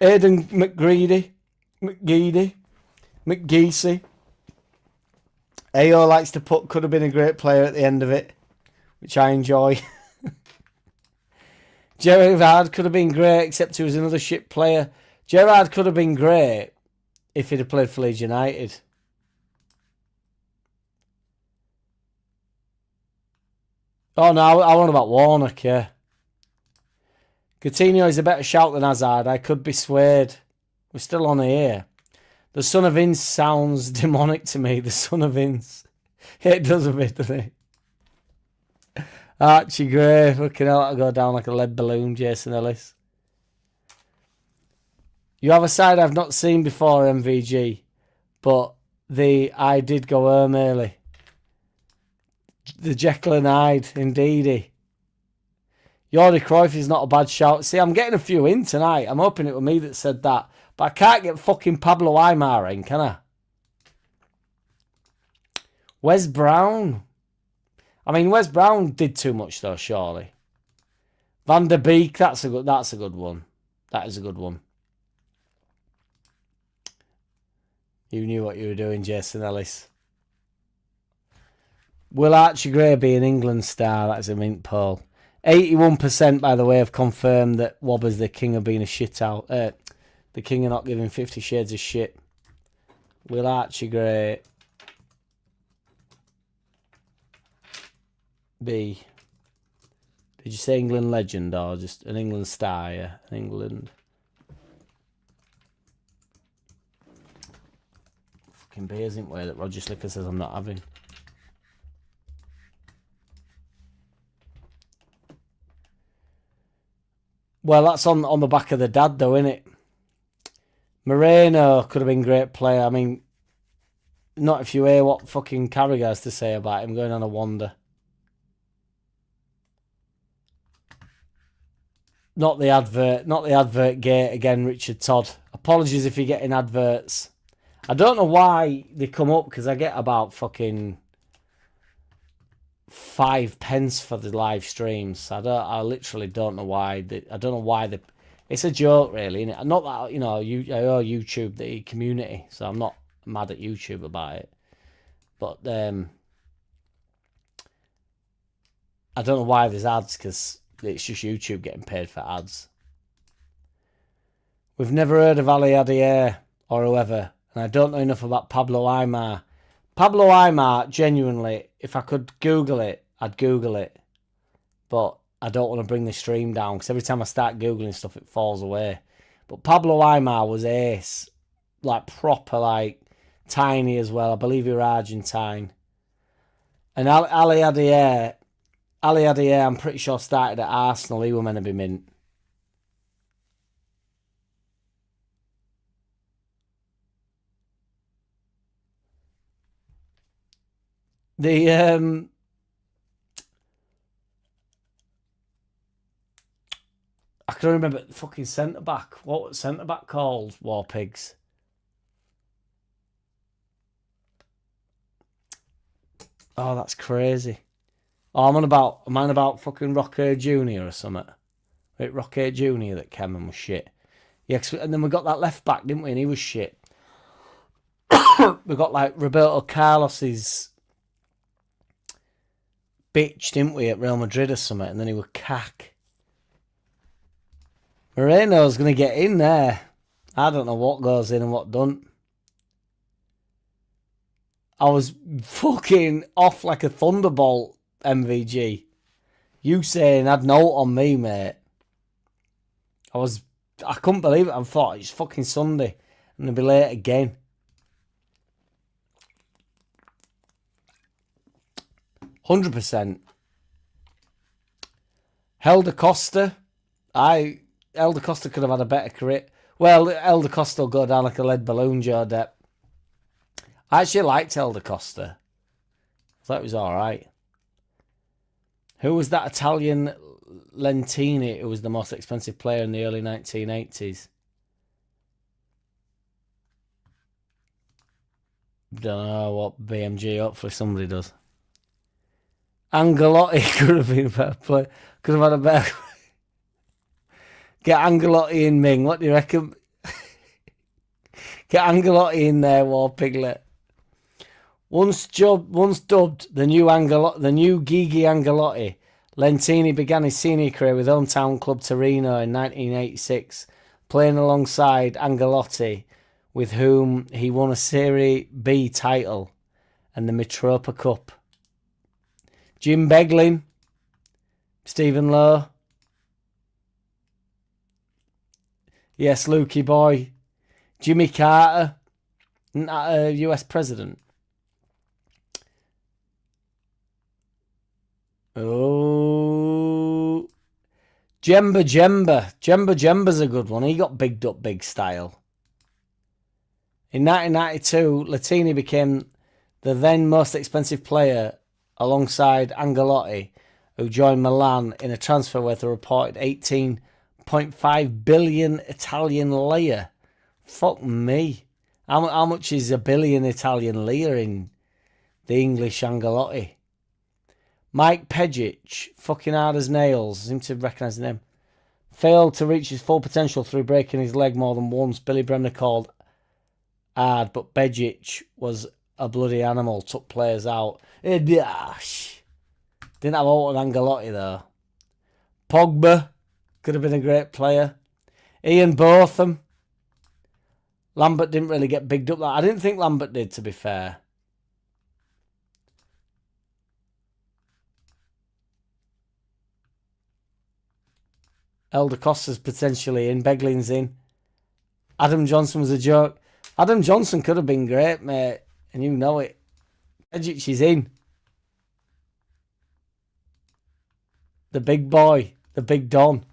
S2: Aidan McGeesey. AO likes to put could have been a great player at the end of it, which I enjoy. Gerrard could have been great, except he was another shit player. Gerrard could have been great if he'd have played for Leeds United. Oh no, I want about Warnock, yeah. Coutinho is a better shout than Hazard. I could be swayed. We're still on here. The son of Vince sounds demonic to me. The son of Vince. It does a bit, doesn't it? Archie Gray. Fucking hell, that'll go down like a lead balloon, Jason Ellis. You have a side I've not seen before, MVG. But I did go home early. The Jekyll and Hyde, indeedy. Jordi Cruyff is not a bad shout. See, I'm getting a few in tonight. I'm hoping it was me that said that. But I can't get fucking Pablo Aimar in, can I? Wes Brown. I mean, Wes Brown did too much though, surely. Van der Beek, that's a good one. That is a good one. You knew what you were doing, Jason Ellis. Will Archie Gray be an England star? That's a mint poll. 81%, by the way, have confirmed that Wobber's the king of being a shit out. The king of not giving 50 Shades of shit. Will Archie Gray be... Did you say England legend or just an England star? Yeah, an England... Fucking beers, isn't way that Roger Slicker says I'm not having. Well, that's on the back of the dad, though, isn't it? Moreno could have been a great player. I mean, not if you hear what fucking Carragher has to say about him going on a wander. Not the advert gate again, Richard Todd. Apologies if you're getting adverts. I don't know why they come up, because I get about fucking 5p for the live streams. I literally don't know why. I don't know why it's a joke, really, isn't it? Not that, I owe YouTube the community, so I'm not mad at YouTube about it. But I don't know why there's ads, because it's just YouTube getting paid for ads. We've never heard of Ali Adair or whoever, and I don't know enough about Pablo Aimar. Pablo Aimar, genuinely, if I could Google it, I'd Google it. But I don't want to bring the stream down, because every time I start Googling stuff, it falls away. But Pablo Aimar was ace. Like, proper, like, tiny as well. I believe he was Argentine. And Ali Adair, I'm pretty sure, started at Arsenal. He was meant to be mint. I can remember the fucking centre-back. What was centre-back called? War Pigs. Oh, that's crazy. Oh, I'm on about fucking Rocker Jr. or something. Right, Rocker Jr. that came and was shit. Yeah, and then we got that left back, didn't we? And he was shit. We got like Roberto Carlos's bitch, didn't we, at Real Madrid or something? And then he was cack. Moreno's going to get in there. I don't know what goes in and what don't. I was fucking off like a thunderbolt, MVG. You saying I'd note on me, mate. I couldn't believe it. I thought it's fucking Sunday. I'm going to be late again. 100%. Helder Costa. Elder Costa could have had a better career. Well, Elder Costa will go down like a lead balloon, Joe Depp. I actually liked Elder Costa. I thought it was alright. Who was that Italian Lentini who was the most expensive player in the early 1980s? Don't know what BMG, hopefully somebody does. Angelotti could have been a better player. Could have had a better... Get Angelotti in, Ming. What do you reckon? Get Angelotti in there, War Piglet. Once dubbed the new Gigi Angelotti, Lentini began his senior career with hometown club Torino in 1986, playing alongside Angelotti, with whom he won a Serie B title and the Mitropa Cup. Jim Beglin, Stephen Lowe. Yes, Lukey boy. Jimmy Carter, US president. Oh, Jemba's a good one. He got bigged up big style. In 1992, Latini became the then most expensive player alongside Angelotti, who joined Milan in a transfer worth a reported 18.5 billion Italian lira. Fuck me. How much is a billion Italian lira in the English Angelotti? Mike Pejic, fucking hard as nails, I seem to recognise the name, failed to reach his full potential through breaking his leg more than once. Billy Bremner called hard, but Pejic was a bloody animal. Took players out. Didn't have out of Angelotti though. Pogba could have been a great player. Ian Botham. Lambert didn't really get bigged up. I didn't think Lambert did, to be fair. Elder Costa's potentially in. Beglin's in. Adam Johnson was a joke. Adam Johnson could have been great, mate. And you know it. Edgic is in. The big boy. The big Don.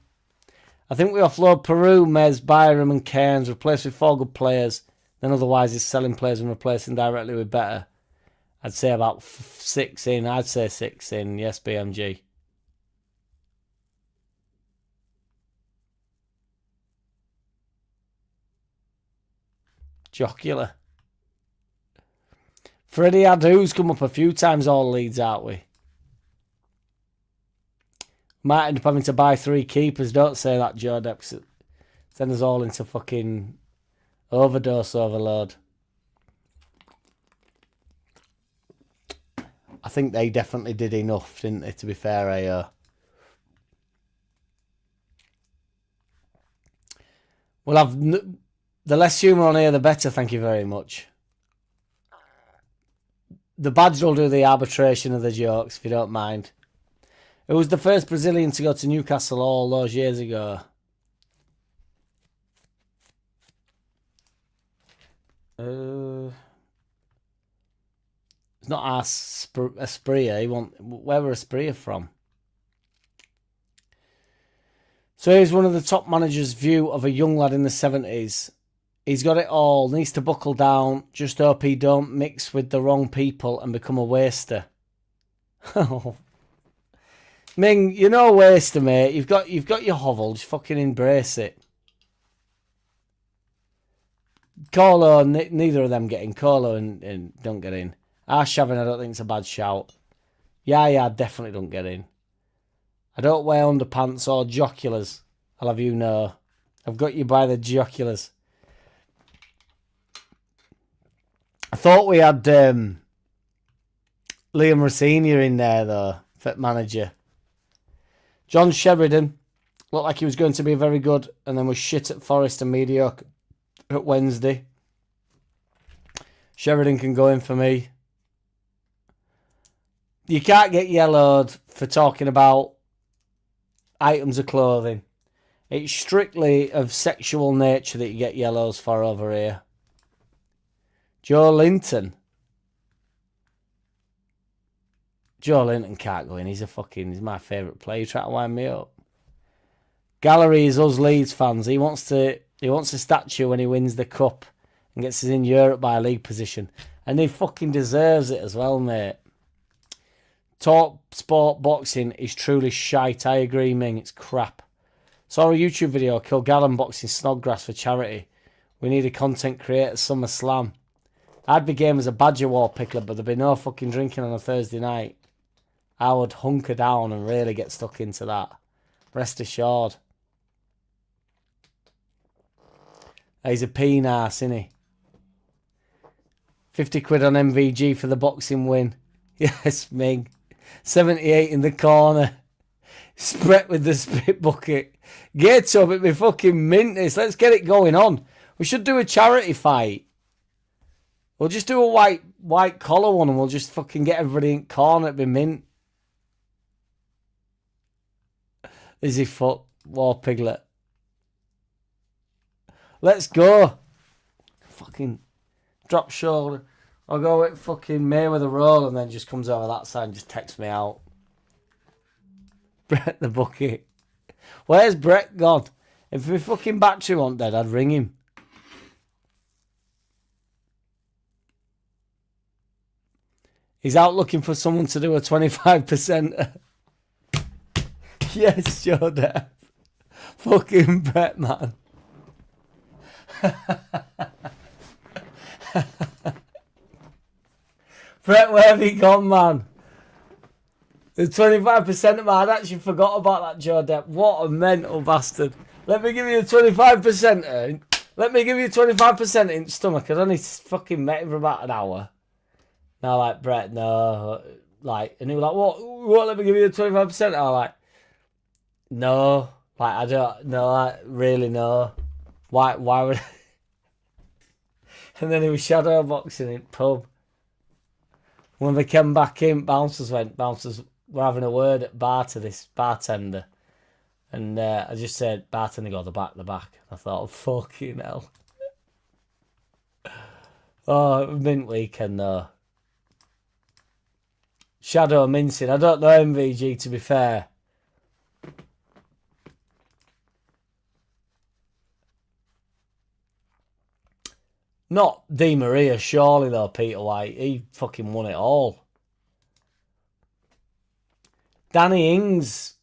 S2: I think we offload Peru, Mez, Byram and Cairns, replace with 4 good players. Then otherwise it's selling players and replacing directly with better. I'd say about 6 in. I'd say 6 in. Yes, BMG. Jocular. Freddie Adoo's come up a few times all Leeds, aren't we? Might end up having to buy 3 keepers. Don't say that, Joe Depp. Send us all into fucking overdose overload. I think they definitely did enough, didn't they, to be fair, AO? We'll have... The less humour on here, the better, thank you very much. The badge will do the arbitration of the jokes, if you don't mind. Who was the first Brazilian to go to Newcastle all those years ago? It's not Aspria. Where were Aspria from? So here's one of the top managers' view of a young lad in the 70s. He's got it all, needs to buckle down, just hope he don't mix with the wrong people and become a waster. Ming, you're no waster, mate. You've got your hovel, just fucking embrace it. Colo, neither of them get in. Colo and don't get in. Arshavin, I don't think it's a bad shout. Yeah, definitely don't get in. I don't wear underpants or joculars. I'll have you know. I've got you by the joculars. I thought we had Liam Rossini in there, though, fit manager. John Sheridan looked like he was going to be very good and then was shit at Forest and mediocre at Wednesday. Sheridan can go in for me. You can't get yellowed for talking about items of clothing. It's strictly of sexual nature that you get yellows for over here. Joe Linton. Joe Linton can't go in. He's my favourite player. He's trying to wind me up. Gallery is us Leeds fans. He wants a statue when he wins the cup and gets us in Europe by a league position. And he fucking deserves it as well, mate. Top sport boxing is truly shite. I agree, Ming. It's crap. Saw a YouTube video, Kilgallen boxing Snodgrass for charity. We need a content creator, Summer Slam. I'd be game as a Badger War pickler, but there'd be no fucking drinking on a Thursday night. I would hunker down and really get stuck into that. Rest assured. He's a peen-ass, isn't he? 50 quid on MVG for the boxing win. Yes, Ming. 78 in the corner. Spread with the spit bucket. Get up, it'd be fucking mint this. Let's get it going on. We should do a charity fight. We'll just do a white collar one and we'll just fucking get everybody in corner. It'd be mint. Izzy Foot, War Piglet. Let's go. Fucking drop shoulder. I'll go with fucking Mayweather roll and then just comes over that side and just texts me out. Brett the bucket. Where's Brett gone? If my fucking battery wasn't dead, I'd ring him. He's out looking for someone to do a 25%. Yes, Joe Depp. Fucking Brett, man. Brett, where have you gone, man? The 25% of my... I'd actually forgot about that, Joe Depp. What a mental bastard. Let me give you a 25%. Let me give you 25% in stomach. I'd only fucking met him for about an hour. Now, like, Brett, no. Like, and he was like, what, let me give you the 25%. I was like, no. Like, I don't, no, like, really, no. Why would... And then he was shadow boxing in pub. When they came back in, bouncers were having a word at bar to this bartender. And I just said, bartender, go, the back. I thought, oh, fucking hell. Oh, mint weekend, though. Shadow mincing. I don't know MVG, to be fair. Not Di Maria, surely, though, Peter White. He fucking won it all. Danny Ings.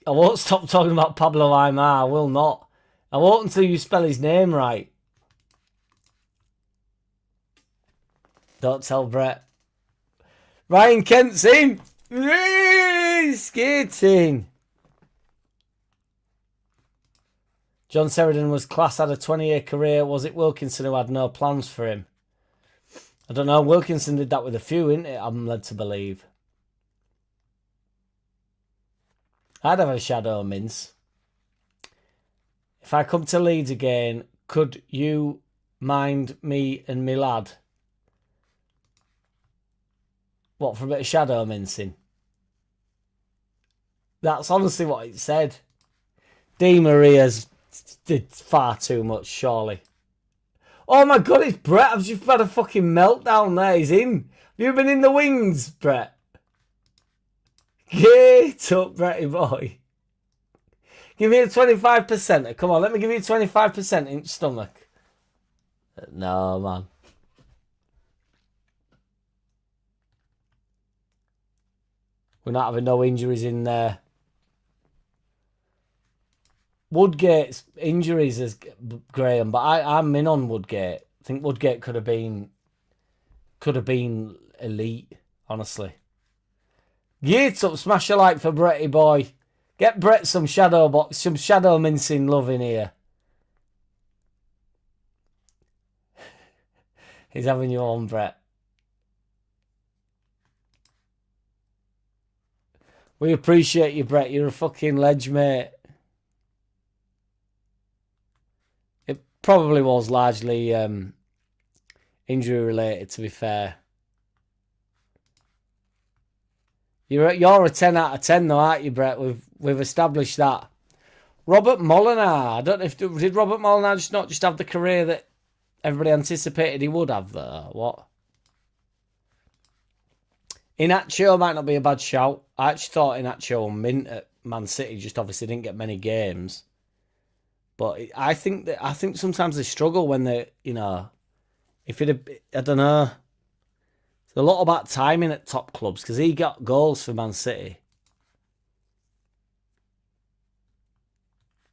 S2: I won't stop talking about Pablo Aimar. I will not. I won't until you spell his name right. Don't tell Brett. Ryan Kent's in. Skating. John Sheridan was class, had a 20-year career. Was it Wilkinson who had no plans for him? I don't know. Wilkinson did that with a few, didn't it? I'm led to believe. I'd have a shadow mince. If I come to Leeds again, could you mind me and me lad? What, for a bit of shadow mincing? That's honestly what it said. Di Maria's did far too much, surely. Oh my God, it's Brett. I've just had a fucking meltdown there. He's in. Have you been in the wings, Brett? Get up, Bretty boy. Give me a 25%. Come on, let me give you 25% in stomach. No, man. We're not having no injuries in there. Woodgate's injuries is Graham, but I'm in on Woodgate. I think Woodgate could have been elite, honestly. Get up, smash a like for Bretty boy. Get Brett some shadow mincing love in here. He's having you on, Brett. We appreciate you, Brett. You're a fucking ledge, mate. It probably was largely injury related, to be fair. You're a 10 out of 10 though, aren't you, Brett? We've established that. Robert Molinar. I don't know if did Robert Molinar not just have the career that everybody anticipated he would have though. What? Inacio might not be a bad shout. I actually thought Inacio and mint at Man City, just obviously didn't get many games. But I think sometimes they struggle when they, if it, I don't know. It's a lot about timing at top clubs because he got goals for Man City.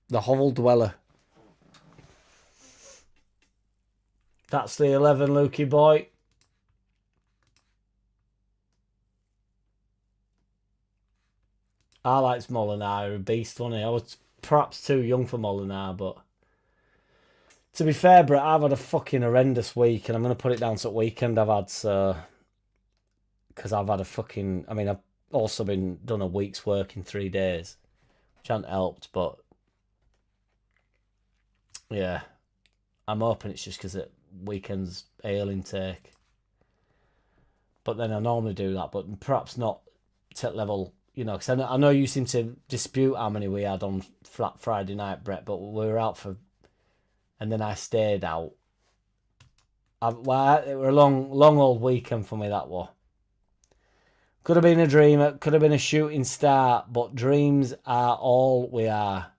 S2: The hovel dweller. That's the 11, Lukey boy. I liked Molinar, a beast, wasn't he? I was perhaps too young for Molinar, but to be fair, Brett, I've had a fucking horrendous week, and I'm going to put it down to the weekend I've had, so... Because I've had a fucking... I mean, I've also done a week's work in 3 days, which hasn't helped, but... Yeah. I'm hoping it's just because it weekend's ale intake. But then I normally do that, but perhaps not to level... because I know you seem to dispute how many we had on Friday night, Brett, but we were out for... And then I stayed out. It were a long old weekend for me, that was. Could have been a dreamer, could have been a shooting star, but dreams are all we are.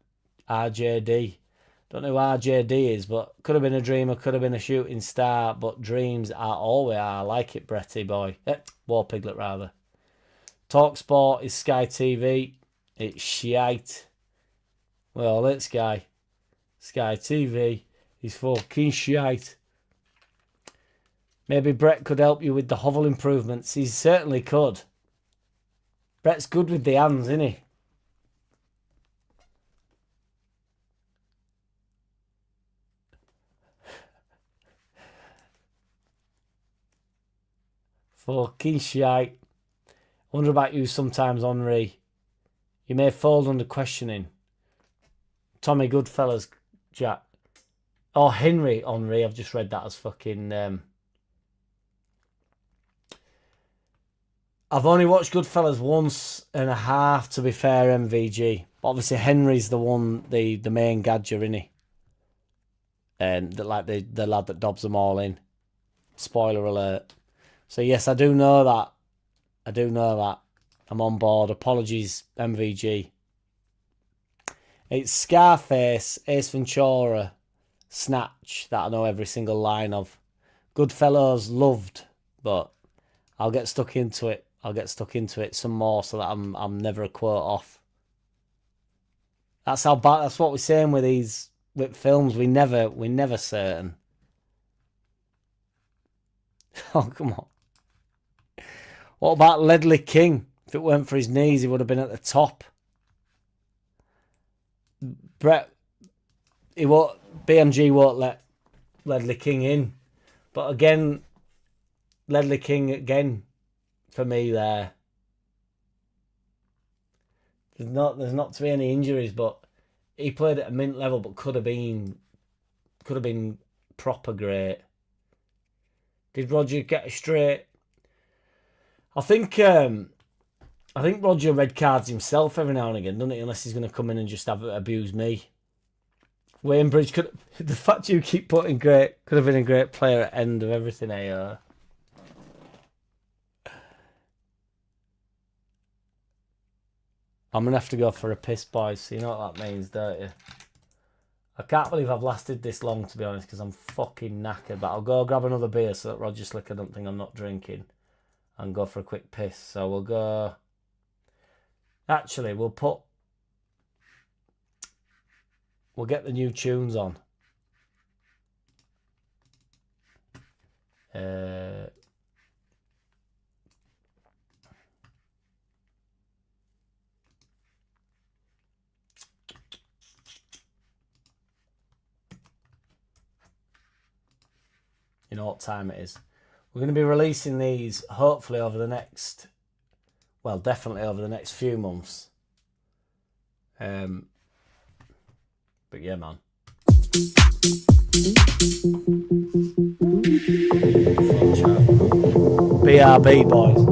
S2: RJD. Don't know who RJD is, but could have been a dreamer, could have been a shooting star, but dreams are all we are. I like it, Bretty boy. War Piglet, rather. TalkSport is Sky TV. It's shite. Well, it's Sky TV is fucking shite. Maybe Brett could help you with the hovel improvements. He certainly could. Brett's good with the hands, isn't he? Fucking shite. Wonder about you sometimes, Henri. You may fold under questioning. Tommy Goodfellas, Jack. Oh, Henry. I've just read that as fucking... I've only watched Goodfellas once and a half, to be fair, MVG. But obviously, Henry's the one, the main gadger, innit? And the lad that dobs them all in. Spoiler alert. So, yes, I do know that. I'm on board. Apologies, MVG. It's Scarface, Ace Ventura, Snatch that I know every single line of. Goodfellas loved, but I'll get stuck into it. Some more so that I'm never a quote off. That's how bad. That's what we're saying with films. We never certain. Oh, come on. What about Ledley King? If it weren't for his knees, he would have been at the top. BMG won't let Ledley King in. But again, Ledley King again for me there. There's not to be any injuries, but he played at a mint level, but could have been proper great. Did Roger get a straight? I think Roger red cards himself every now and again, doesn't he? Unless he's going to come in and just abuse me. Wayne Bridge could. The fact you keep putting great could have been a great player at end of everything. I'm gonna have to go for a piss, boys. So you know what that means, don't you? I can't believe I've lasted this long, to be honest, because I'm fucking knackered. But I'll go grab another beer so that Roger Slicker don't think I'm not drinking, and go for a quick piss. So we'll go. Actually, we'll get the new tunes on. You know what time it is. We're going to be releasing these hopefully over the next, well, definitely over the next few months. But yeah, man. BRB, boys.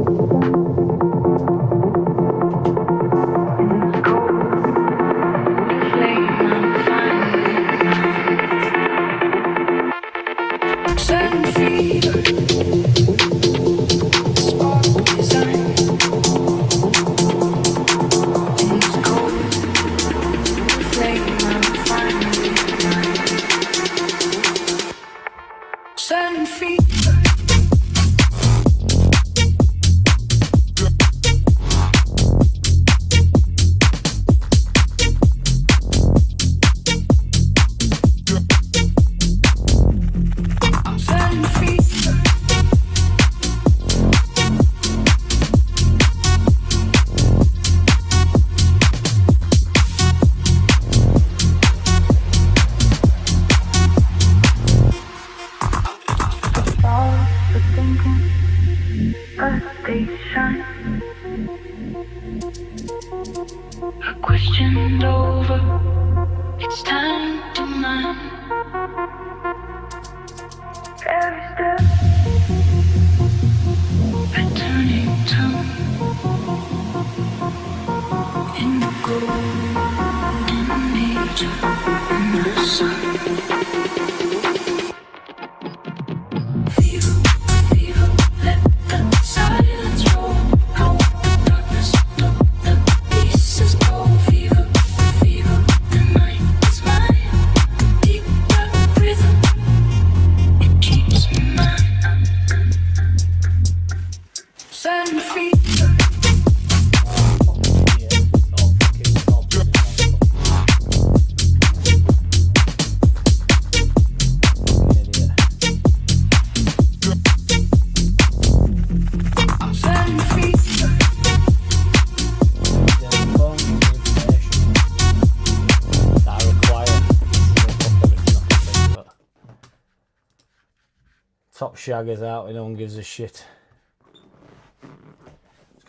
S2: Top shaggers out and no one gives a shit.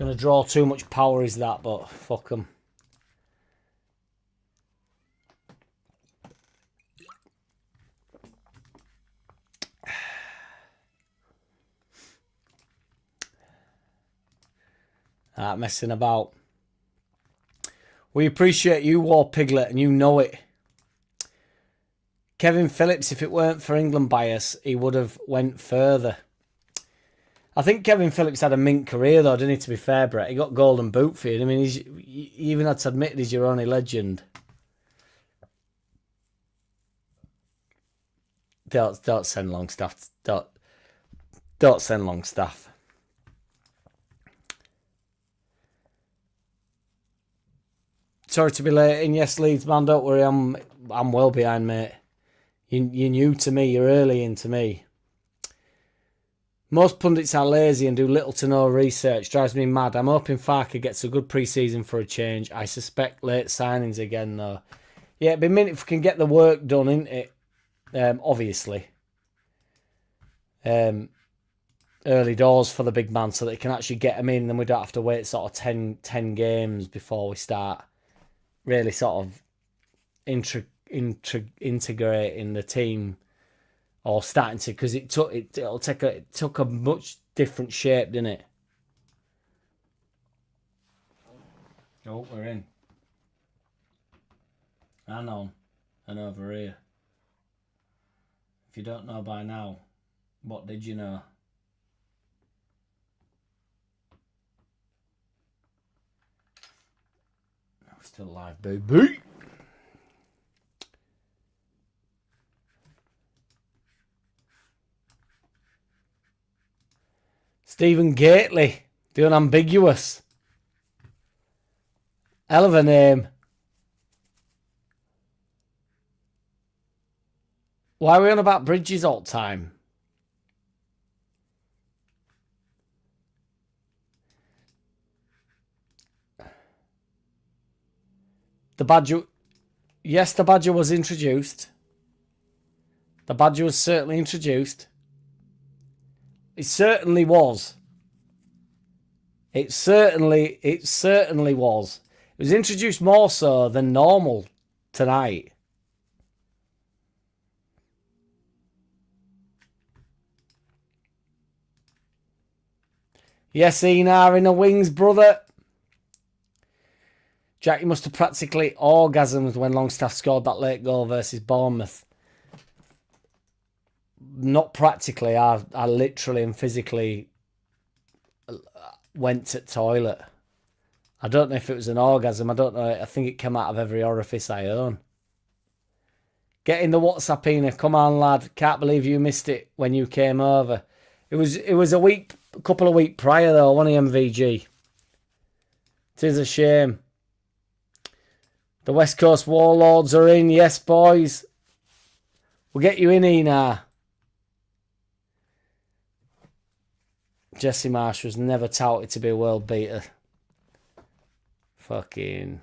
S2: Going to draw too much power is that, but fuck them. Messing about. We appreciate you, War Piglet, and you know it. Kevin Phillips, if it weren't for England bias, he would have went further. I think Kevin Phillips had a mint career, though, didn't he, to be fair, Brett? He got golden boot for you. I mean, he even had to admit he's your only legend. Don't send Longstaff. Don't send Longstaff. Sorry to be late in. Yes, Leeds, man, don't worry. I'm well behind, mate. You're new to me. You're early into me. Most pundits are lazy and do little to no research. Drives me mad. I'm hoping Farker gets a good pre-season for a change. I suspect late signings again, though. Yeah, it'd be a minute if we can get the work done, isn't it? Obviously. Early doors for the big man so that they can actually get them in. Then we don't have to wait sort of 10 games before we start really sort of integrating the team or starting to, because it took a much different shape, didn't it? Oh, we're in. I know. And over here. If you don't know by now, what did you know? We're still live, baby. Stephen Gately, the unambiguous. Hell of a name. Why are we on about Bridges all the time? The Badger... Yes, the Badger was introduced. The Badger was certainly introduced. It certainly was. It certainly was. It was introduced more so than normal tonight. Yes, Enar in the wings, brother. Jack, you must have practically orgasmed when Longstaff scored that late goal versus Bournemouth. Not practically. I literally and physically went to the toilet. I don't know if it was an orgasm. I don't know. I think it came out of every orifice I own. Get in the WhatsApp, Ina. Come on, lad. Can't believe you missed it when you came over. It was a couple of weeks prior, though, one of MVG. It is a shame. The West Coast Warlords are in. Yes, boys. We'll get you in, Ina. Jesse Marsh was never touted to be a world beater. Fucking...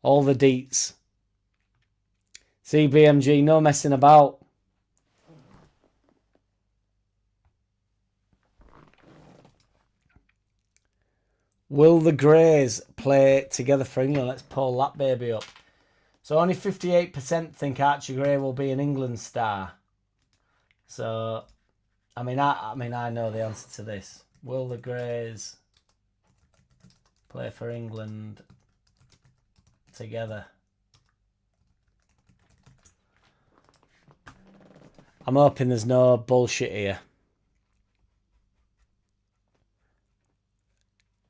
S2: all the deets. CBMG, no messing about. Will the Greys play together for England? Let's pull that baby up. So only 58% think Archie Gray will be an England star. So, I mean, I know the answer to this. Will the Greys play for England together? I'm hoping there's no bullshit here.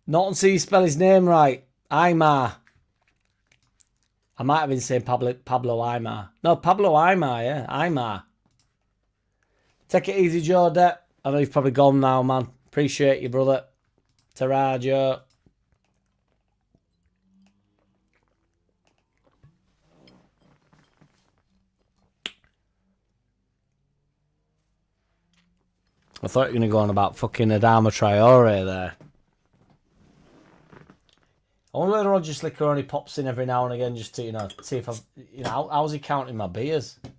S2: Not until you spell his name right. Aymar. I might have been saying Pablo Aymar. No, Pablo Aymar, yeah. Aymar. Take it easy, Joe Depp. I know you've probably gone now, man. Appreciate you, brother. Ta-ra, Joe. I thought you were going to go on about fucking Adama Traore there. I wonder whether Roger Slicker only pops in every now and again just to, you know, see if I've, you know, how's he counting my beers? I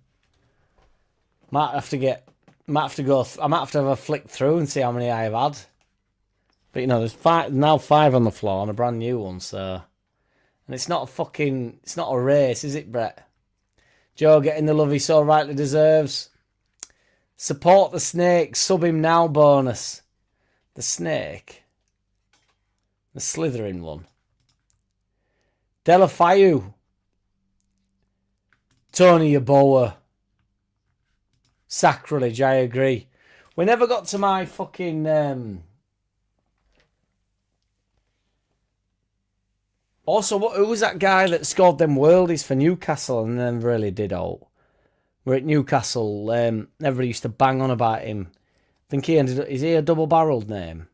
S2: might have to have a flick through and see how many I have had. But, you know, there's now 5 on the floor and a brand new one, so... And it's not a race, is it, Brett? Joe getting the love he so rightly deserves. Support the snake, sub him now bonus. The snake. The slithering one. Delafayu. Tony Yeboah. Sacrilege, I agree. We never got to my fucking... Also, who was that guy that scored them worldies for Newcastle and then really did out? We're at Newcastle. Everybody used to bang on about him. I think he ended up... Is he a double-barreled name?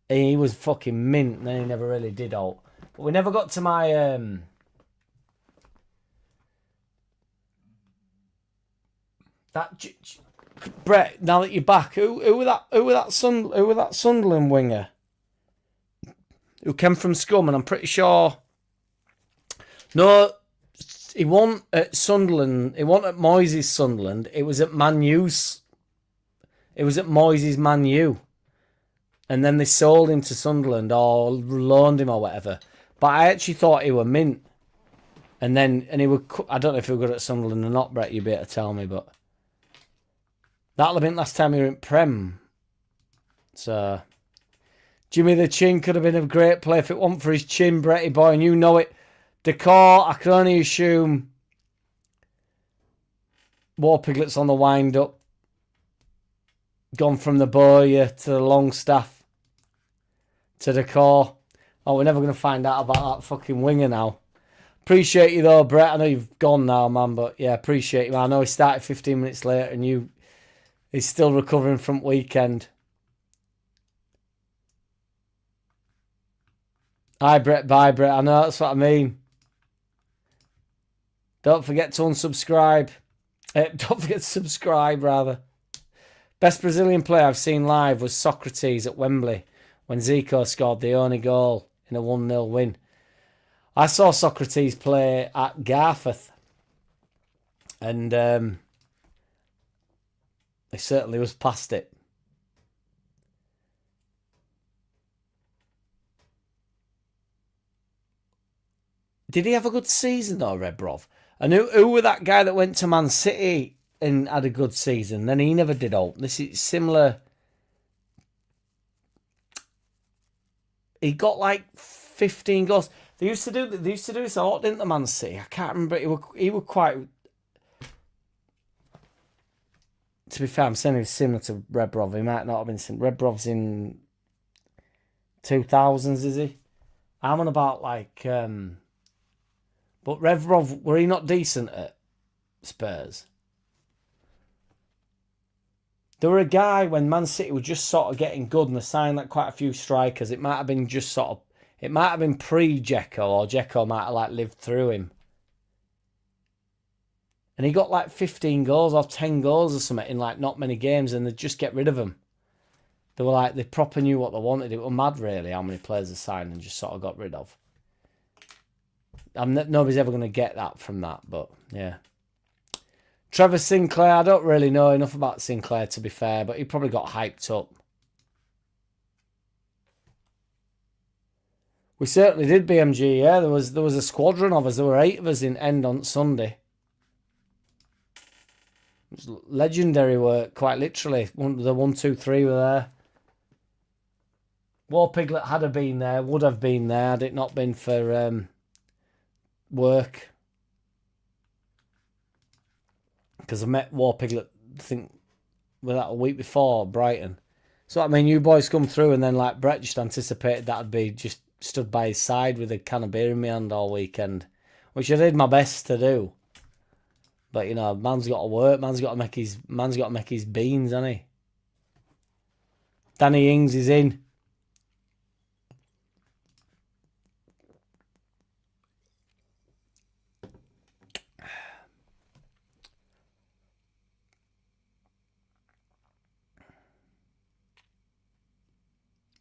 S2: He was fucking mint and then he never really did out. But we never got to my... Brett, now that you're back, who were that Sunderland winger who came from Scum? And I'm pretty sure, no, he won at Sunderland. He won at Moyes' Sunderland. It was at Man U's. It was at Moyes' Man U, and then they sold him to Sunderland or loaned him or whatever. But I actually thought he were mint, and he would. I don't know if he was good at Sunderland or not, Brett. You'd be able to tell me, but. That'll have been last time we were in Prem. So, Jimmy the Chin could have been a great play if it wasn't for his chin, Bretty boy, and you know it. Decor, I can only assume War Piglet's on the wind-up. Gone from the Boya to the Longstaff to Decor. Oh, we're never going to find out about that fucking winger now. Appreciate you though, Brett. I know you've gone now, man, but yeah, appreciate you, man. I know he started 15 minutes later and he's still recovering from weekend. Hi, Brett. Bye, Brett. I know, that's what I mean. Don't forget to unsubscribe. Don't forget to subscribe, rather. Best Brazilian player I've seen live was Socrates at Wembley when Zico scored the only goal in a 1-0 win. I saw Socrates play at Garforth. And... he certainly was past it. Did he have a good season though, Rebrov? And who were that guy that went to Man City and had a good season? Then he never did out. This is similar. He got like 15 goals. They used to do this a lot, didn't they, Man City? I can't remember. He were quite. To be fair, I'm saying he was similar to Rebrov. He might not have been similar. Rebrov's in 2000s, is he? I'm on about like... But Rebrov, were he not decent at Spurs? There were a guy when Man City were just sort of getting good and they signed like quite a few strikers. It might have been just sort of... It might have been pre-Dzeko or Dzeko might have like lived through him. And he got like 15 goals or 10 goals or something in like not many games and they'd just get rid of him. They were like, they proper knew what they wanted. It was mad really how many players they signed and just sort of got rid of. Nobody's ever going to get that from that, but yeah. Trevor Sinclair, I don't really know enough about Sinclair to be fair, but he probably got hyped up. We certainly did BMG, yeah. There was a squadron of us. There were 8 of us in End on Sunday. It was legendary work, quite literally. The 1, 2, 3 were there. War Piglet had have been there, would have been there had it not been for work. Because I met War Piglet, I think, a week before Brighton. So, I mean, you boys come through and then, like, Brett just anticipated that I'd be just stood by his side with a can of beer in my hand all weekend. Which I did my best to do. But, you know, man's got to work. Man's got to make his beans, hasn't he? Danny Ings is in.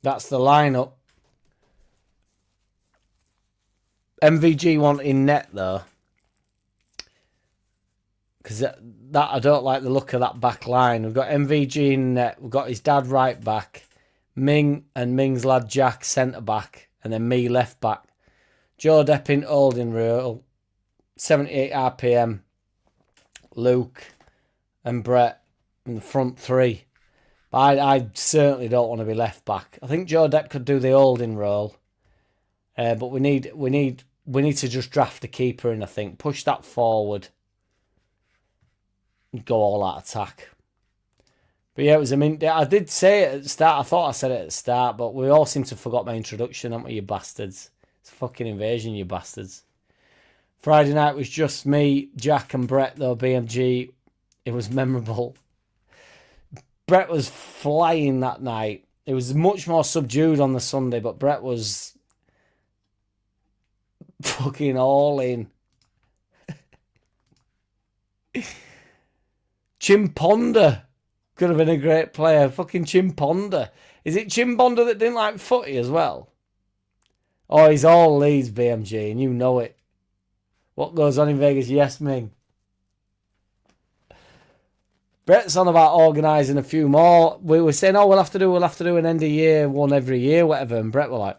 S2: That's the lineup. MVG want in net though. Because that I don't like the look of that back line. We've got MVG in net. We've got his dad right back. Ming and Ming's lad Jack centre-back, and then me left-back. Joe Depp in holding role, 78 RPM, Luke and Brett in the front three. But I certainly don't want to be left-back. I think Joe Depp could do the holding role, but we need to just draft a keeper in, I think. Push that forward. Go all out attack. But yeah, it was I did say it at the start. I thought I said it at the start, but we all seem to have forgot my introduction, haven't we, you bastards? It's a fucking invasion, you bastards. Friday night was just me, Jack and Brett, though, BMG. It was memorable. Brett was flying that night. It was much more subdued on the Sunday, but Brett was fucking all in. Chimponda could have been a great player. Fucking Chimponda. Is it Chimponda that didn't like footy as well? Oh, he's all Leeds, BMG, and you know it. What goes on in Vegas? Yes, Ming. Brett's on about organising a few more. We were saying, oh, we'll have to do an end of year one every year, whatever. And Brett were like,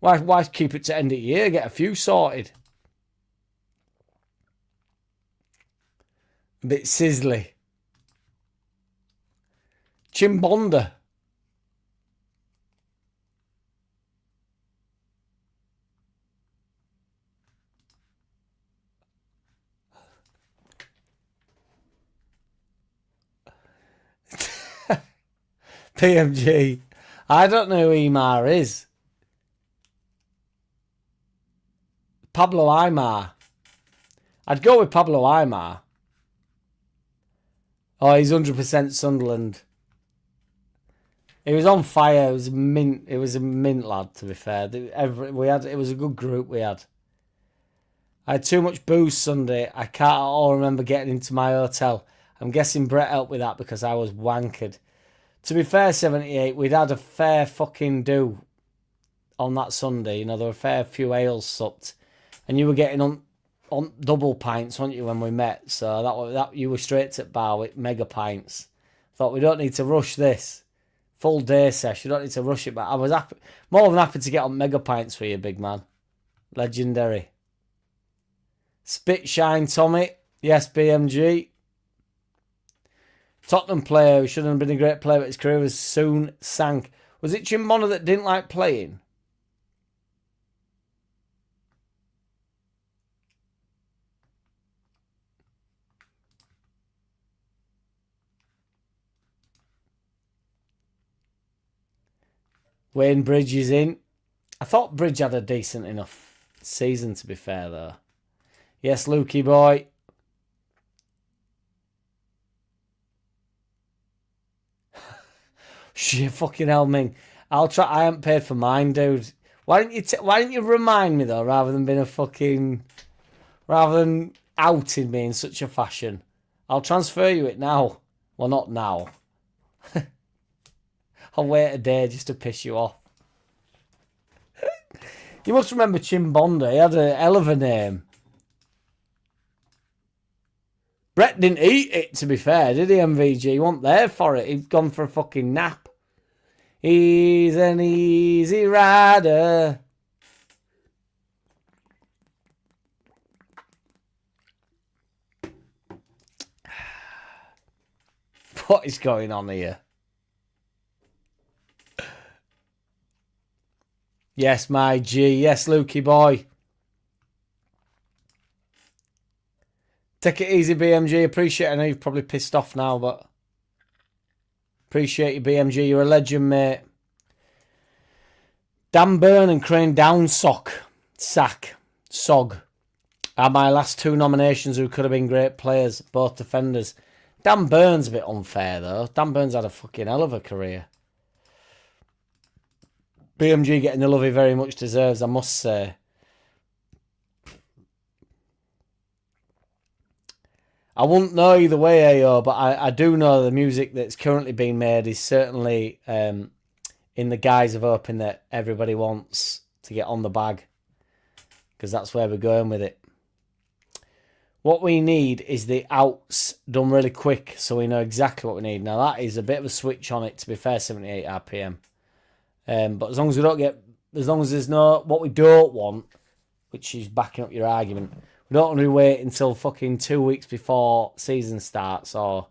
S2: why keep it to end of year? Get a few sorted. A bit sizzly. Chimbonda. PMG. I don't know who Imar is. Pablo Imar. I'd go with Pablo Imar. Oh, he's 100% Sunderland. He was on fire. It was mint. It was a mint lad, to be fair. It was a good group we had. I had too much booze Sunday. I can't at all remember getting into my hotel. I'm guessing Brett helped with that because I was wankered. To be fair, 78, we'd had a fair fucking do on that Sunday. You know, there were a fair few ales supped. And you were getting on double pints, weren't you, when we met? So that you were straight to bar with mega pints. Thought, we don't need to rush this. Full day sesh, you don't need to rush it. But I was happy, more than happy to get on mega pints for you, big man. Legendary. Spit shine, Tommy. Yes, BMG. Tottenham player who shouldn't have been a great player, but his career was soon sank. Was it Chimbona that didn't like playing? Wayne Bridge is in. I thought Bridge had a decent enough season, to be fair, though. Yes, Lukey boy. Shit, fucking hell, Ming. I'll try. I haven't paid for mine, dude. Why didn't you remind me, though, rather than outing me in such a fashion? I'll transfer you it now. Well, not now. I'll wait a day just to piss you off. You must remember Chimbonda. He had a hell of a name. Brett didn't eat it, to be fair, did he, MVG? He wasn't there for it. He'd gone for a fucking nap. He's an easy rider. What is going on here? Yes, my G. Yes, Lukey boy. Take it easy, BMG. Appreciate it. I know you've probably pissed off now, but appreciate you, BMG. You're a legend, mate. Dan Burn and Crane Down Sog are my last two nominations who could have been great players, both defenders. Dan Burn's a bit unfair, though. Dan Burn's had a fucking hell of a career. BMG getting the love he very much deserves, I must say. I wouldn't know either way, AO, but I do know the music that's currently being made is certainly in the guise of hoping that everybody wants to get on the bag, because that's where we're going with it. What we need is the outs done really quick so we know exactly what we need. Now, that is a bit of a switch on it, to be fair, 78 RPM. But as long as we don't get, as long as there's no, what we don't want, which is backing up your argument, we don't want to wait until fucking 2 weeks before season starts or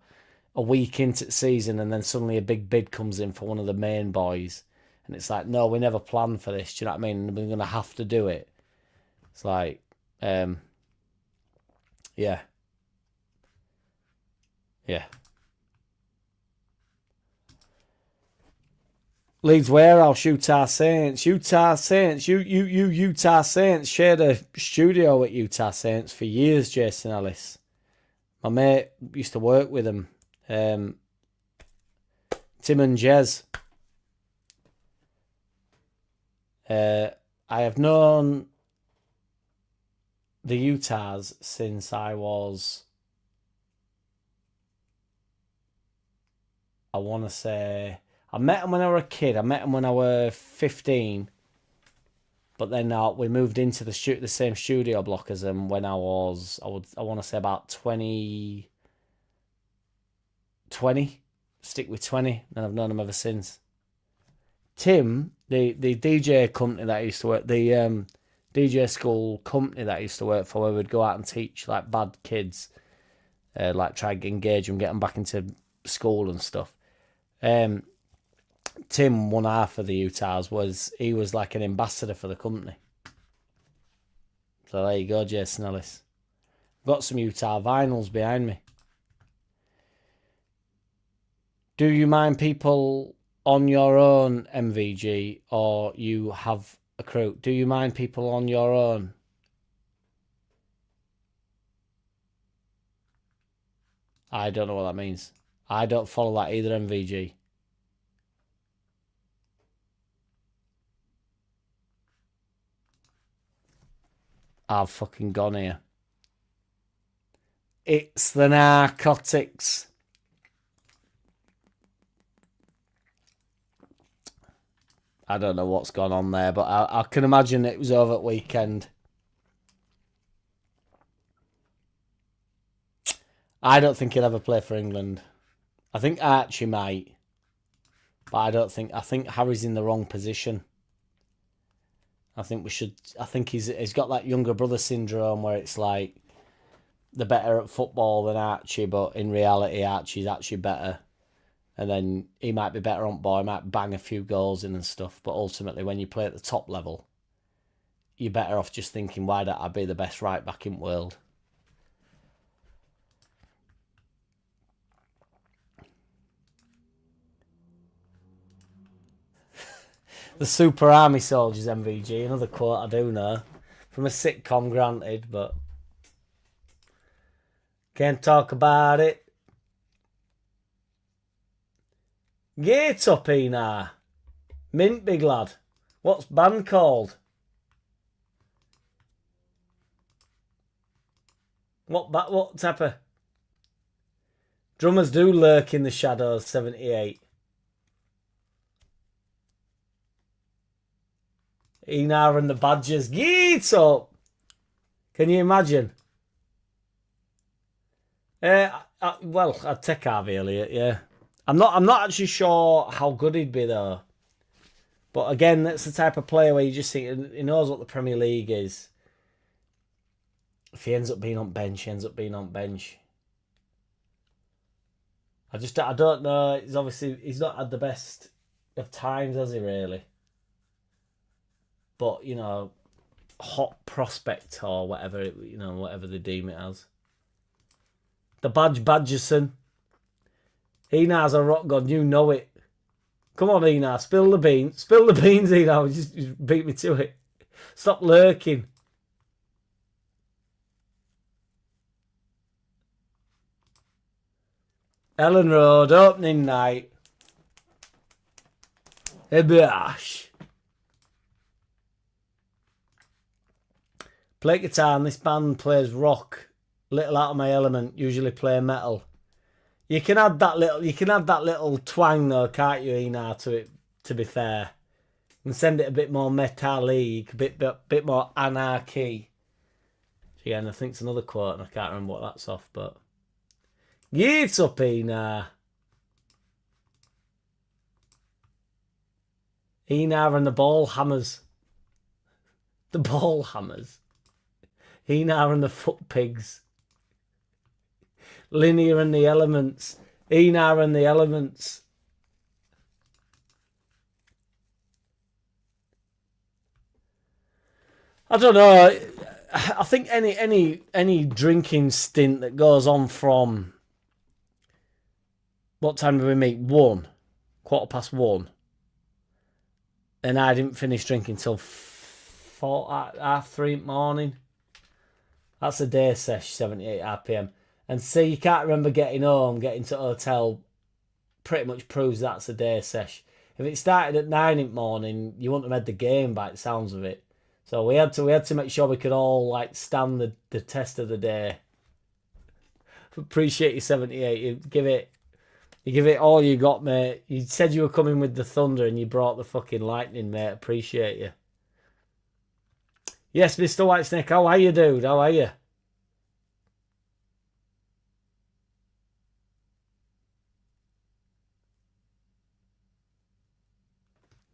S2: a week into the season and then suddenly a big bid comes in for one of the main boys. And it's like, no, we never planned for this. Do you know what I mean? We're going to have to do it. It's like, yeah. Yeah. Leeds Warehouse, Utah Saints. Utah Saints. Utah Saints. Shared a studio with Utah Saints for years, Jason Ellis. My mate used to work with them. Tim and Jez. I have known the Utahs since I was, I want to say, I met them when I was a kid. I met them when I was 15. But then we moved into the same studio block as them when I was, I want to say about 20. Stick with 20. And I've known them ever since. Tim, the DJ company that I used to work, the DJ school company that I used to work for, where we'd go out and teach like bad kids, like try and engage them, get them back into school and stuff. Tim, one half of the Utahs, he was like an ambassador for the company. So there you go, Jason Ellis. Got some Utah vinyls behind me. Do you mind people on your own, MVG, or you have a crew? Do you mind people on your own? I don't know what that means. I don't follow that either, MVG. I've fucking gone here. It's the narcotics. I don't know what's gone on there, but I can imagine it was over at weekend. I don't think he'll ever play for England. I think Archie might. But I think Harry's in the wrong position. I think he's got that younger brother syndrome where it's like they're better at football than Archie, but in reality Archie's actually better. And then he might be better on ball, he might bang a few goals in and stuff, but ultimately when you play at the top level, you're better off just thinking, why don't I be the best right back in the world? The Super Army Soldiers, MVG, another quote I do know. From a sitcom, granted, but can't talk about it. Get up, Ena. Mint, big lad. What's band called? What type of... Drummers do lurk in the shadows, 78. Ena and the Badgers. Get up! Can you imagine? Well, I'd take Harvey Elliott, yeah. I'm not actually sure how good he'd be though. But again, that's the type of player where you just think he knows what the Premier League is. If he ends up being on bench, he ends up being on bench. I don't know. He's not had the best of times, has he really? But, you know, hot prospect or whatever, you know, whatever they deem it as. The Badgerson. Ena's a rock god, you know it. Come on, Ena, spill the beans. Spill the beans, Ena. Just beat me to it. Stop lurking. Ellen Road, opening night. Ebash. Play guitar and this band plays rock. Little out of my element. Usually play metal. You can add that little twang though, can't you, Ena, to it, to be fair. And send it a bit more metallic, a bit more anarchy. Again, I think it's another quote and I can't remember what that's off, but get up, Ena. Enar and the ball hammers. The ball hammers. Enar and the foot pigs. Linear and the elements. Enar and the elements. I don't know. I think any drinking stint that goes on from, what time did we meet? 1, 1:15, and I didn't finish drinking till 3:30 in the morning. That's a day sesh, 78 RPM. And see, you can't remember getting home, getting to hotel. Pretty much proves that's a day sesh. If it started at 9 in the morning, you wouldn't have had the game by the sounds of it. So we had to make sure we could all like stand the test of the day. Appreciate you 78. You give it all you got, mate. You said you were coming with the thunder and you brought the fucking lightning, mate. Appreciate you. Yes, Mr. Whitesnake, how are you, dude? How are you?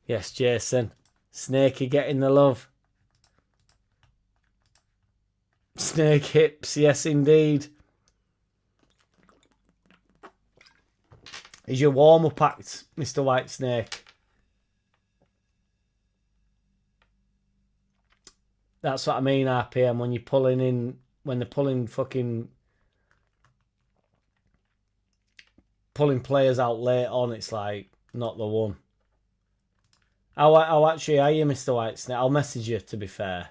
S2: Yes, Jason. Snakey getting the love. Snake hips, yes indeed. Is your warm-up act, Mr. Whitesnake? That's what I mean, RPM, when you're pulling in, when they're pulling players out late on, it's like, not the one. How actually are you, Mr. Whitesnake? I'll message you, to be fair.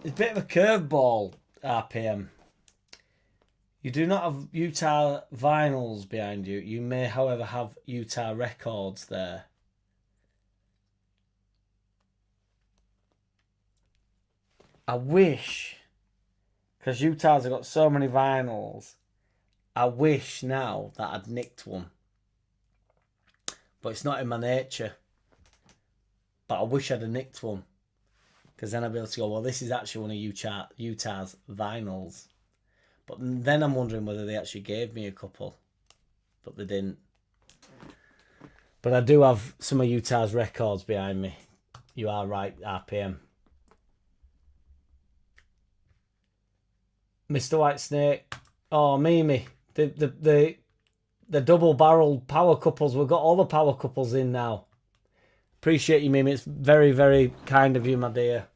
S2: It's a bit of a curveball, RPM. You do not have Utah vinyls behind you. You may, however, have Utah records there. I wish, because Utah's have got so many vinyls, I wish now that I'd nicked one. But it's not in my nature. But I wish I'd have nicked one. Because then I'd be able to go, well, this is actually one of Utah's vinyls. But then I'm wondering whether they actually gave me a couple. But they didn't. But I do have some of Utah's records behind me. You are right, RPM. Mr. Whitesnake. Oh, Mimi. The double-barrelled power couples. We've got all the power couples in now. Appreciate you, Mimi. It's very, very kind of you, my dear.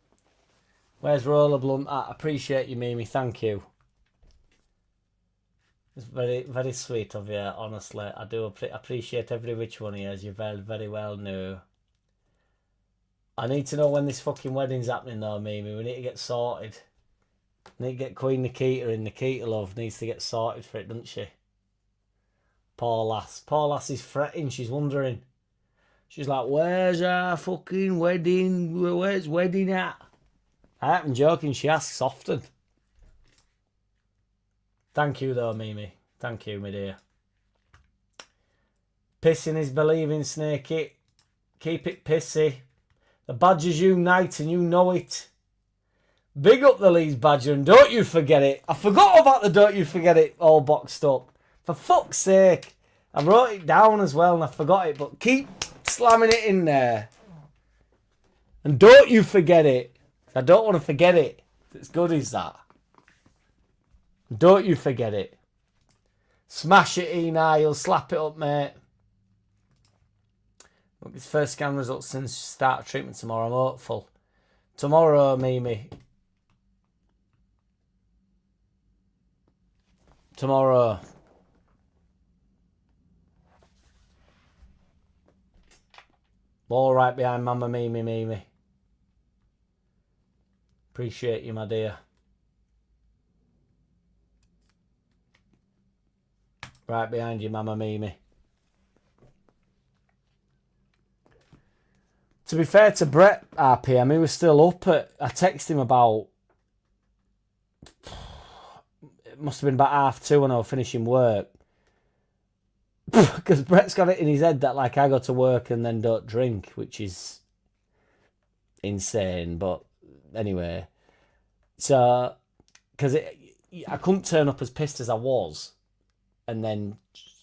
S2: Where's Roller Blunt at? Appreciate you, Mimi. Thank you. It's very, very sweet of you, honestly. I do appreciate every which one of you, as you very, very well know. I need to know when this fucking wedding's happening, though, Mimi. We need to get sorted. We need to get Queen Nikita in. Nikita, love, needs to get sorted for it, doesn't she? Poor lass. Poor lass is fretting. She's wondering. She's like, where's our fucking wedding? Where's wedding at? I ain't joking. She asks often. Thank you, though, Mimi. Thank you, my dear. Pissing is believing, Snakey. Keep it pissy. The Badgers unite and you know it. Big up the Leeds Badger and don't you forget it. I forgot about the don't you forget it all boxed up. For fuck's sake. I wrote it down as well and I forgot it, but keep slamming it in there. And don't you forget it. I don't want to forget it. It's good as that. Don't you forget it. Smash it, Eni. You'll slap it up, mate. Look, his first scan results since start of treatment tomorrow. I'm hopeful. Tomorrow, Mimi. Tomorrow. All right behind Mama Mimi. Appreciate you, my dear. Right behind you, Mama Mimi. To be fair to Brett RPM, he was still up at... I texted him about... It must have been about 2:30 when I was finishing work. Because Brett's got it in his head that like I go to work and then don't drink, which is insane. But anyway, so because I couldn't turn up as pissed as I was, and then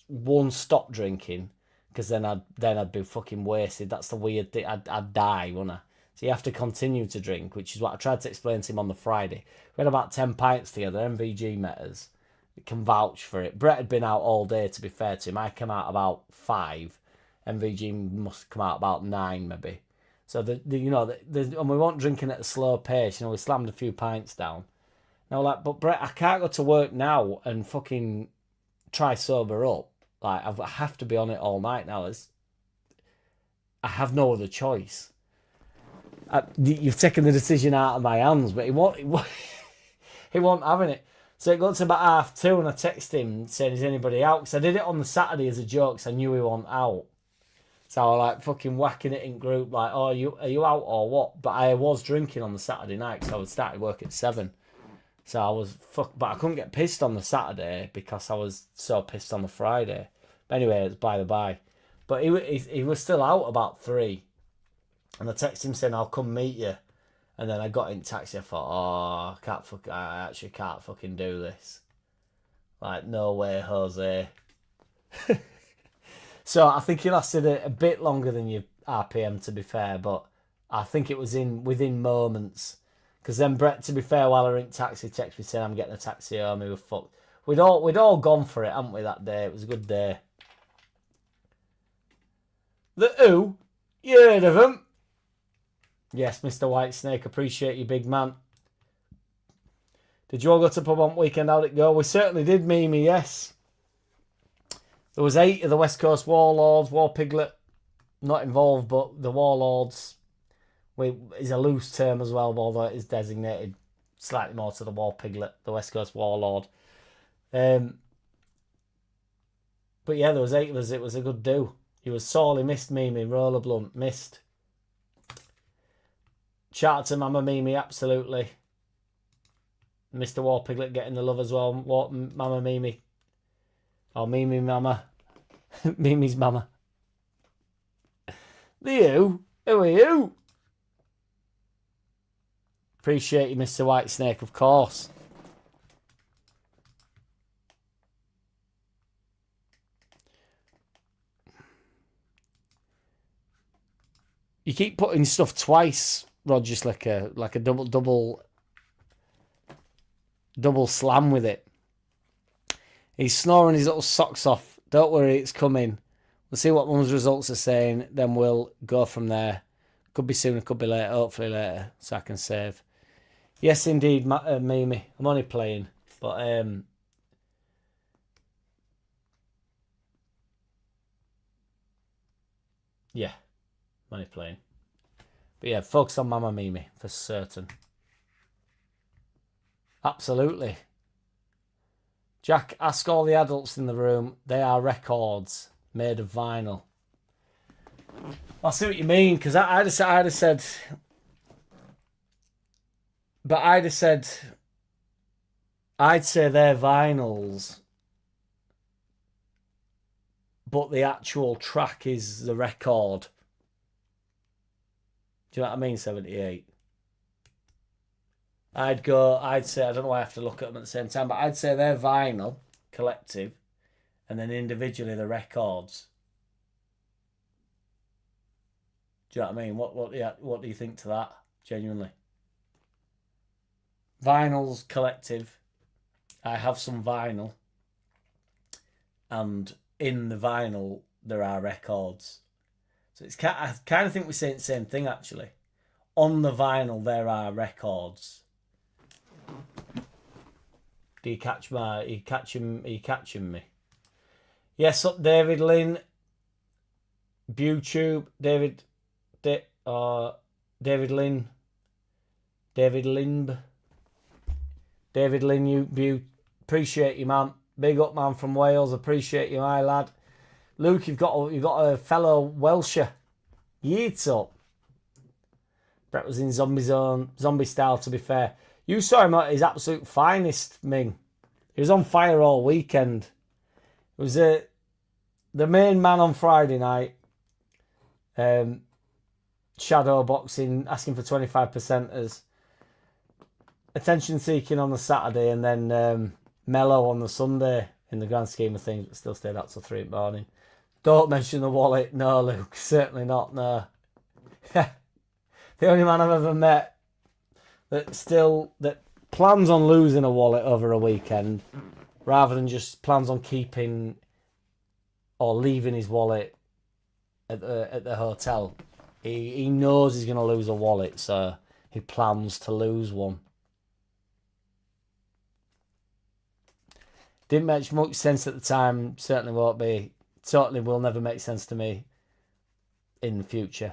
S2: one stop drinking, because then I'd be fucking wasted. That's the weird thing. I'd die, wouldn't I? So you have to continue to drink, which is what I tried to explain to him on the Friday. We had about 10 pints together. MVG met us. Can vouch for it. Brett had been out all day, to be fair to him. I came out about 5. MVG must come out about 9, maybe. So, and we weren't drinking at a slow pace. We slammed a few pints down. And I was like, but Brett, I can't go to work now and fucking try sober up. Like, I have to be on it all night now. I have no other choice. You've taken the decision out of my hands, but he won't having it. So it got to about 2:30 and I texted him saying, is anybody out? Because I did it on the Saturday as a joke because I knew he wasn't out. So I was like fucking whacking it in group, like, oh, are you out or what? But I was drinking on the Saturday night because I would start work at 7. So I was but I couldn't get pissed on the Saturday because I was so pissed on the Friday. But anyway, it's by the by. But he was still out about 3. And I texted him saying, I'll come meet you. And then I got in taxi. I thought, I actually can't fucking do this. Like, no way, Jose. So I think he lasted a bit longer than your RPM, to be fair. But I think it was within moments. Because then Brett, to be fair, while I were in taxi, texted me saying I'm getting a taxi home. We were fucked. We'd all gone for it, hadn't we, that day? It was a good day. The Who? You heard of them? Yes, Mr. Whitesnake, appreciate you, big man. Did you all go to pub on weekend? How'd it go? We certainly did, Mimi, yes. There was 8 of the West Coast Warlords, War Piglet, not involved, but the Warlords is a loose term as well, although it is designated slightly more to the War Piglet, the West Coast Warlord. But yeah, there was 8 of us. It was a good do. He was sorely missed, Mimi. Roller Blunt, missed. Shout out to Mama Mimi, absolutely. Mr. War Piglet getting the love as well. Mama Mimi. Or Mimi Mama. Mimi's Mama. Who are you? Appreciate you, Mr. Whitesnake, of course. You keep putting stuff twice, Roger Slicker, like a double slam with it. He's snoring his little socks off. Don't worry, it's coming. We'll see what Mum's results are saying, then we'll go from there. Could be sooner, could be later, hopefully later, so I can save. Yes, indeed, Mimi. I'm only playing, but yeah, I'm only playing. But yeah, focus on Mama Mimi for certain. Absolutely. Jack, ask all the adults in the room. They are records made of vinyl. I see what you mean, because I'd have said... But I'd have said... I'd say they're vinyls. But the actual track is the record. Do you know what I mean, 78? I'd say, I don't know why I have to look at them at the same time, but I'd say they're vinyl, collective, and then individually the records. Do you know what I mean? What do you think to that, genuinely? Vinyl's collective. I have some vinyl. And in the vinyl, there are records. So I kind of think we're saying the same thing, actually. On the vinyl, there are records. Do you catch are you catching me? Yes, up David Lynn. YouTube. David Lynn. David Limb. David Lynn, you appreciate you, man. Big up, man, from Wales. Appreciate you, my lad. Luke, you've got a fellow Welsher. Yeets up. Brett was in zombie style, to be fair. You saw him at his absolute finest, Ming. He was on fire all weekend. It was the main man on Friday night. shadow boxing, asking for 25%ers, attention seeking on the Saturday, and then mellow on the Sunday. In the grand scheme of things, but still stayed out till 3 in the morning. Don't mention the wallet. No, Luke, certainly not. No. The only man I've ever met that plans on losing a wallet over a weekend rather than just plans on keeping or leaving his wallet at the hotel. He knows he's going to lose a wallet, so he plans to lose one. Didn't make much sense at the time. Certainly won't be. Certainly will never make sense to me in the future.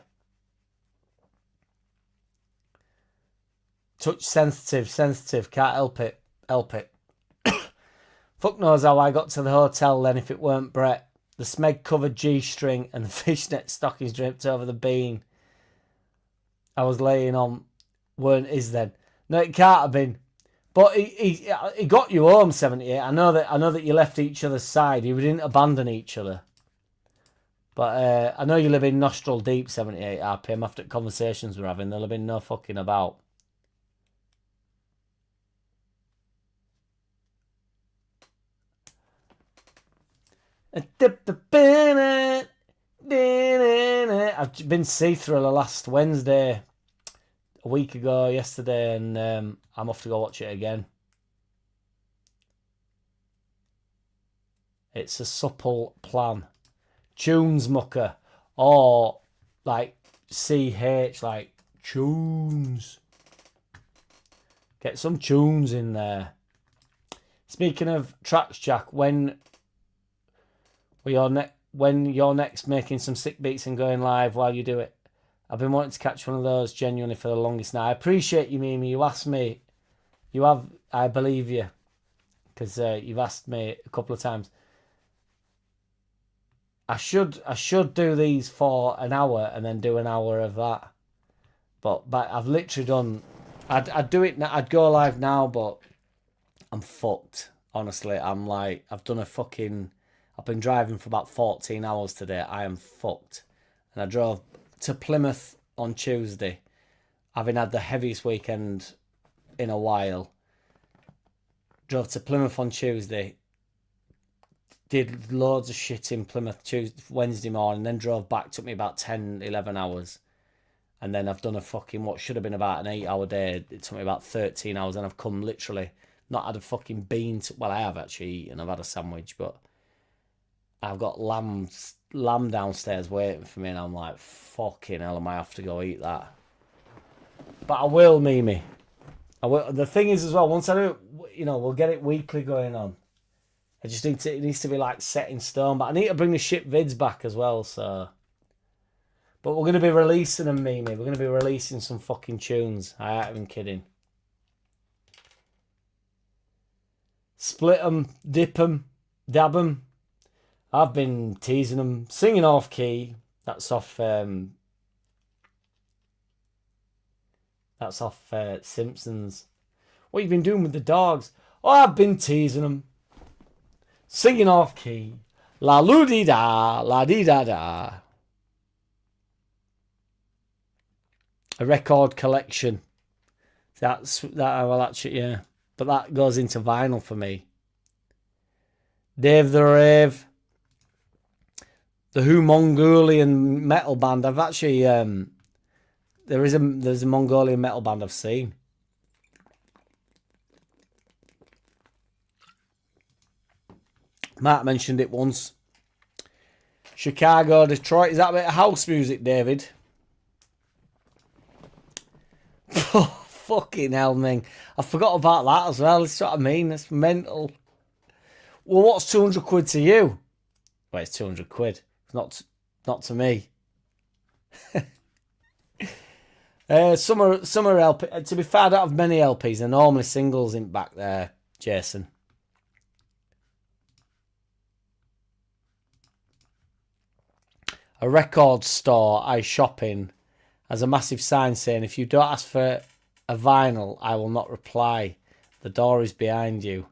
S2: Touch sensitive. Can't help it. Fuck knows how I got to the hotel then if it weren't Brett. The smeg-covered G-string and the fishnet stockings draped over the bean I was laying on weren't his then. No, it can't have been. But he got you home, 78. I know that you left each other's side. You didn't abandon each other. But I know you'll have been nostril deep, 78 RPM, after the conversations we're having. There'll have been no fucking about. I've been see-through last Wednesday, a week ago, yesterday, and I'm off to go watch it again. It's a supple plan. Tunes mucker. Or like CH, like tunes. Get some tunes in there. Speaking of tracks, Jack, when you're next making some sick beats and going live while you do it? I've been wanting to catch one of those genuinely for the longest now. I appreciate you, Mimi. You asked me. You have. I believe you. Because you've asked me a couple of times. I should do these for an hour and then do an hour of that. But I've literally done... I'd do it... I'd go live now, but I'm fucked. Honestly, I'm like... I've done a fucking... I've been driving for about 14 hours today. I am fucked. And I drove to Plymouth on Tuesday, having had the heaviest weekend in a while. Drove to Plymouth on Tuesday, did loads of shit in Plymouth Wednesday morning, then drove back. Took me about 10, 11 hours. And then I've done a fucking, what should have been about an 8-hour day. It took me about 13 hours, and I've come literally, not had a fucking bean. Well, I have actually eaten. I've had a sandwich, but I've got lamb downstairs waiting for me, and I'm like, fucking hell, I might have to go eat that. But I will, Mimi. I will. The thing is as well, once I do it, we'll get it weekly going on. I just need to, it needs to be like set in stone. But I need to bring the shit vids back as well, so. But we're going to be releasing them, Mimi. We're going to be releasing some fucking tunes. I ain't even kidding. Split them, dip them, dab them. I've been teasing them, singing off key. That's off Simpsons. What you been doing with the dogs? Oh, I've been teasing them, singing off key. La loo dee da, la dee da da. A record collection. That's that. Well, actually, yeah. But that goes into vinyl for me. Dave the Rave. The Who Mongolian metal band. I've actually there's a Mongolian metal band I've seen. Mark mentioned it once. Chicago, Detroit. Is that a bit of house music, David? Oh, fucking hell, man. I forgot about that as well. That's what I mean. That's mental. Well, what's 200 quid to you? Well, it's 200 quid. Not to me. Summer LP. To be fair, I don't have many LPs. They're normally singles in back there, Jason. A record store I shop in has a massive sign saying, if you don't ask for a vinyl, I will not reply. The door is behind you.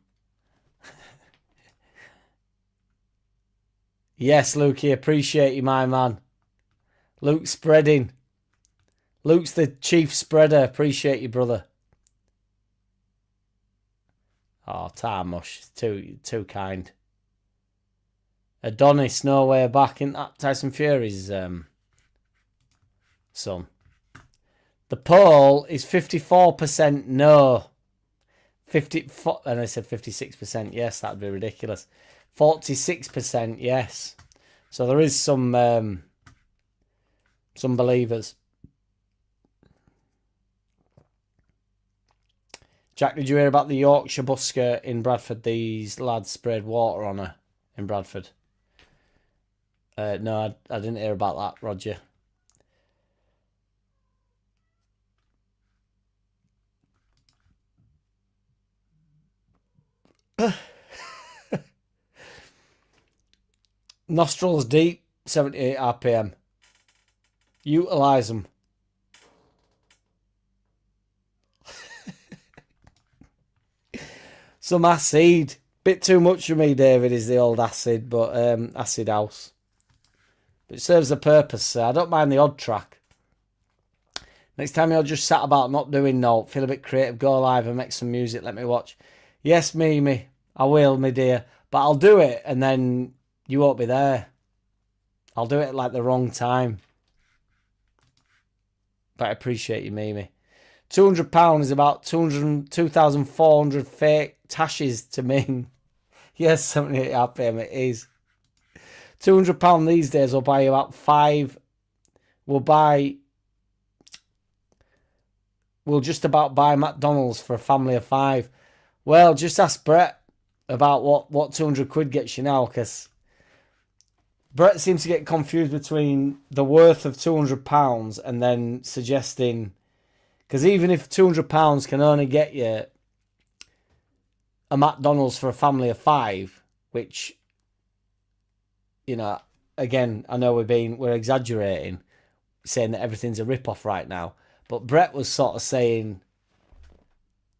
S2: Yes, Lukey, appreciate you, my man. Luke Spreading. Luke's the chief spreader. Appreciate you, brother. Oh, Tarmush. Too kind. Adonis, no way back. Isn't that Tyson Fury's son? The poll is 54% no. 54, and I said 56% yes. That'd be ridiculous. 46% yes. So there is some believers. Jack, did you hear about the Yorkshire busker in Bradford? These lads sprayed water on her in Bradford. No, I didn't hear about that, Roger. Nostrils deep, 78 RPM. Utilise them. Some acid. Bit too much for me, David, is the old acid, but acid house. But it serves a purpose, sir. I don't mind the odd track. Next time you're just sat about not doing no, feel a bit creative, go live and make some music, let me watch. Yes, Mimi, I will, me dear. But I'll do it and then you won't be there. I'll do it at like the wrong time. But I appreciate you, Mimi. £200 is about 2,400 fake tashes to me. Yes, 78 RPM it is. £200 these days will buy you about 5. We'll just about buy McDonald's for a family of 5. Well, just ask Brett about what 200 quid gets you now, because Brett seems to get confused between the worth of £200 and then suggesting, because even if £200 can only get you a McDonald's for a family of 5, which, you know, again, I know we're exaggerating, saying that everything's a rip-off right now, but Brett was sort of saying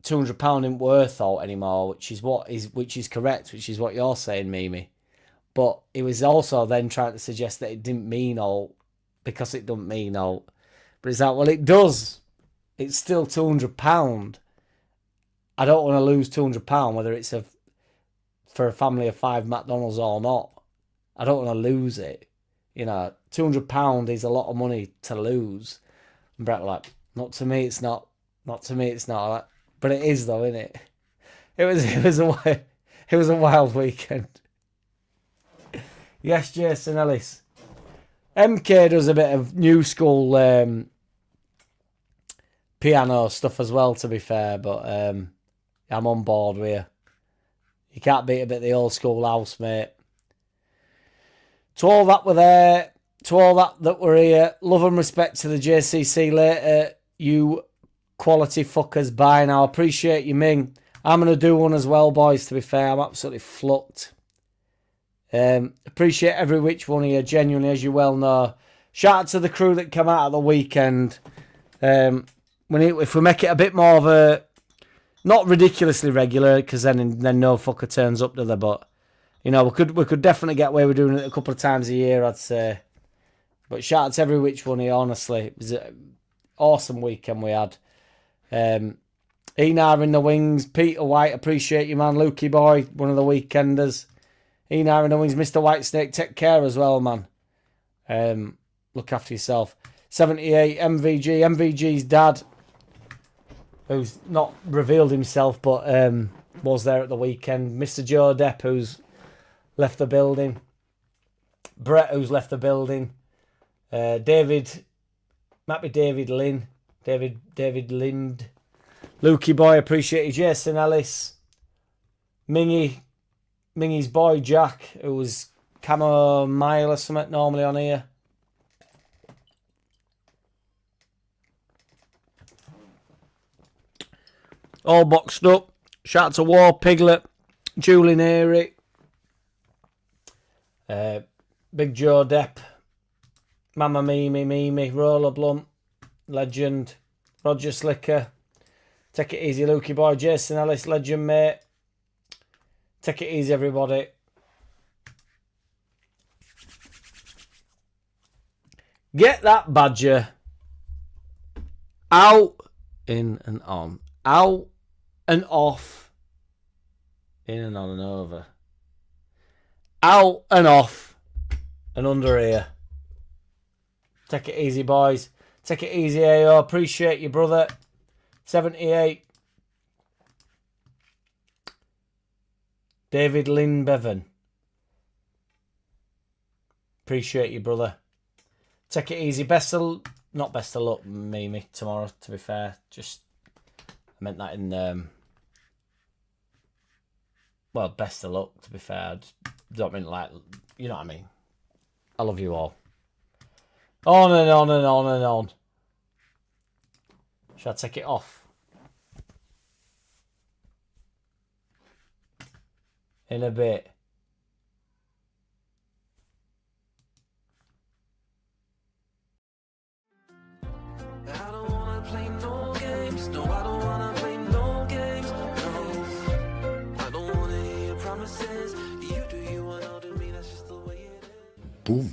S2: £200 isn't worth all anymore, which is correct, which is what you're saying, Mimi. But he was also then trying to suggest that it didn't mean all because it doesn't mean all. But it's like, well, it does. It's still £200. I don't want to lose £200, whether it's for a family of 5 McDonald's or not. I don't want to lose it. You know, £200 is a lot of money to lose. And Brett was like, not to me, it's not. Not to me, it's not. Like, but it is though, isn't it? It was a wild weekend. Yes, Jason Ellis. MK does a bit of new school piano stuff as well, to be fair, but I'm on board with you. You can't beat a bit of the old school house, mate. To all that were there, to all that were here, love and respect to the JCC later, you quality fuckers. Bye now. Appreciate you, Ming. I'm going to do one as well, boys, to be fair. I'm absolutely fucked. Appreciate every which one of you, genuinely, as you well know. Shout out to the crew that came out at the weekend. If we make it a bit more of a, not ridiculously regular, because then no fucker turns up to there, but you know, we could definitely get away with doing it a couple of times a year, I'd say. But shout out to every which one of you, honestly. It was an awesome weekend we had. Enar in the wings, Peter White, appreciate you, man. Lukey boy, one of the weekenders. Enar in the wings, Mr. Whitesnake, take care as well, man. Look after yourself. 78 MVG's dad, who's not revealed himself, but was there at the weekend. Mr. Joe Depp, who's left the building. Brett, who's left the building. David, might be David Lynn. David Lind. Lukey boy, appreciate you. Jason Ellis. Mingy's boy Jack, who was Camo Mile or something normally on here. All boxed up. Shout out to War Piglet, Julian Airy, Big Joe Depp, Mama Mimi, Roller Blunt, Legend, Roger Slicker, Take It Easy Lukey boy, Jason Ellis, Legend mate. Take it easy, everybody. Get that badger. Out, in and on. Out and off. In and on and over. Out and off. And under here. Take it easy, boys. Take it easy, AO. Appreciate you, brother. 78. David Lynn Bevan. Appreciate you, brother. Take it easy. Not best of luck, Mimi, tomorrow, to be fair. Just, I meant that in, well, best of luck, to be fair. I don't mean like, you know what I mean. I love you all. On and on and on and on. Shall I take it off? In a bit.
S1: I don't wanna play no games. No, I don't wanna play no games. No, I don't wanna hear your promises. You do you and I'll do me. That's just the way it is.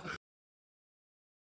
S3: Boom.